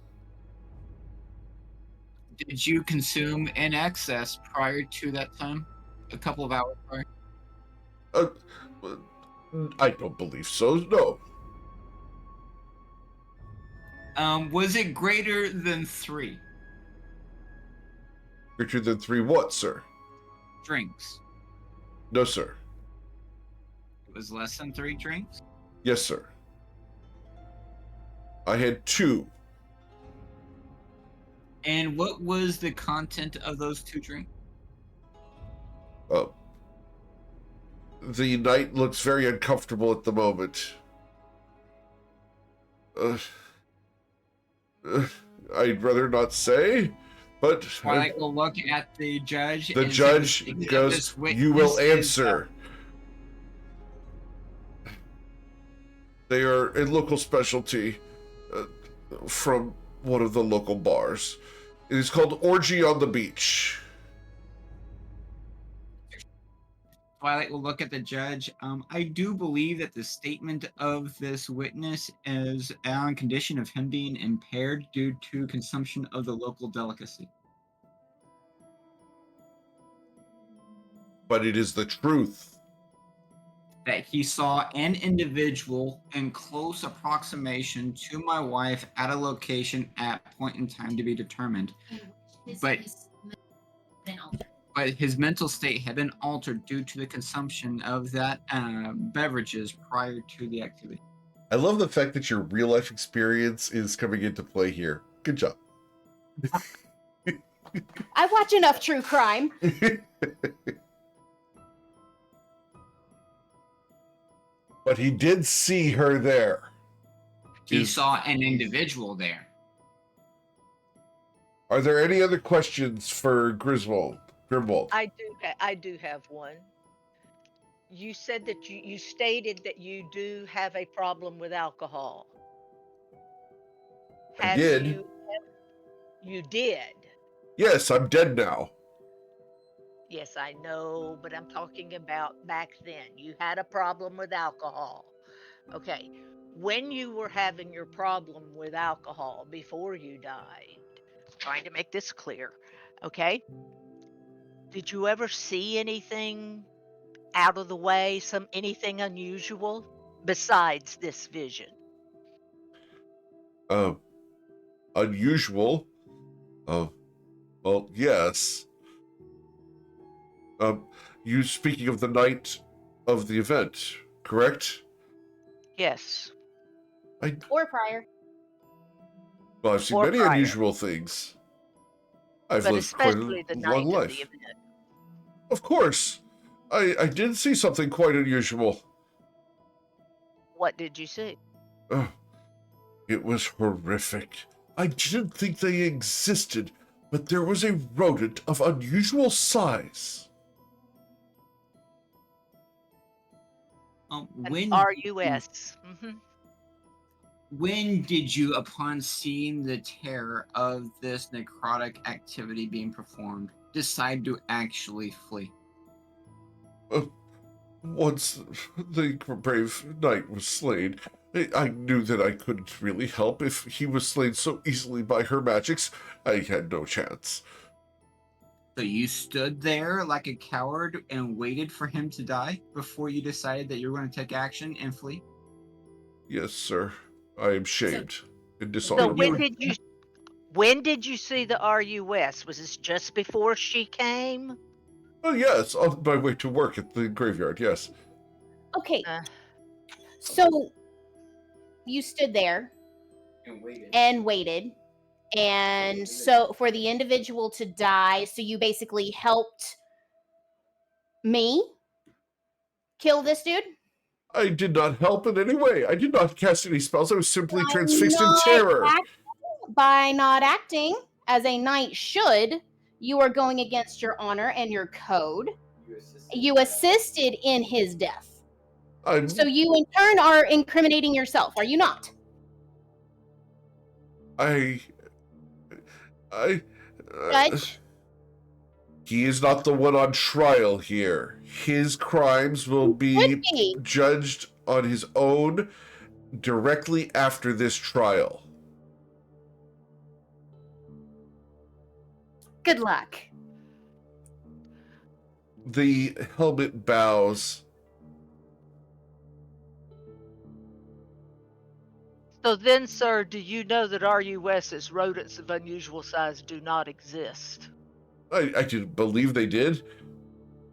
Did you consume in excess prior to that time? A couple of hours prior? I don't believe so, no. Was it greater than 3 Greater than 3 what, sir? drinks? No, sir. It was less than 3 drinks? Yes, sir. I had 2. And what was the content of those 2 drinks? The knight looks very uncomfortable at the moment. I'd rather not say, but Twilight will look at the judge. the and say judge the state of goes, this witness "You will is, answer." They are a local specialty from one of the local bars. It is called Orgy on the Beach. Twilight will look at the judge. I do believe that the statement of this witness is on condition of him being impaired due to consumption of the local delicacy. But it is the truth. That he saw an individual in close approximation to my wife at a location at point in time to be determined. But his mental state had been altered due to the consumption of that beverages prior to the activity. I love the fact that your real life experience is coming into play here. Good job. I watch enough true crime. But he did see her there. He Is- saw an individual there. Are there any other questions for Griswold? Grimwald? I do have one. You said that you stated that you do have a problem with alcohol. I did. You did. Yes, I'm dead now. Yes, I know, but I'm talking about back then. You had a problem with alcohol. Okay. When you were having your problem with alcohol before you died, trying to make this clear, okay? Did you ever see anything out of the way, anything unusual besides this vision? Unusual. Well, yes. You speaking of the night of the event, correct? Yes. Or prior. Well, I've seen Or many prior. unusual things. I've But lived quite especially a the long night of the life. event. Of course. I did see something quite unusual. What did you see? It was horrific. I didn't think they existed, but there was a rodent of unusual size. An When RUS. when did you, upon seeing the terror of this necrotic activity being performed, decide to actually flee? Once the brave knight was slain, I knew that I couldn't really help. If he was slain so easily by her magics, I had no chance. So you stood there like a coward and waited for him to die before you decided that you were going to take action and flee? Yes, sir. I am shamed and So dishonorable. when did you see the RUS? Was this just before she came? Oh, yes, on my way to work at the graveyard, yes. Okay. Uh, So you stood there And waited. and waited. And so for the individual to die, so you basically helped me kill this dude? I did not help in any way. I did not cast any spells. I was simply By transfixed in not terror. By not acting as a knight should, you are going against your honor and your code. You assisted in his death. So you in turn are incriminating yourself, are you not? Judge? He is not the one on trial here. His crimes will Could be be. judged on his own directly after this trial. Good luck. The helmet bows. So then, sir, do you know that RUS's rodents of unusual size do not exist? I didn't believe they did.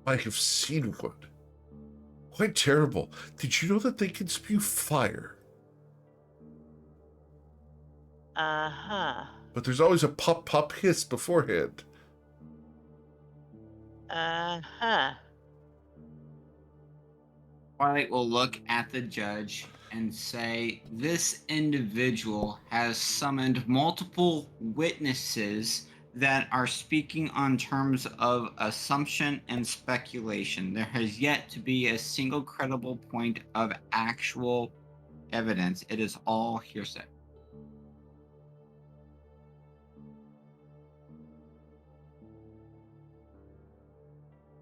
I have seen one. Quite terrible. Did you know that they can spew fire? Uh-huh. But there's always a pop hiss beforehand. Uh-huh. Twilight will look at the judge and say, this individual has summoned multiple witnesses that are speaking on terms of assumption and speculation. There has yet to be a single credible point of actual evidence. It is all hearsay.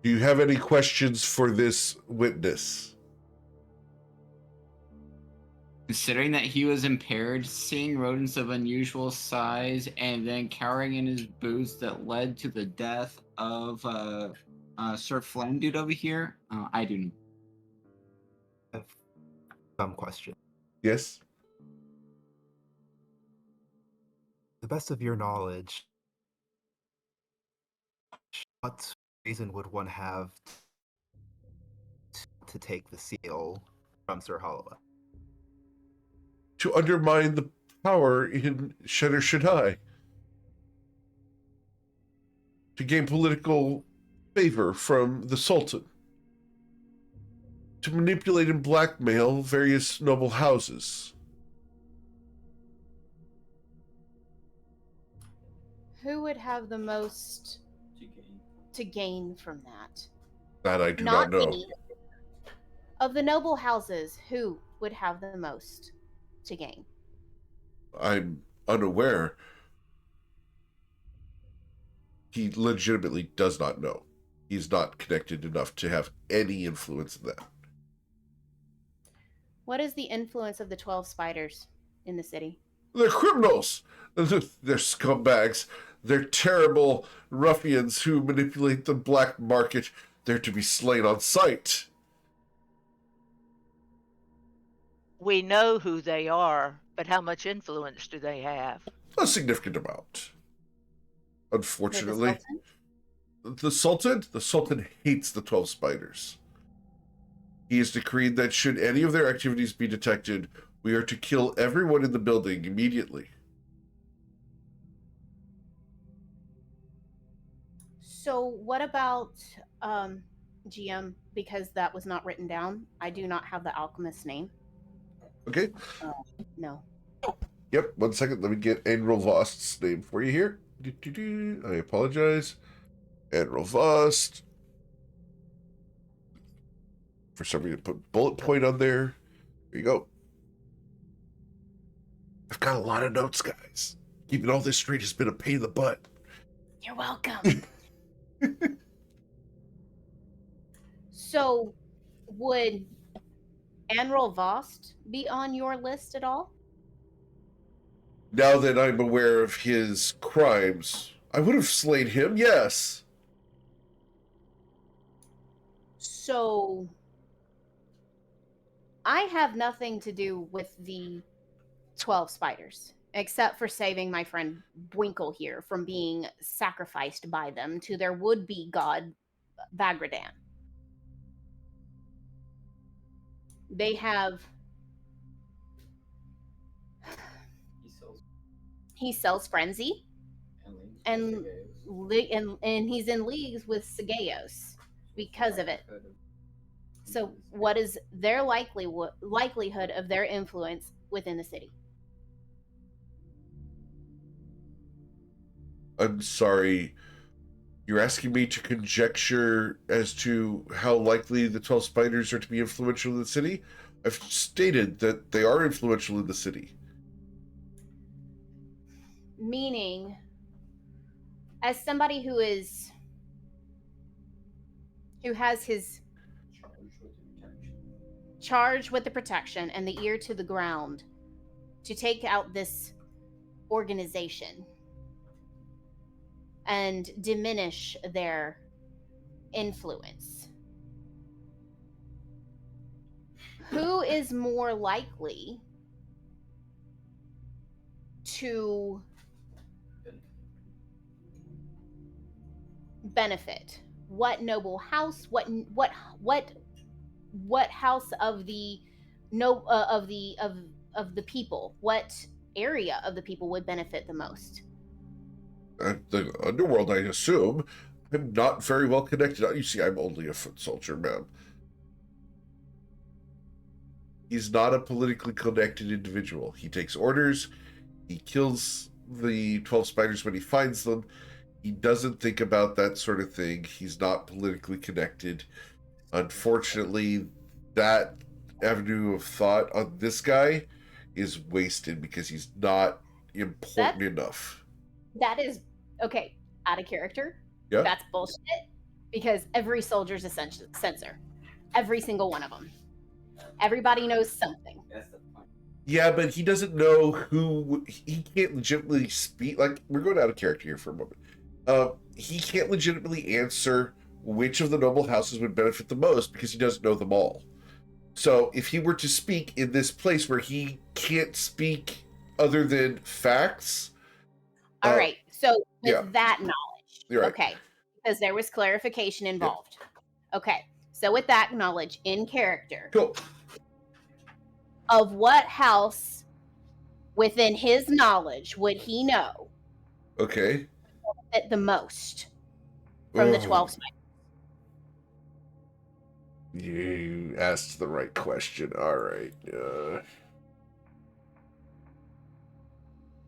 Do you have any questions for this witness? Considering that he was impaired, seeing rodents of unusual size, and then cowering in his boots that led to the death of Sir Flynn dude over here, I do not. I have some question. Yes? To the best of your knowledge, what reason would one have to take the seal from Sir Holloway? To undermine the power in Shedder Shaddai. To gain political favor from the Sultan. To manipulate and blackmail various noble houses. Who would have the most to gain from that? That I do Not not know. me. Of the noble houses, who would have the most to gain? I'm unaware. He legitimately does not know. He's not connected enough to have any influence in that. What is the influence of the 12 spiders in the city? They're criminals. They're scumbags. They're terrible ruffians who manipulate the black market. They're to be slain on sight. We know who they are, but how much influence do they have? A significant amount. They're the Unfortunately, Sultan? the Sultan hates the 12 spiders. He has decreed that should any of their activities be detected, we are to kill everyone in the building immediately. So what about GM? Because that was not written down. I do not have the alchemist's name. Okay? No. Yep, 1 second. Let me get Enril Vost's name for you here. I apologize. Enril Vost. For some reason, put bullet point on there. There you go. I've got a lot of notes, guys. Keeping all this straight has been a pain in the butt. You're welcome. So, would Anrol Vost be on your list at all? Now that I'm aware of his crimes, I would have slain him, yes. So, I have nothing to do with the 12 spiders, except for saving my friend Bwinkle here from being sacrificed by them to their would-be god, Vagradan. They have... He sells Frenzy, and he's in leagues with Sagaeos because of it. So, what is their likelihood of their influence within the city? I'm sorry. You're asking me to conjecture as to how likely the 12 spiders are to be influential in the city? I've stated that they are influential in the city. Meaning, as somebody who has his charge with the protection and the ear to the ground to take out this organization and diminish their influence, who is more likely to benefit? What noble house? What house of the of the people? What area of the people would benefit the most? The underworld, I assume. I'm not very well connected. You see, I'm only a foot soldier, ma'am. He's not a politically connected individual. He takes orders. He kills the 12 spiders when he finds them. He doesn't think about that sort of thing. He's not politically connected. Unfortunately, that avenue of thought on this guy is wasted because he's not important enough. That is okay. Out of character. Yeah. That's bullshit. Because every soldier's a censor. Every single one of them. Everybody knows something. Yeah, but he doesn't know who. He can't legitimately speak. Like, we're going out of character here for a moment. He can't legitimately answer which of the noble houses would benefit the most because he doesn't know them all. So if he were to speak in this place where he can't speak other than facts. All right. So with yeah. that knowledge, You're right. Okay, because there was clarification involved. Yeah. Okay. So with that knowledge in character, cool. Of what house within his knowledge would he know? Okay. The most from the 12 spiders. You asked the right question. All right.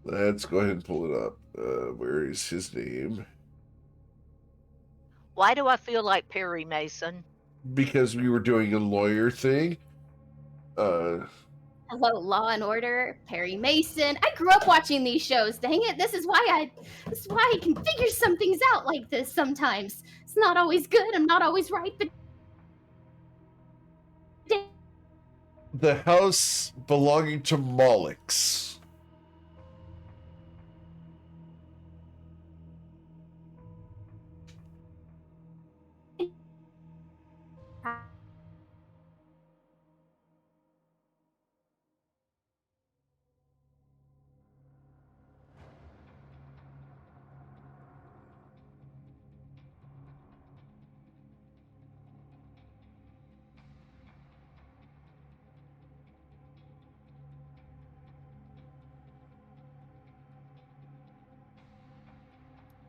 Let's go ahead and pull it up. Where is his name? Why do I feel like Perry Mason? Because we were doing a lawyer thing. Hello, Law and Order, Perry Mason. I grew up watching these shows. Dang it, this is why I can figure some things out like this sometimes. It's not always good, I'm not always right, but The house belonging to Mollix.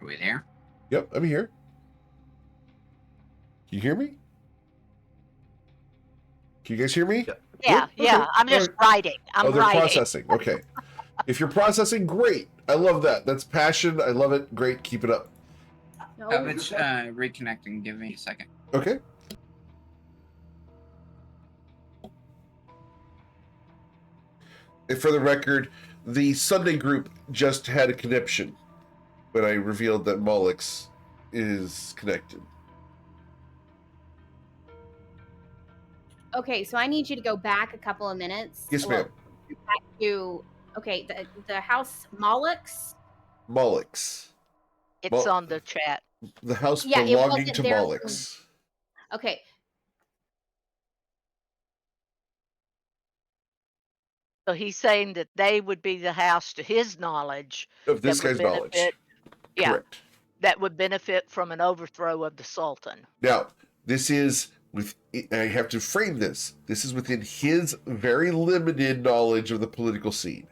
Are we there? Yep, I'm here. Can you hear me? Can you guys hear me? Yeah, Good? yeah. Okay. I'm just All right. writing. I'm they're writing. processing. Okay. If you're processing, great. I love that. That's passion. I love it. Great. Keep it up. no. It's reconnecting. Give me a second. Okay. And for the record, the Sunday group just had a connection when I revealed that Mollix is connected. Okay, so I need you to go back a couple of minutes. Yes, ma'am. Back to the house Mollix. Mollix. It's on the chat. The house Yeah, it belonging wasn't to there Mollix. Okay. So he's saying that they would be the house, to his knowledge, Of this that would guy's knowledge. benefit. Yeah, Correct. that would benefit from an overthrow of the Sultan. Now, this is with. I have to frame this. This is within his very limited knowledge of the political scene.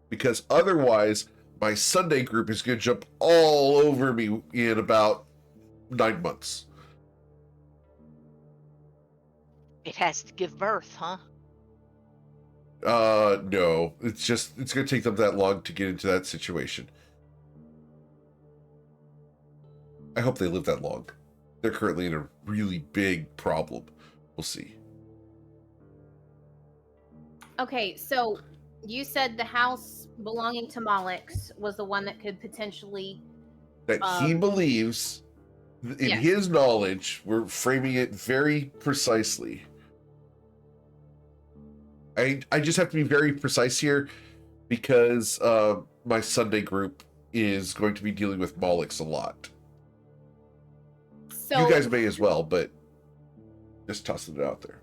Because otherwise, my Sunday group is going to jump all over me in about 9 months. It has to give birth, huh? No. It's going to take them that long to get into that situation. I hope they live that long. They're currently in a really big problem. We'll see. Okay, so you said the house belonging to Mollix was the one that could potentially That he believes, in yes. his knowledge, we're framing it very precisely. I just have to be very precise here because my Sunday group is going to be dealing with Mollix a lot. So You guys may as well, but just tossing it out there.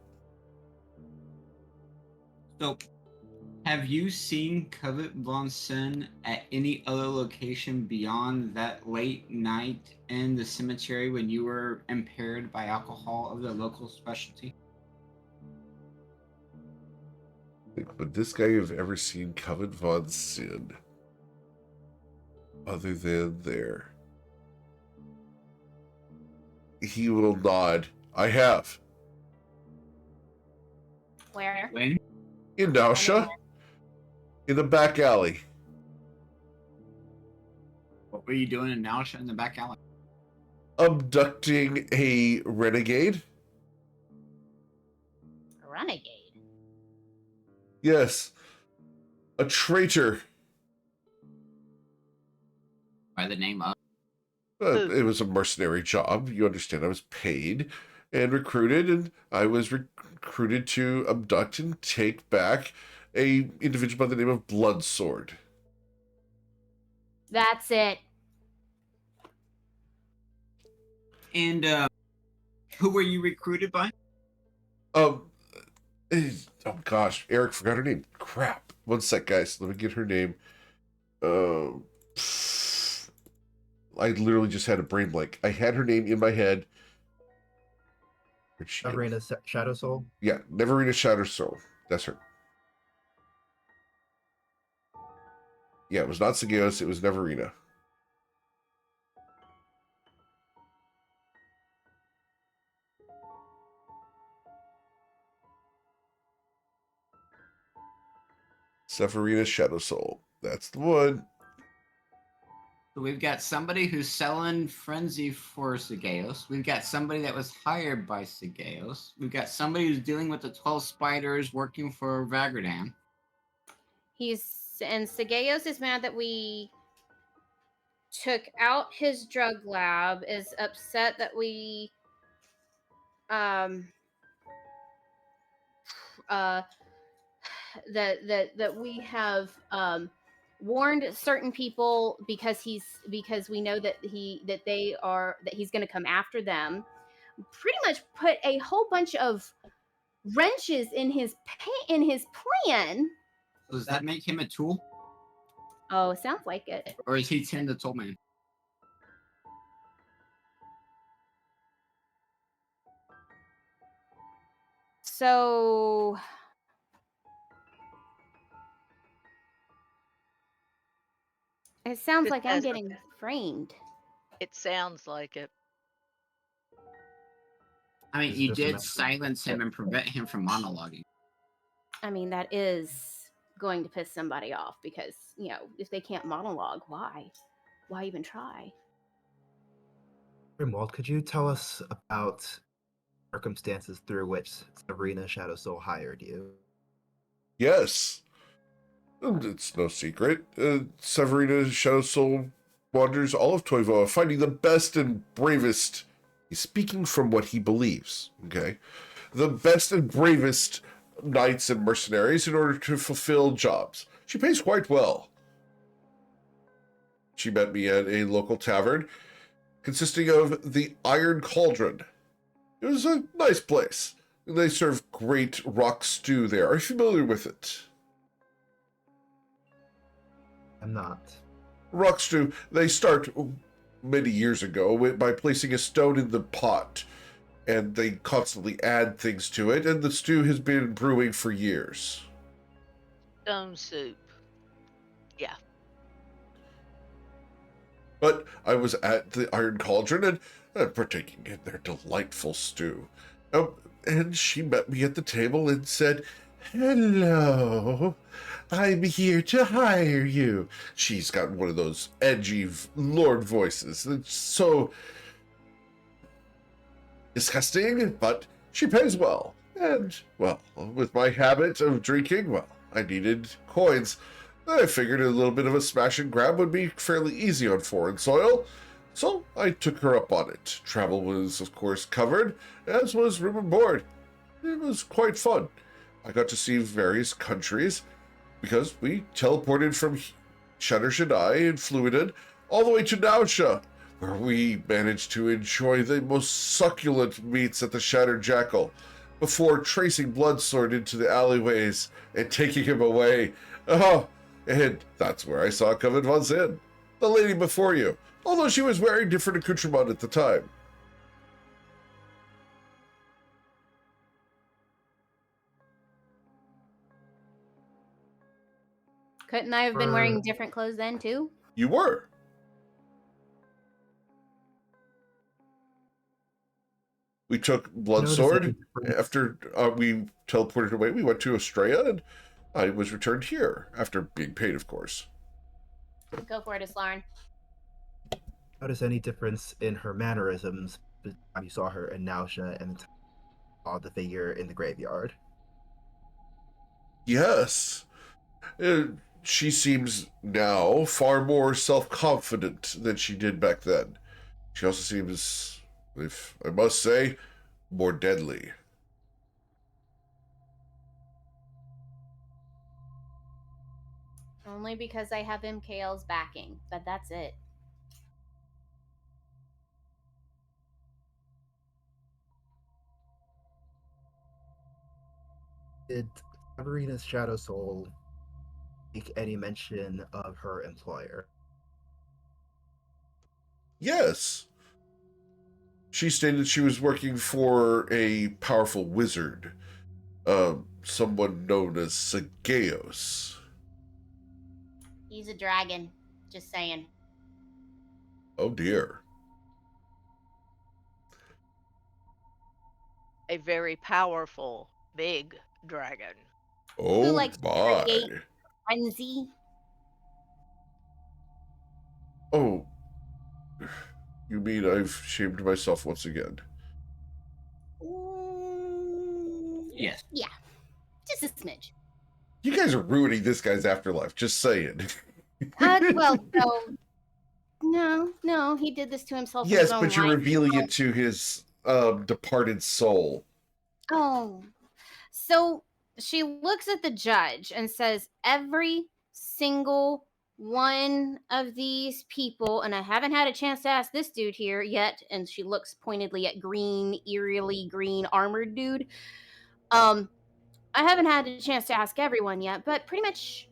So, have you seen Covet Von Sen at any other location beyond that late night in the cemetery when you were impaired by alcohol of the local specialty? Would this guy have ever seen Covet Von Sin other than there? He will nod. I have. where? When? In Nausea. In the back alley. What were you doing in Nausea in the back alley? Abducting a renegade. Renegade. Yes. A traitor. By the name of? It was a mercenary job. You understand, I was paid and recruited, and I was recruited to abduct and take back a individual by the name of Bloodsword. That's it. And who were you recruited by? Oh gosh, Eric forgot her name. Crap. One sec, guys. Let me get her name. I literally just had a brain blank. I had her name in my head. Where'd she go? Arena Shadow Soul. Yeah, Neverina Shadow Soul. That's her. Yeah, it was not Sagios, it was Neverina. Severina Shadow Soul. That's the one. So we've got somebody who's selling Frenzy for Sigeos. We've got somebody that was hired by Sigeos. We've got somebody who's dealing with the 12 spiders working for Vagradan. And Sigeos is mad that we took out his drug lab, is upset that we that we have warned certain people because we know that he's going to come after them. Pretty much put a whole bunch of wrenches in his plan. So does that make him a tool? Oh, sounds like it. Or is he Tin the Toll Man? So it sounds It like I'm does. getting framed. It sounds like it. I mean, It's you just a did matter of- silence him and prevent him from monologuing. I mean, that is going to piss somebody off because, if they can't monologue, why even try? Grimwald, could you tell us about circumstances through which Sabrina Shadow Soul hired you? Yes. And it's no secret. Severina Shadow Soul wanders all of Toivoa, finding the best and bravest. He's speaking from what he believes, okay? The best and bravest knights and mercenaries in order to fulfill jobs. She pays quite well. She met me at a local tavern consisting of the Iron Cauldron. It was a nice place. They serve great rock stew there. Are you familiar with it? I'm not. Rock stew, they start many years ago by placing a stone in the pot, and they constantly add things to it, and the stew has been brewing for years. Stone soup. Yeah. But I was at the Iron Cauldron and partaking in their delightful stew. And she met me at the table and said, "Hello, I'm here to hire you." She's got one of those edgy lord voices. It's so disgusting, but she pays well. And, well, with my habit of drinking, well, I needed coins. I figured a little bit of a smash and grab would be fairly easy on foreign soil, so I took her up on it. Travel was, of course, covered, as was room and board. It was quite fun. I got to see various countries, because we teleported from Shutter Shaddai and Fluided all the way to Nausha, where we managed to enjoy the most succulent meats at the Shattered Jackal, before tracing Bloodsword into the alleyways and taking him away. Oh, and that's where I saw Coven Von Zin, the lady before you, although she was wearing different accoutrement at the time. Couldn't I have been wearing different clothes then too? You were. We took Bloodsword. After we teleported away, we went to Australia, and I was returned here, after being paid, of course. Go for it, Islaren. Notice any difference in her mannerisms the time you saw her in Nausha and the time you saw the figure in the graveyard? Yes. She seems now far more self-confident than she did back then. She also seems, if I must say, more deadly. Only because I have MKL's backing, but that's it. Did Sabrina's Shadow Soul make any mention of her employer? Yes. She stated she was working for a powerful wizard, someone known as Sigeos. He's a dragon. Just saying. Oh dear. A very powerful, big dragon. Oh likes to my. create frenzy. Oh, you mean I've shamed myself once again? Yes. Yeah, just a smidge. You guys are ruining this guy's afterlife. Just saying. Well, no, he did this to himself in his Yes, own but you're right. revealing it to his departed soul. Oh, so she looks at the judge and says, every single one of these people, and I haven't had a chance to ask this dude here yet, and she looks pointedly at eerily green armored dude. I haven't had a chance to ask everyone yet, but pretty much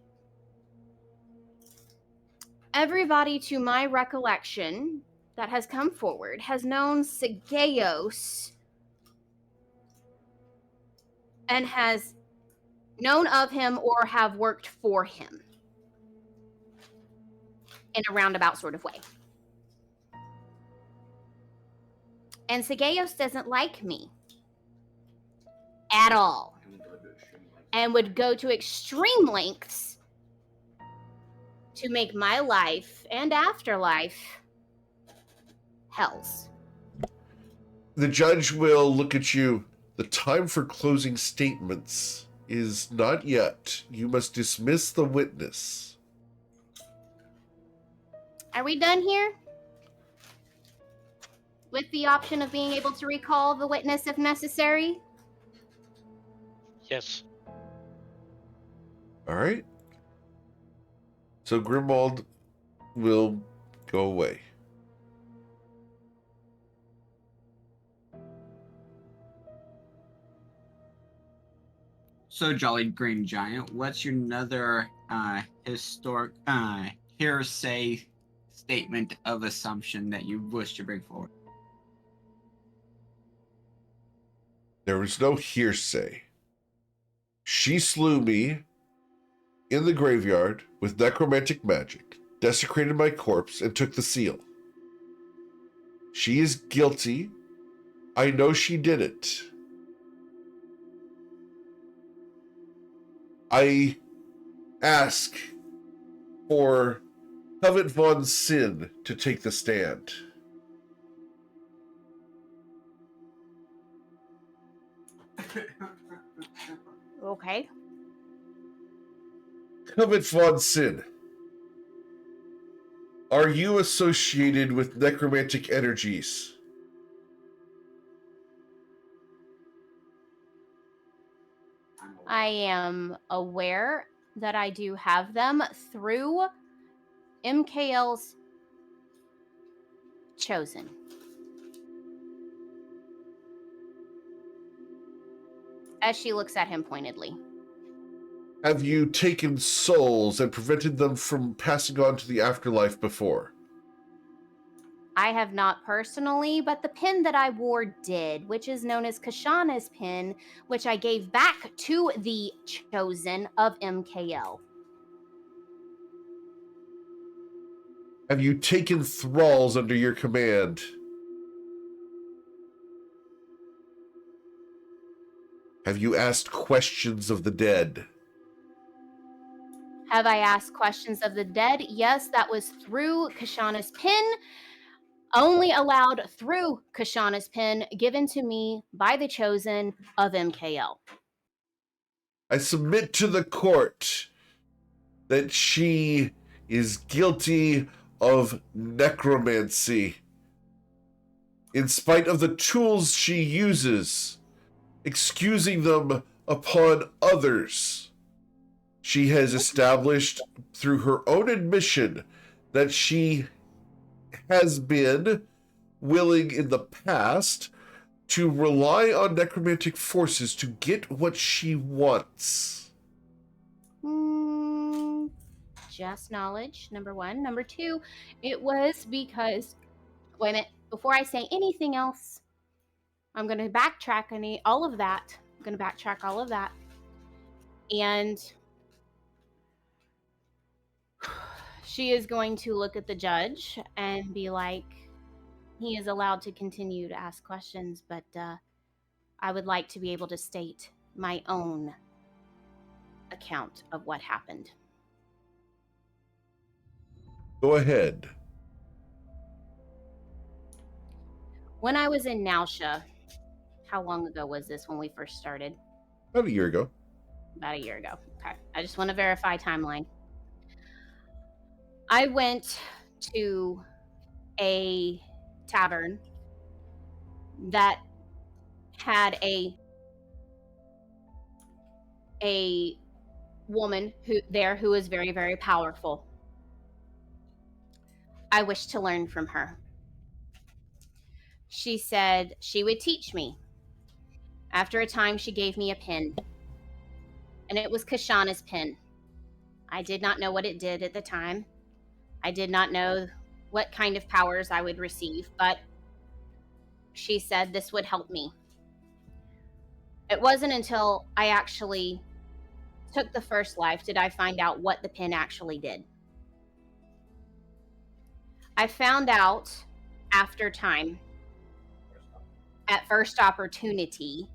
everybody to my recollection that has come forward has known Sigeos and has known of him or have worked for him in a roundabout sort of way. And Sigeos doesn't like me at all and would go to extreme lengths to make my life and afterlife hells. The judge will look at you. The time for closing statements is not yet. You must dismiss the witness. Are we done here? With the option of being able to recall the witness if necessary? Yes. All right. So Grimwald will go away. So, Jolly Green Giant, what's your another historic hearsay statement of assumption that you wish to bring forward? There was no hearsay. She slew me in the graveyard with necromantic magic, desecrated my corpse, and took the seal. She is guilty. I know she did it. I ask for Covet von Sin to take the stand. Okay. Covet von Sin, are you associated with necromantic energies? I am aware that I do have them through MKL's chosen. As she looks at him pointedly. Have you taken souls and prevented them from passing on to the afterlife before? I have not personally, but the pin that I wore did, which is known as Kashana's pin, which I gave back to the chosen of MKL. Have you taken thralls under your command? Have you asked questions of the dead? Have I asked questions of the dead? Yes, that was through Kashana's pin, only allowed through Kashana's pin, given to me by the chosen of MKL. I submit to the court that she is guilty of necromancy. In spite of the tools she uses, excusing them upon others, she has established through her own admission that she has been willing in the past to rely on necromantic forces to get what she wants. Just knowledge, number one. Number two, it was because, wait a minute, before I say anything else, I'm going to backtrack all of that. I'm going to backtrack all of that. And she is going to look at the judge and be like, he is allowed to continue to ask questions, but I would like to be able to state my own account of what happened. Go ahead. When I was in Nausea, how long ago was this when we first started? About a year ago. About a year ago. Okay. I just want to verify timeline. I went to a tavern that had a woman who was very, very powerful. I wished to learn from her. She said she would teach me. After a time, she gave me a pin, and it was Kashana's pin. I did not know what it did at the time. I did not know what kind of powers I would receive, but she said this would help me. It wasn't until I actually took the first life did I find out what the pin actually did. I found out after time, at first opportunity,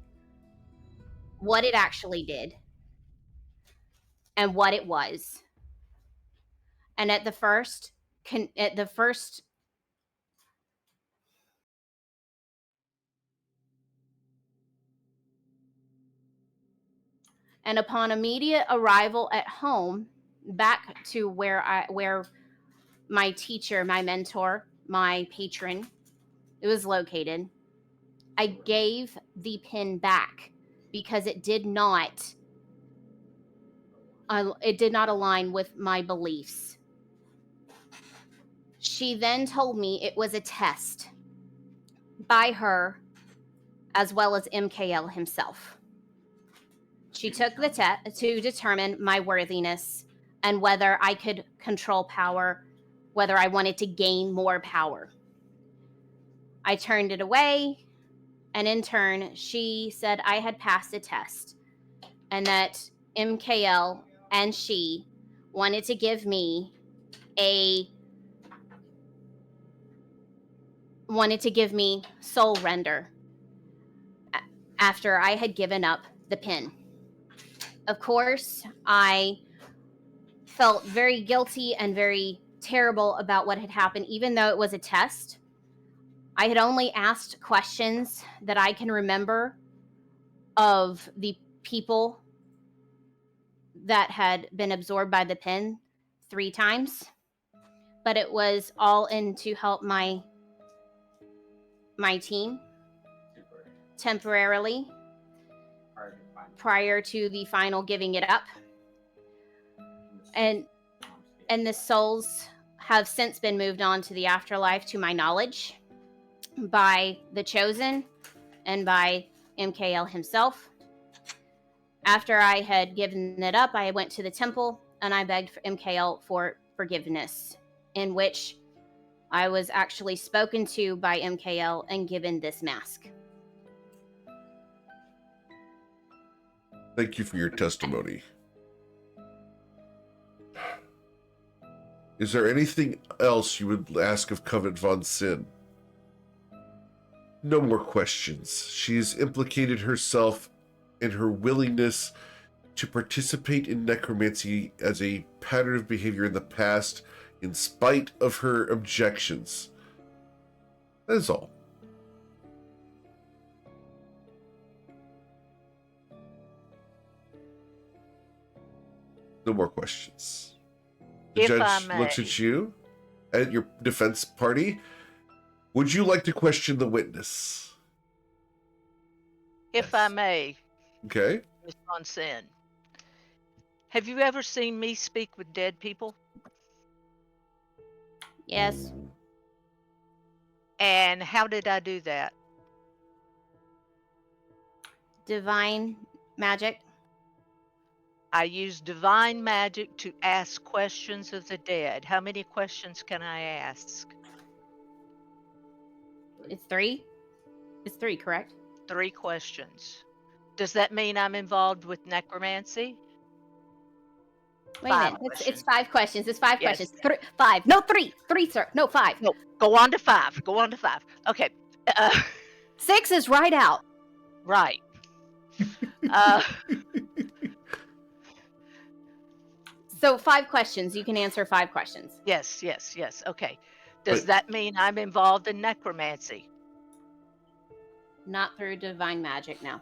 what it actually did and what it was. And at the first and upon immediate arrival at home, back to where my teacher, my mentor, my patron, it was located, I gave the pin back because it did not align with my beliefs. She then told me it was a test by her as well as MKL himself. She took the test to determine my worthiness and whether I could control power, whether I wanted to gain more power. I turned it away, and in turn, she said I had passed a test and that MKL and she wanted to give me soul render after I had given up the pin. Of course, I felt very guilty and very terrible about what had happened, even though it was a test. I had only asked questions that I can remember of the people that had been absorbed by the pin 3 times, but it was all in to help my team temporarily prior to the final giving it up. And the souls have since been moved on to the afterlife, to my knowledge, by the Chosen and by MKL himself. After I had given it up, I went to the temple and I begged for MKL for forgiveness, in which I was actually spoken to by MKL and given this mask. Thank you for your testimony. Is there anything else you would ask of Covet von Sin? No more questions. She's implicated herself in her willingness to participate in necromancy as a pattern of behavior in the past, in spite of her objections. That is all. No more questions. The If I judge may. looks at you, at your defense party. Would you like to question the witness? If I may, Okay. Ms. Von Sin, have you ever seen me speak with dead people? Yes. And how did I do that? Divine magic. I use divine magic to ask questions of the dead. How many questions can I ask? It's 3. It's 3, correct? 3 questions. Does that mean I'm involved with necromancy? Wait a 5 minute. It's questions. 5 questions. It's 5 Yes. questions. 5. No, 3. 3, sir. No, 5. No, go on to 5. Go on to 5. Okay. 6 is right out. Right. So 5 questions. You can answer 5 questions. Yes. Okay. Does But- that mean I'm involved in necromancy? Not through divine magic now.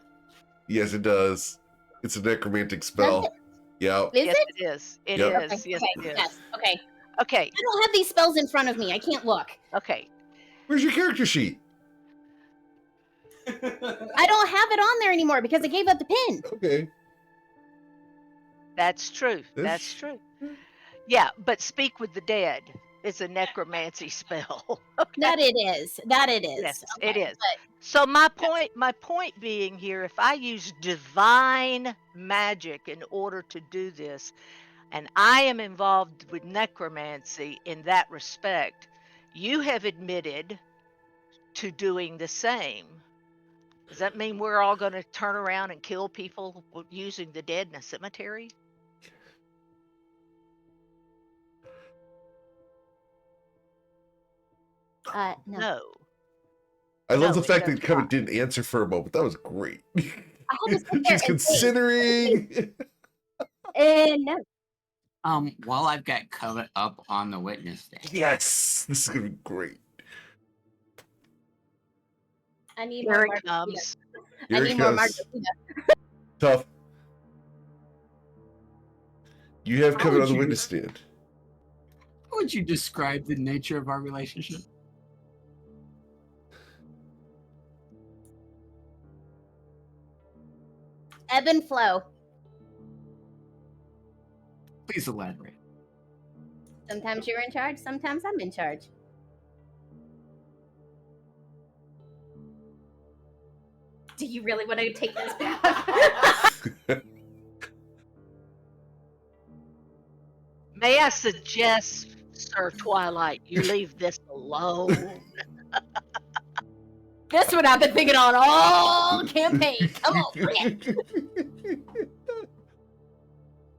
Yes, it does. It's a necromantic Does spell. it? Yeah. Is Yes, it? it is. It Yep. is. Yes, Okay. it is. Yes. Okay. Okay. I don't have these spells in front of me. I can't look. Okay. Where's your character sheet? I don't have it on there anymore because I gave up the pin. Okay. That's true. That's true. Yeah, but speak with the dead is a necromancy spell. Okay. That it is. That it is. Yes, Okay, it is. but So my point being here, if I use divine magic in order to do this, and I am involved with necromancy in that respect, you have admitted to doing the same. Does that mean we're all going to turn around and kill people using the dead in a cemetery? no. No. I love No, the it fact does that Covet not. didn't answer for a moment. That was great. I had to sit there She's and think. considering. No. While I've got Covet up on the witness stand, Yes, this is gonna be great. I need Here more it margarita. comes. I Here need it more goes. margarita. Tough. You have How Covet would on the you- witness stand. how would you describe the nature of our relationship? Ebb and flow. Please elaborate. Sometimes you're in charge. Sometimes I'm in charge. Do you really want to take this path? May I suggest, Sir Twilight, you leave this alone? This one I've been thinking on all campaign. Come on, bring it.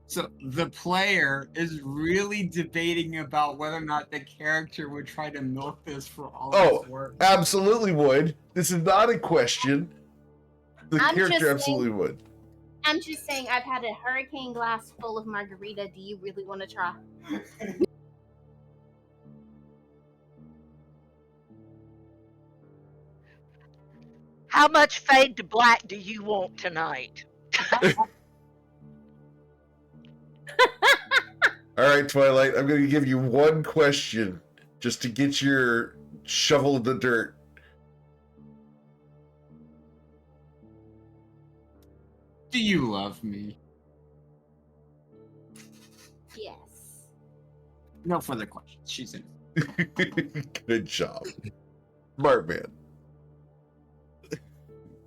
So the player is really debating about whether or not the character would try to milk this for all Oh, it's worth. absolutely would. This is not a question. The I'm just character saying- absolutely would. I'm just saying, I've had a hurricane glass full of margarita. Do you really want to try? How much fade to black do you want tonight? All right, Twilight, I'm going to give you one question just to get your shovel in the dirt. Do you love me? Yes. No further questions. She's in. Good job. Smart man.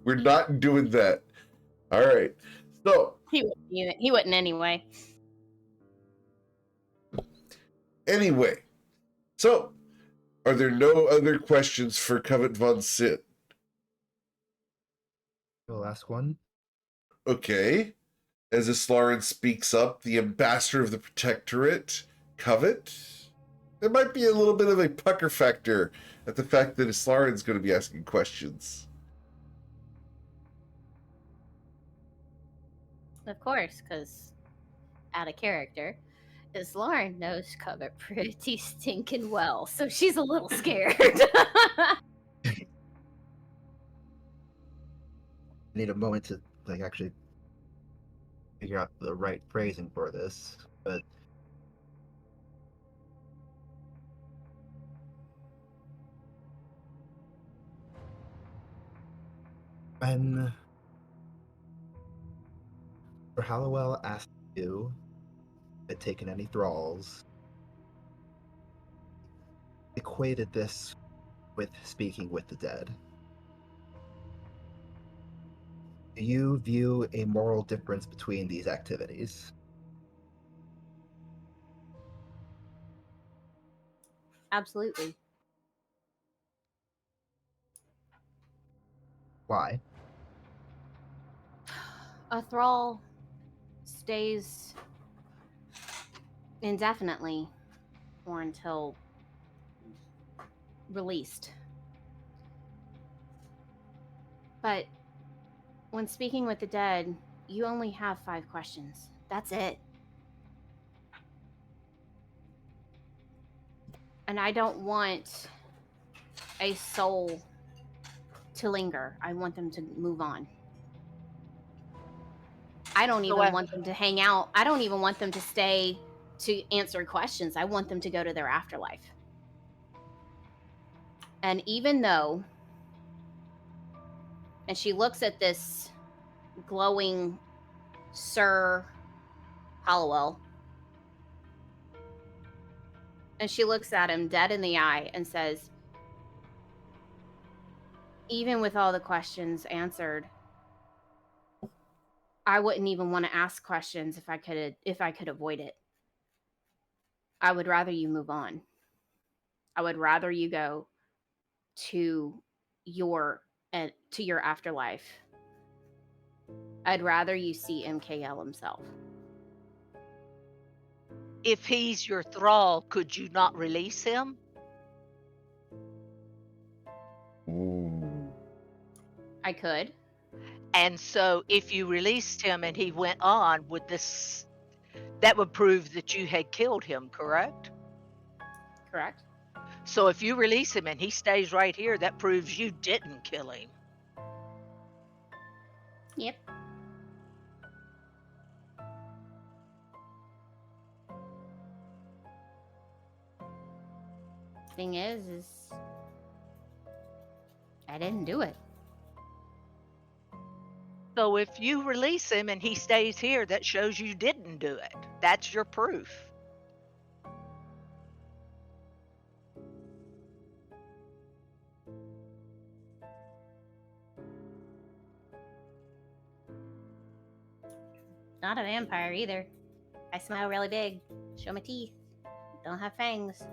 We're not doing that. All right. So, He wouldn't anyway. anyway. So, are there no other questions for Covet von Sin? The last one. Okay. As Islarin speaks up, the ambassador of the Protectorate, Covet, there might be a little bit of a pucker factor at the fact that Islarin's going to be asking questions. Of course, because out of character, is Lauren knows Covet pretty stinking well, so she's a little scared. I need a moment to actually figure out the right phrasing for this, but when Sir Hallowell asked you if had taken any thralls, equated this with speaking with the dead. Do you view a moral difference between these activities? Absolutely. Why? A thrall stays indefinitely or until released. But when speaking with the dead, you only have 5 questions. That's it. And I don't want a soul to linger. I want them to move on. I don't So, even want them to hang out. I don't even want them to stay to answer questions. I want them to go to their afterlife. And even though, and she looks at this glowing Sir Hollowell, and she looks at him dead in the eye and says, even with all the questions answered, I wouldn't even want to ask questions if I could avoid it. I would rather you move on. I would rather you go to your afterlife. I'd rather you see MKL himself. if he's your thrall, could you not release him? Ooh. I could. And so if you released him and he went on, that would prove that you had killed him, correct? Correct. So if you release him and he stays right here, that proves you didn't kill him. Yep. Thing is I didn't do it. So if you release him and he stays here, that shows you didn't do it. That's your proof. Not a vampire either. I smile really big. Show my teeth. Don't have fangs.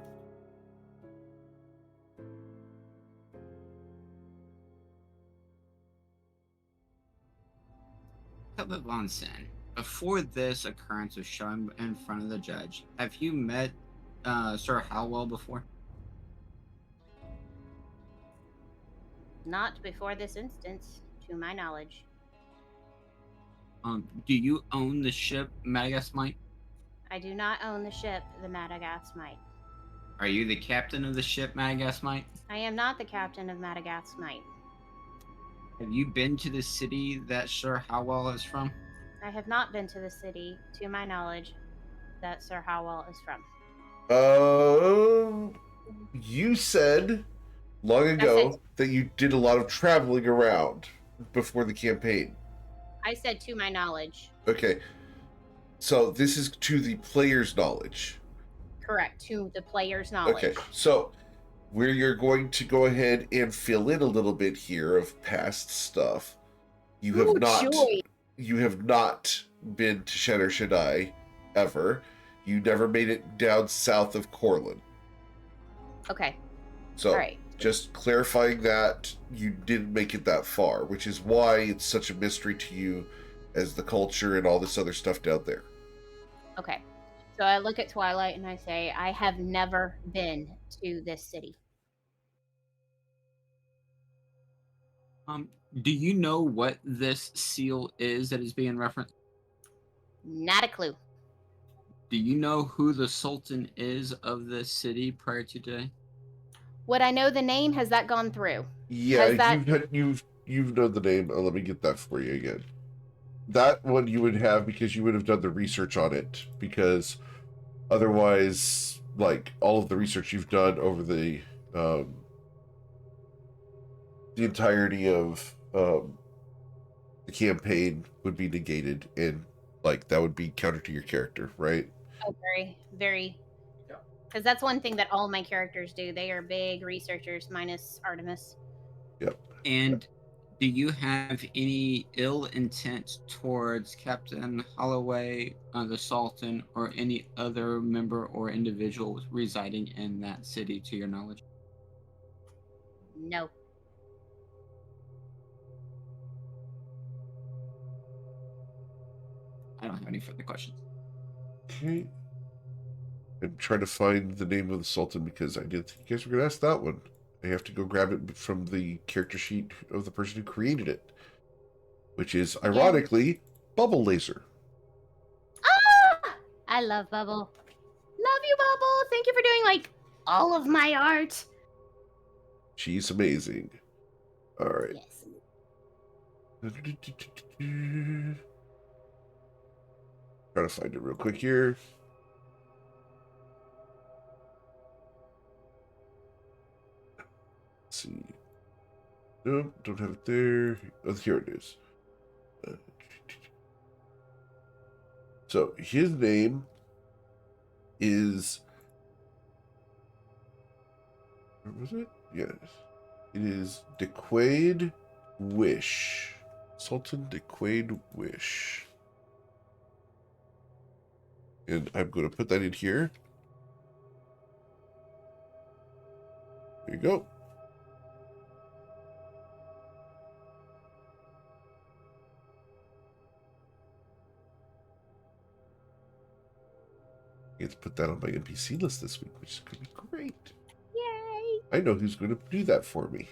Philip Vonson, before this occurrence was shown in front of the judge, have you met Sir Howell before? Not before this instance, to my knowledge. Do you own the ship Madagasmite? I do not own the ship, the Madagasmite. Are you the captain of the ship Madagasmite? I am not the captain of Madagasmite. Have you been to the city that Sir Howell is from? I have not been to the city, to my knowledge, that Sir Howell is from. You said long ago that you did a lot of traveling around before the campaign. I said to my knowledge. Okay. So this is to the player's knowledge. Correct, to the player's knowledge. Okay. So where you're going to go ahead and fill in a little bit here of past stuff. You have not been to Shatter Shaddai ever. You never made it down south of Corlin. Okay. So all right. Just clarifying that you didn't make it that far, which is why it's such a mystery to you as the culture and all this other stuff down there. Okay. So I look at Twilight and I say, I have never been to this city. Do you know what this seal is that is being referenced? Not a clue. Do you know who the Sultan is of this city prior to today? Would I know the name? Has that gone through? Yeah, you've known the name. Let me get that for you again. That one you would have because you would have done the research on it, because otherwise, like, all of the research you've done over the entirety of the campaign would be negated, and like that would be counter to your character, right? Oh, very, very. Because that's one thing that all my characters do. They are big researchers, minus Artemis. Yep. And do you have any ill intent towards Captain Holloway, the Sultan, or any other member or individual residing in that city, to your knowledge? No. I don't have any further questions. Okay. I'm trying to find the name of the Sultan because I didn't think you guys were going to ask that one. I have to go grab it from the character sheet of the person who created it, which is, ironically, Bubble Laser. Ah! I love Bubble. Love you, Bubble. Thank you for doing, like, all of my art. She's amazing. All right. Yes. Trying to find it real quick here. Let's see. Nope, don't have it there. Oh, here it is. So his name is. Where was it? Yes. It is Dequade Wish. Sultan Dequade Wish. And I'm going to put that in here. There you go. I get to put that on my NPC list this week, which is going to be great. Yay! I know who's going to do that for me.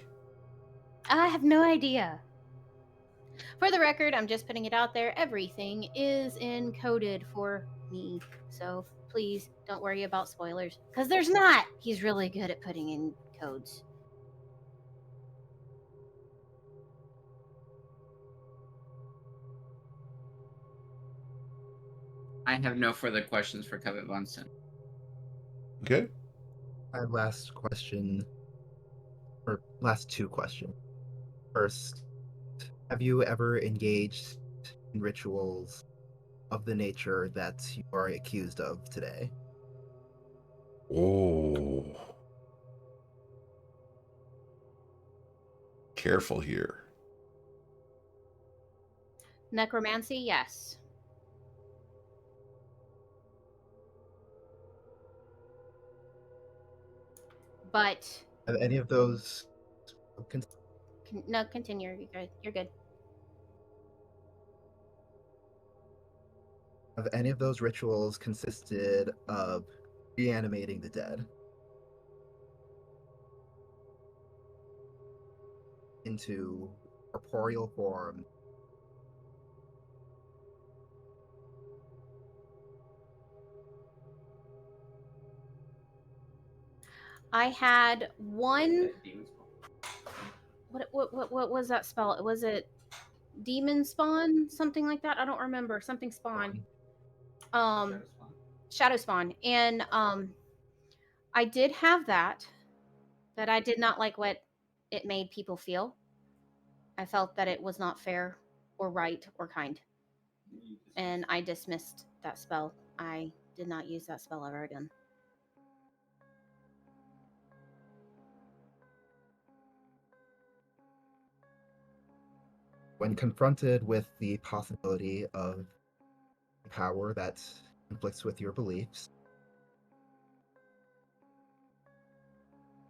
I have no idea. For the record, I'm just putting it out there. Everything is encoded for me. So please don't worry about spoilers. Because there's not. He's really good at putting in codes. I have no further questions for Kevin Bunsen. Okay. My last question, or last two questions. First, have you ever engaged in rituals of the nature that you are accused of today? Oh. Careful here. Necromancy, yes. But Have any of those no, continue. You're good. You're good. Have any of those rituals consisted of reanimating the dead into corporeal form? I had one. What was that spell? Was it demon spawn? Something like that? I don't remember. Something spawn. Shadow spawn. And I did have that, but I did not like what it made people feel. I felt that it was not fair or right or kind. And I dismissed that spell. I did not use that spell ever again. When confronted with the possibility of power that conflicts with your beliefs,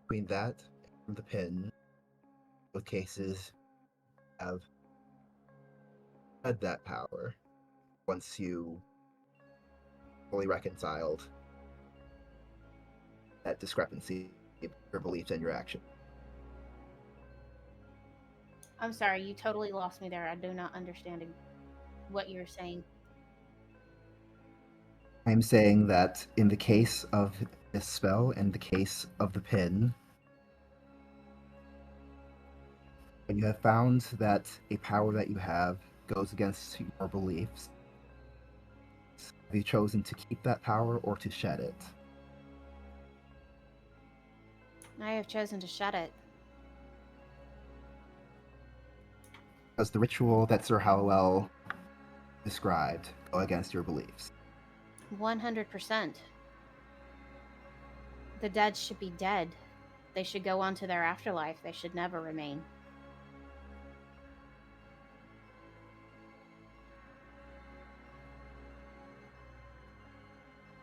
between that and the pin, both cases have had that power once you fully reconciled that discrepancy in your beliefs and your action. I'm sorry, you totally lost me there. I do not understand what you're saying. I'm saying that in the case of this spell and the case of the pin, when you have found that a power that you have goes against your beliefs, have you chosen to keep that power or to shed it? I have chosen to shed it. Does the ritual that Sir Hallowell described go against your beliefs? 100%. The dead should be dead. They should go on to their afterlife. They should never remain.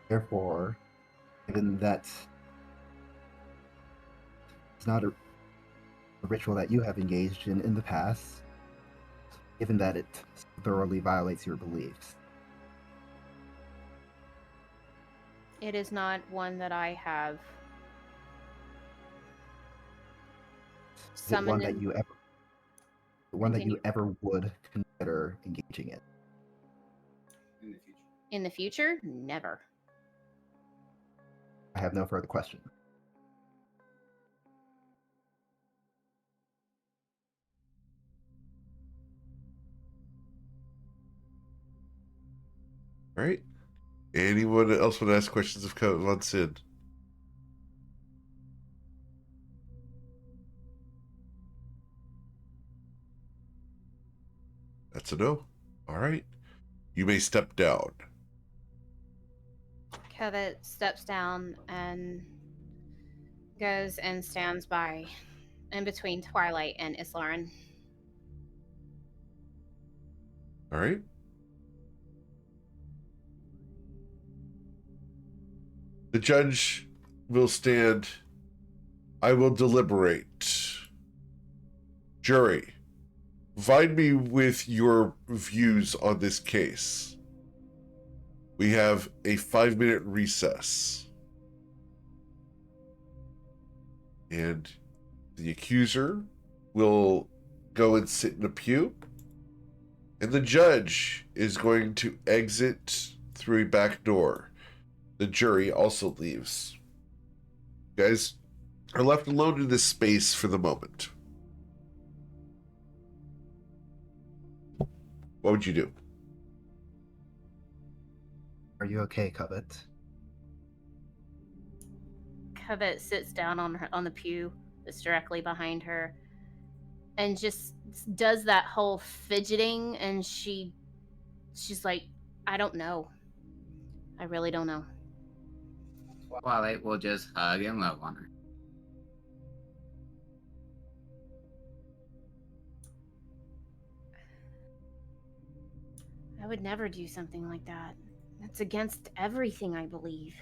Therefore, given that it's not a ritual that you have engaged in the past, given that it thoroughly violates your beliefs, It is not one that I have is it one summoned. that you ever, that you ever would consider engaging in? In the future? Never. I have no further questions. All right. Anyone else want to ask questions of Von Sid? That's a no. All right. You may step down. Covet steps down and goes and stands by in between Twilight and Islaren. All right. The judge will stand. I will deliberate. Jury, provide me with your views on this case. We have a 5-minute recess. And the accuser will go and sit in a pew. And the judge is going to exit through a back door. The jury also leaves. You guys are left alone in this space for the moment. What would you do? Are you okay, Covet? Covet sits down on the pew that's directly behind her and just does that whole fidgeting, and she's like, I don't know. I really don't know. Twilight will just hug and love on her. I would never do something like that. That's against everything I believe.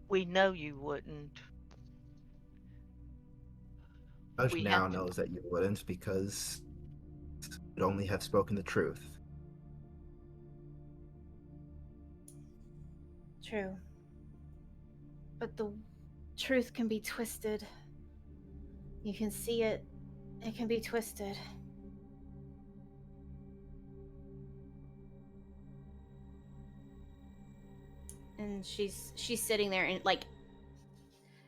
We know you wouldn't. Judge We now have to- knows that you wouldn't because you'd only have spoken the truth. True. But the truth can be twisted. You can see it. It can be twisted. And she's sitting there, and like,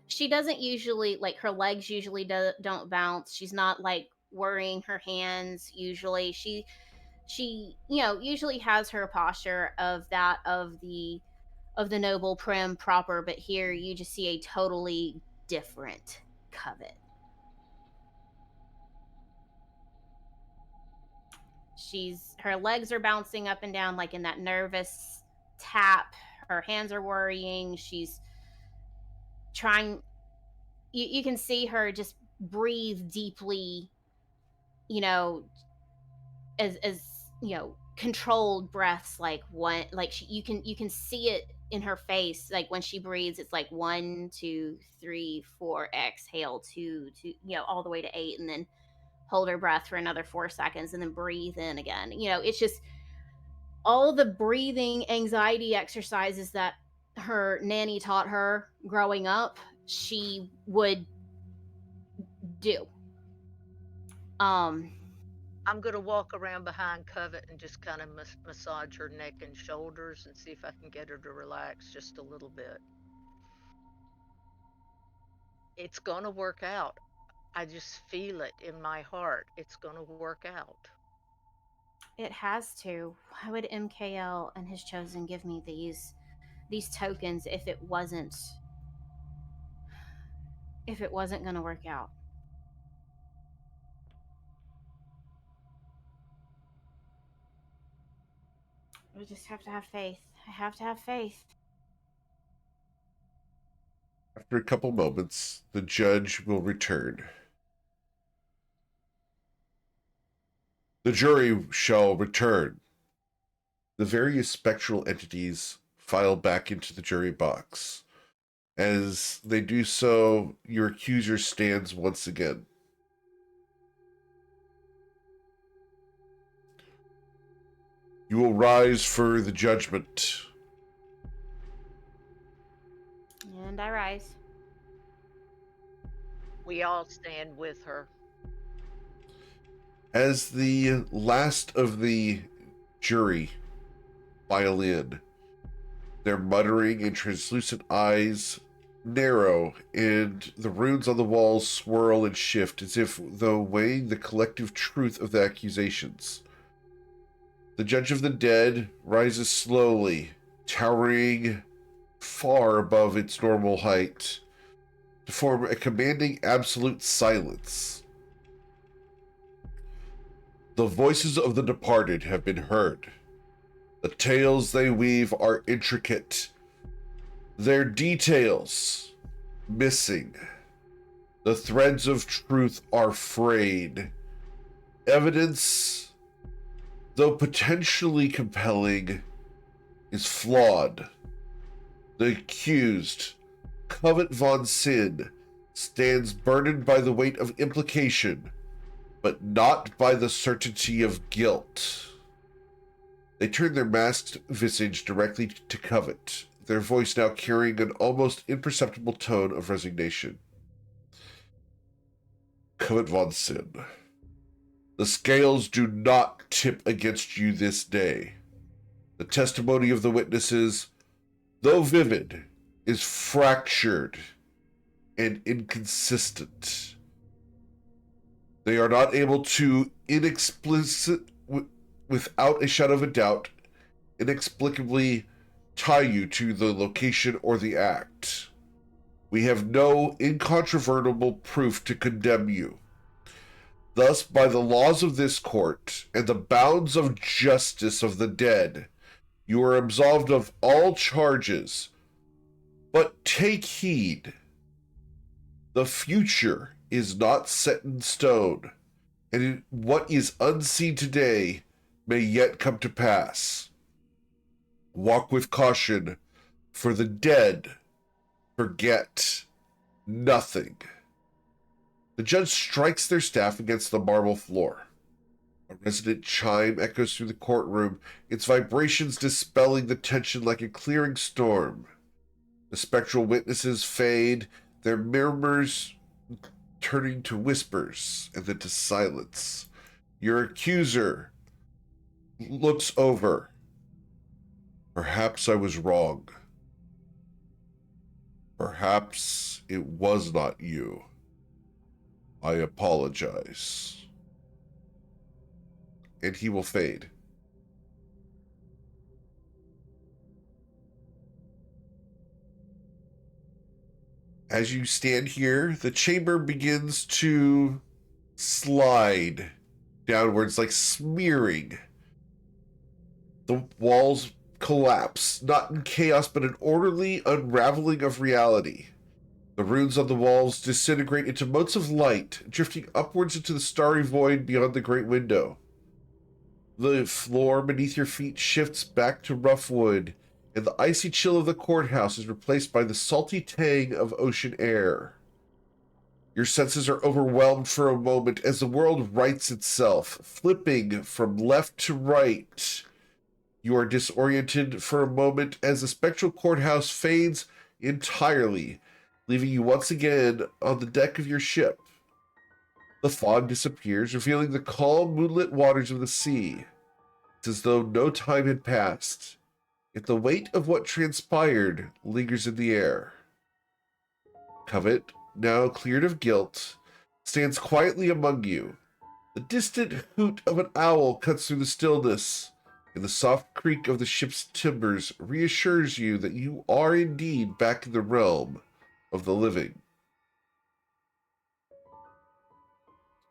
she doesn't usually, like, her legs usually don't bounce. She's not like worrying her hands usually. She usually has her posture of the noble, prim, proper, but here you just see a totally different Covet. Her legs are bouncing up and down like in that nervous tap. Her hands are worrying. She's trying. You can see her just breathe deeply, as controlled breaths, like one, like you can see it in her face, like when she breathes it's like 1 2 3 4, exhale 2 2, all the way to 8, and then hold her breath for another 4 seconds and then breathe in again. It's just all the breathing anxiety exercises that her nanny taught her growing up, she would do. I'm going to walk around behind Covet and just kind of massage her neck and shoulders and see if I can get her to relax just a little bit. It's going to work out. I just feel it in my heart. It's going to work out. It has to. Why would MKL and his chosen give me these tokens if it wasn't going to work out? We just have to have faith. I have to have faith. After a couple moments, the judge will return. The jury shall return. The various spectral entities file back into the jury box. As they do so, your accuser stands once again. You will rise for the judgment. And I rise. We all stand with her. As the last of the jury file in, their muttering and translucent eyes narrow, and the runes on the walls swirl and shift as if though weighing the collective truth of the accusations. The judge of the dead rises slowly towering far above its normal height to form a commanding absolute silence. The voices of the departed have been heard. The tales they weave are intricate. Their details missing. The threads of truth are frayed. Evidence, though potentially compelling, is flawed. The accused, Covet von Sin, stands burdened by the weight of implication, but not by the certainty of guilt. They turn their masked visage directly to Covet, their voice now carrying an almost imperceptible tone of resignation. Covet von Sin, the scales do not tip against you this day. The testimony of the witnesses, though vivid, is fractured and inconsistent. They are not able to without a shadow of a doubt, inexplicably tie you to the location or the act. We have no incontrovertible proof to condemn you. Thus, by the laws of this court and the bounds of justice of the dead, you are absolved of all charges. But take heed. The future is not set in stone, and what is unseen today may yet come to pass. Walk with caution, for the dead forget nothing. The judge strikes their staff against the marble floor. A resonant chime echoes through the courtroom, its vibrations dispelling the tension like a clearing storm. The spectral witnesses fade, their murmurs turning to whispers and then to silence. Your accuser looks over. Perhaps I was wrong. Perhaps it was not you. I apologize. And he will fade. As you stand here, the chamber begins to slide downwards, like smearing. The walls collapse, not in chaos, but an orderly unraveling of reality. The runes on the walls disintegrate into motes of light, drifting upwards into the starry void beyond the great window. The floor beneath your feet shifts back to rough wood, and the icy chill of the courthouse is replaced by the salty tang of ocean air. Your senses are overwhelmed for a moment as the world rights itself, flipping from left to right. You are disoriented for a moment as the spectral courthouse fades entirely, leaving you once again on the deck of your ship. The fog disappears, revealing the calm, moonlit waters of the sea. It's as though no time had passed, yet the weight of what transpired lingers in the air. Covet, now cleared of guilt, stands quietly among you. The distant hoot of an owl cuts through the stillness, and the soft creak of the ship's timbers reassures you that you are indeed back in the realm of the living.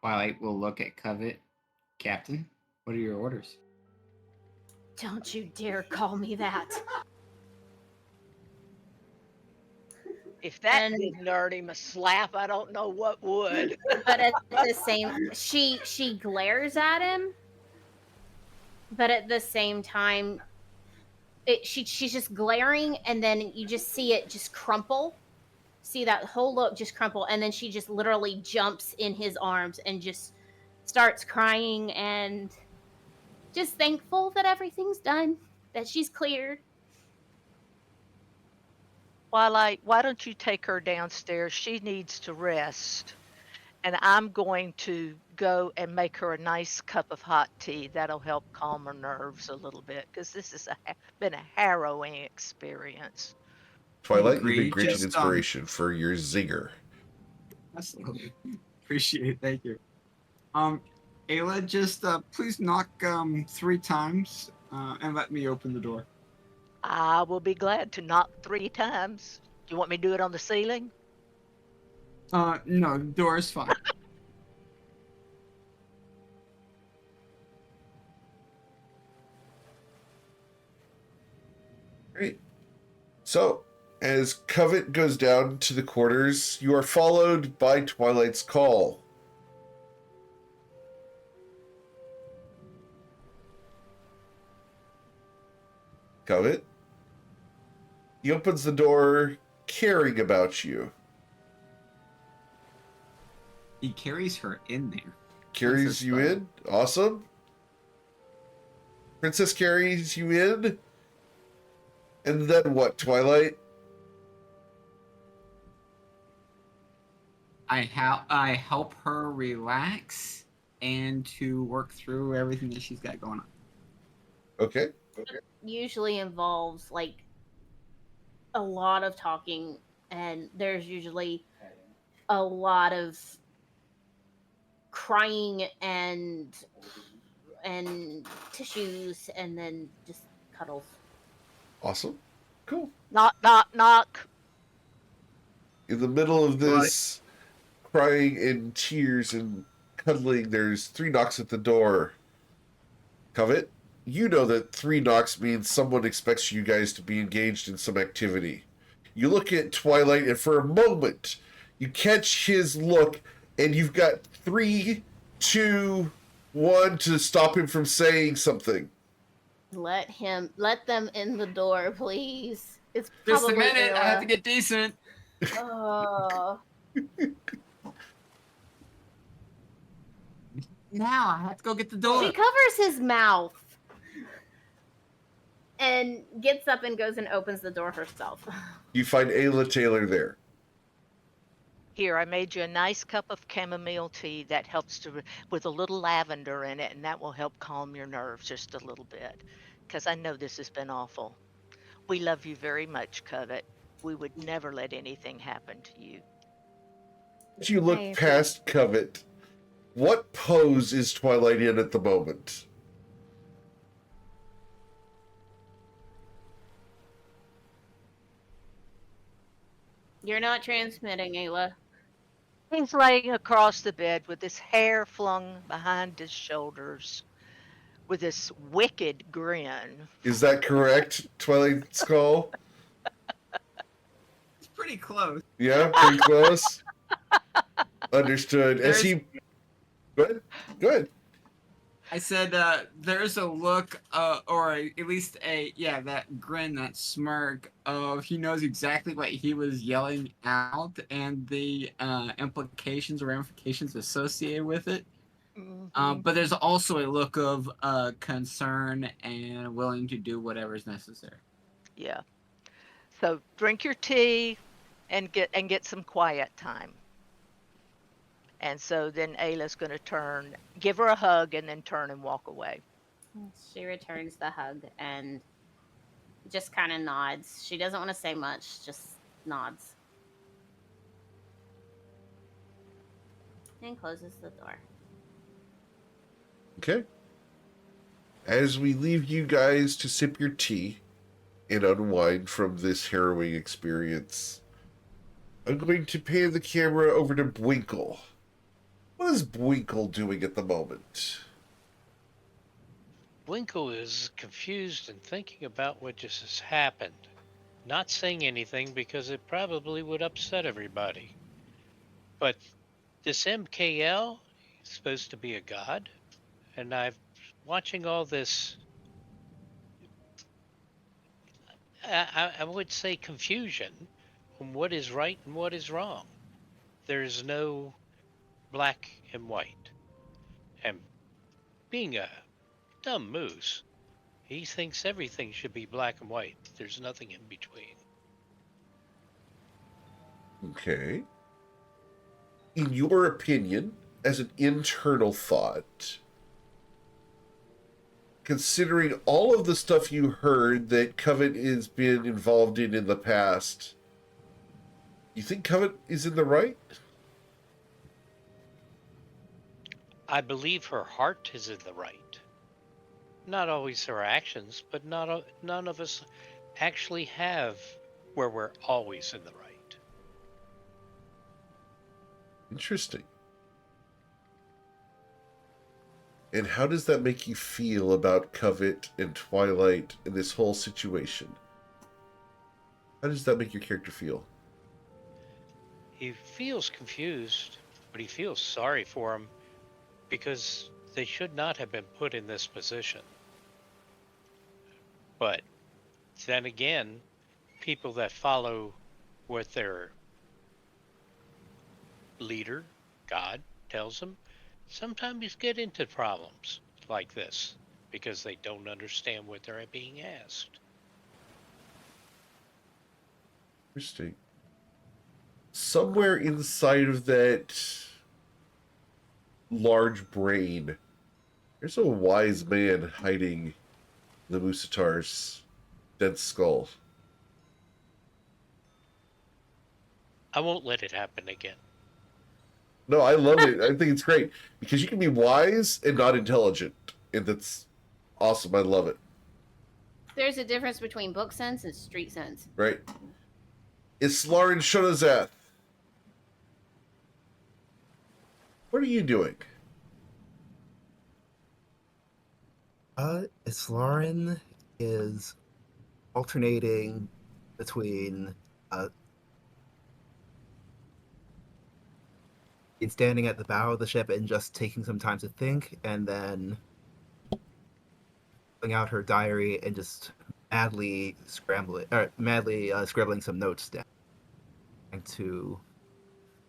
Twilight will look at Covet. Captain, what are your orders? Don't you dare call me that. If that And- didn't earn him a slap, I don't know what would. But at the same, she glares at him. But at the same time, she's just glaring, and then you just see it just crumple. See that whole look just crumple, and then she just literally jumps in his arms and just starts crying and just thankful that everything's done, that she's cleared. Twilight, why don't you take her downstairs? She needs to rest. And I'm going to go and make her a nice cup of hot tea. That'll help calm her nerves a little bit, because this has been a harrowing experience. Twilight, you've been Agreed. granted Just, inspiration for your zinger. Absolutely. Appreciate it. Thank you. Ayla, just please knock 3 times and let me open the door. I will be glad to knock 3 times. Do you want me to do it on the ceiling? No, the door is fine. Great. So, as Covet goes down to the quarters, you are followed by Twilight's call. Covet? He opens the door, caring about you. He carries her in there. Carries Princess you style. in. Awesome. Princess carries you in. And then what, Twilight? I help her relax and to work through everything that she's got going on. Okay. Usually involves like a lot of talking, and there's usually a lot of crying and tissues, and then just cuddles. Awesome. Cool. Knock, knock, knock. In the middle of this crying and tears and cuddling, there's 3 knocks at the door. Covet, you know that 3 knocks means someone expects you guys to be engaged in some activity. You look at Twilight, and for a moment, you catch his look, and you've got 3, 2, 1 to stop him from saying something. Let them in the door, please. It's Just probably a minute, I have to Ayla. get decent. Oh. Now I have to go get the She door. covers his mouth and gets up and goes and opens the door herself. You find Ayla Taylor there. Here, I made you a nice cup of chamomile tea that helps with a little lavender in it, and that will help calm your nerves just a little bit. Because I know this has been awful. We love you very much, Covet. We would never let anything happen to you. As you look past Covet, what pose is Twilight in at the moment? You're not transmitting, Ayla. He's laying across the bed with his hair flung behind his shoulders with this wicked grin. Is that correct, Twilight Skull? It's pretty close. Yeah, pretty close. Understood. As There's- he... Go ahead. Go ahead. I said there's a look, or at least that grin, that smirk of he knows exactly what he was yelling out and the implications or ramifications associated with it. Mhm. But there's also a look of concern and willing to do whatever is necessary. Yeah. So drink your tea and get some quiet time. And so then Ayla's going to give her a hug, and then turn and walk away. She returns the hug and just kind of nods. She doesn't want to say much, just nods. And closes the door. Okay. As we leave you guys to sip your tea and unwind from this harrowing experience, I'm going to pan the camera over to Bwinkle. What is Bwinkle doing at the moment? Winkle is confused and thinking about what just has happened. Not saying anything because it probably would upset everybody. But this MKL is supposed to be a god, and I've watching all this. I would say confusion on what is right and what is wrong. There's no black and white. And being a dumb moose, he thinks everything should be black and white. There's nothing in between. Okay. In your opinion, as an internal thought, considering all of the stuff you heard that Covet has been involved in the past, you think Covet is in the right? I believe her heart is in the right. Not always her actions, but none of us actually have where we're always in the right. Interesting. And how does that make you feel about Covet and Twilight and this whole situation? How does that make your character feel? He feels confused, but he feels sorry for him because they should not have been put in this position. But then again, people that follow what their leader, God, tells them, sometimes get into problems like this because they don't understand what they're being asked. Interesting. Somewhere inside of that large brain, there's a wise man hiding the Musatar's dead skull. I won't let it happen again. No, I love it. I think it's great because you can be wise and not intelligent, and that's awesome. I love it. There's a difference between book sense and street sense. Right? It's Lauren Shonazath. What are you doing? Islarin is alternating between standing at the bow of the ship and just taking some time to think, and then pulling out her diary and just madly scribbling some notes down, trying to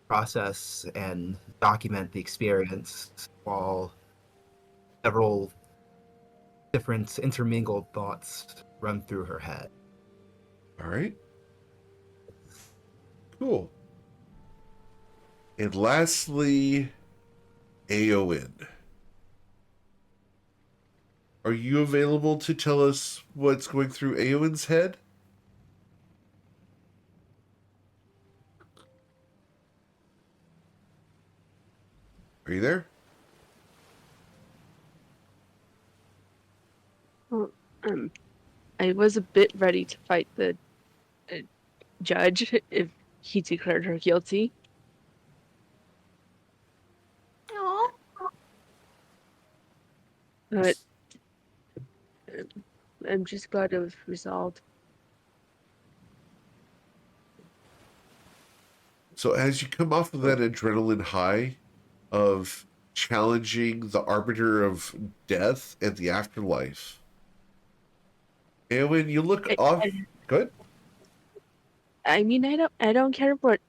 process and document the experience while several different intermingled thoughts run through her head. All right. Cool. And lastly, Aowen. Are you available to tell us what's going through Aowen's head? Are you there? Well, I was a bit ready to fight the judge if he declared her guilty. Aw. But I'm just glad it was resolved. So as you come off of that adrenaline high of challenging the arbiter of death and the afterlife, and when you look off, good. I mean, I don't care about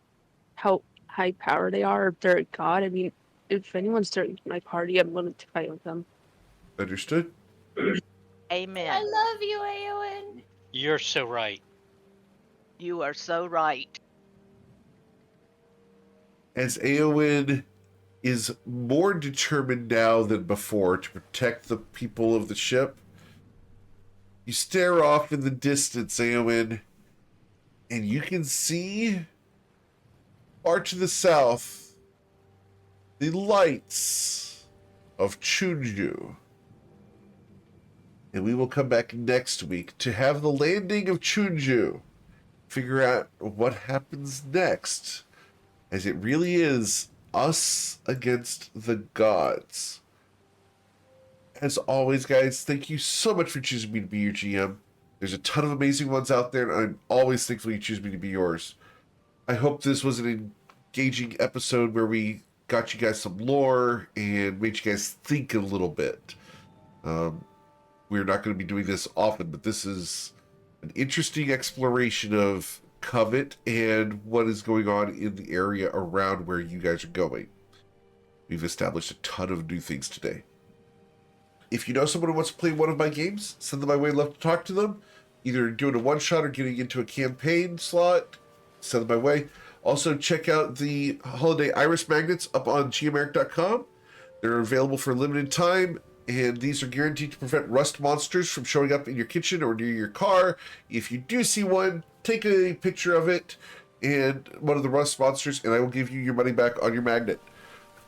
how high power they are or if they're a god. I mean, if anyone's starting my party, I'm willing to fight with them. Understood. Amen. I love you, Aowen. You're so right. You are so right. As Aowen is more determined now than before to protect the people of the ship, you stare off in the distance, Aowen, and you can see far to the south the lights of Chunju. And we will come back next week to have the landing of Chunju. Figure out what happens next, as it really is us against the gods. As always, guys, thank you so much for choosing me to be your GM. There's a ton of amazing ones out there, and I'm always thankful you choose me to be yours. I hope this was an engaging episode where we got you guys some lore and made you guys think a little bit. We're not going to be doing this often, but this is an interesting exploration of Covet and what is going on in the area around where you guys are going. We've established a ton of new things today. If you know someone who wants to play one of my games, send them my way. I'd love to talk to them. Either doing a one-shot or getting into a campaign slot, send them my way. Also, check out the Holiday Iris Magnets up on gameric.com. They're available for a limited time, and these are guaranteed to prevent rust monsters from showing up in your kitchen or near your car. If you do see one, take a picture of it and one of the rust monsters, and I will give you your money back on your magnet.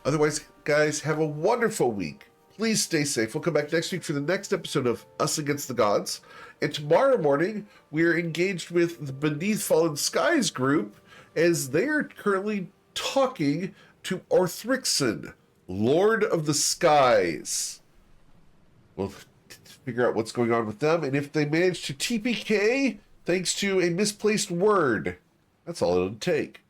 Otherwise, guys, have a wonderful week. Please stay safe. We'll come back next week for the next episode of Us Against the Gods. And tomorrow morning, we are engaged with the Beneath Fallen Skies group as they are currently talking to Orthrixon, Lord of the Skies. We'll figure out what's going on with them, and if they manage to TPK thanks to a misplaced word. That's all it'll take.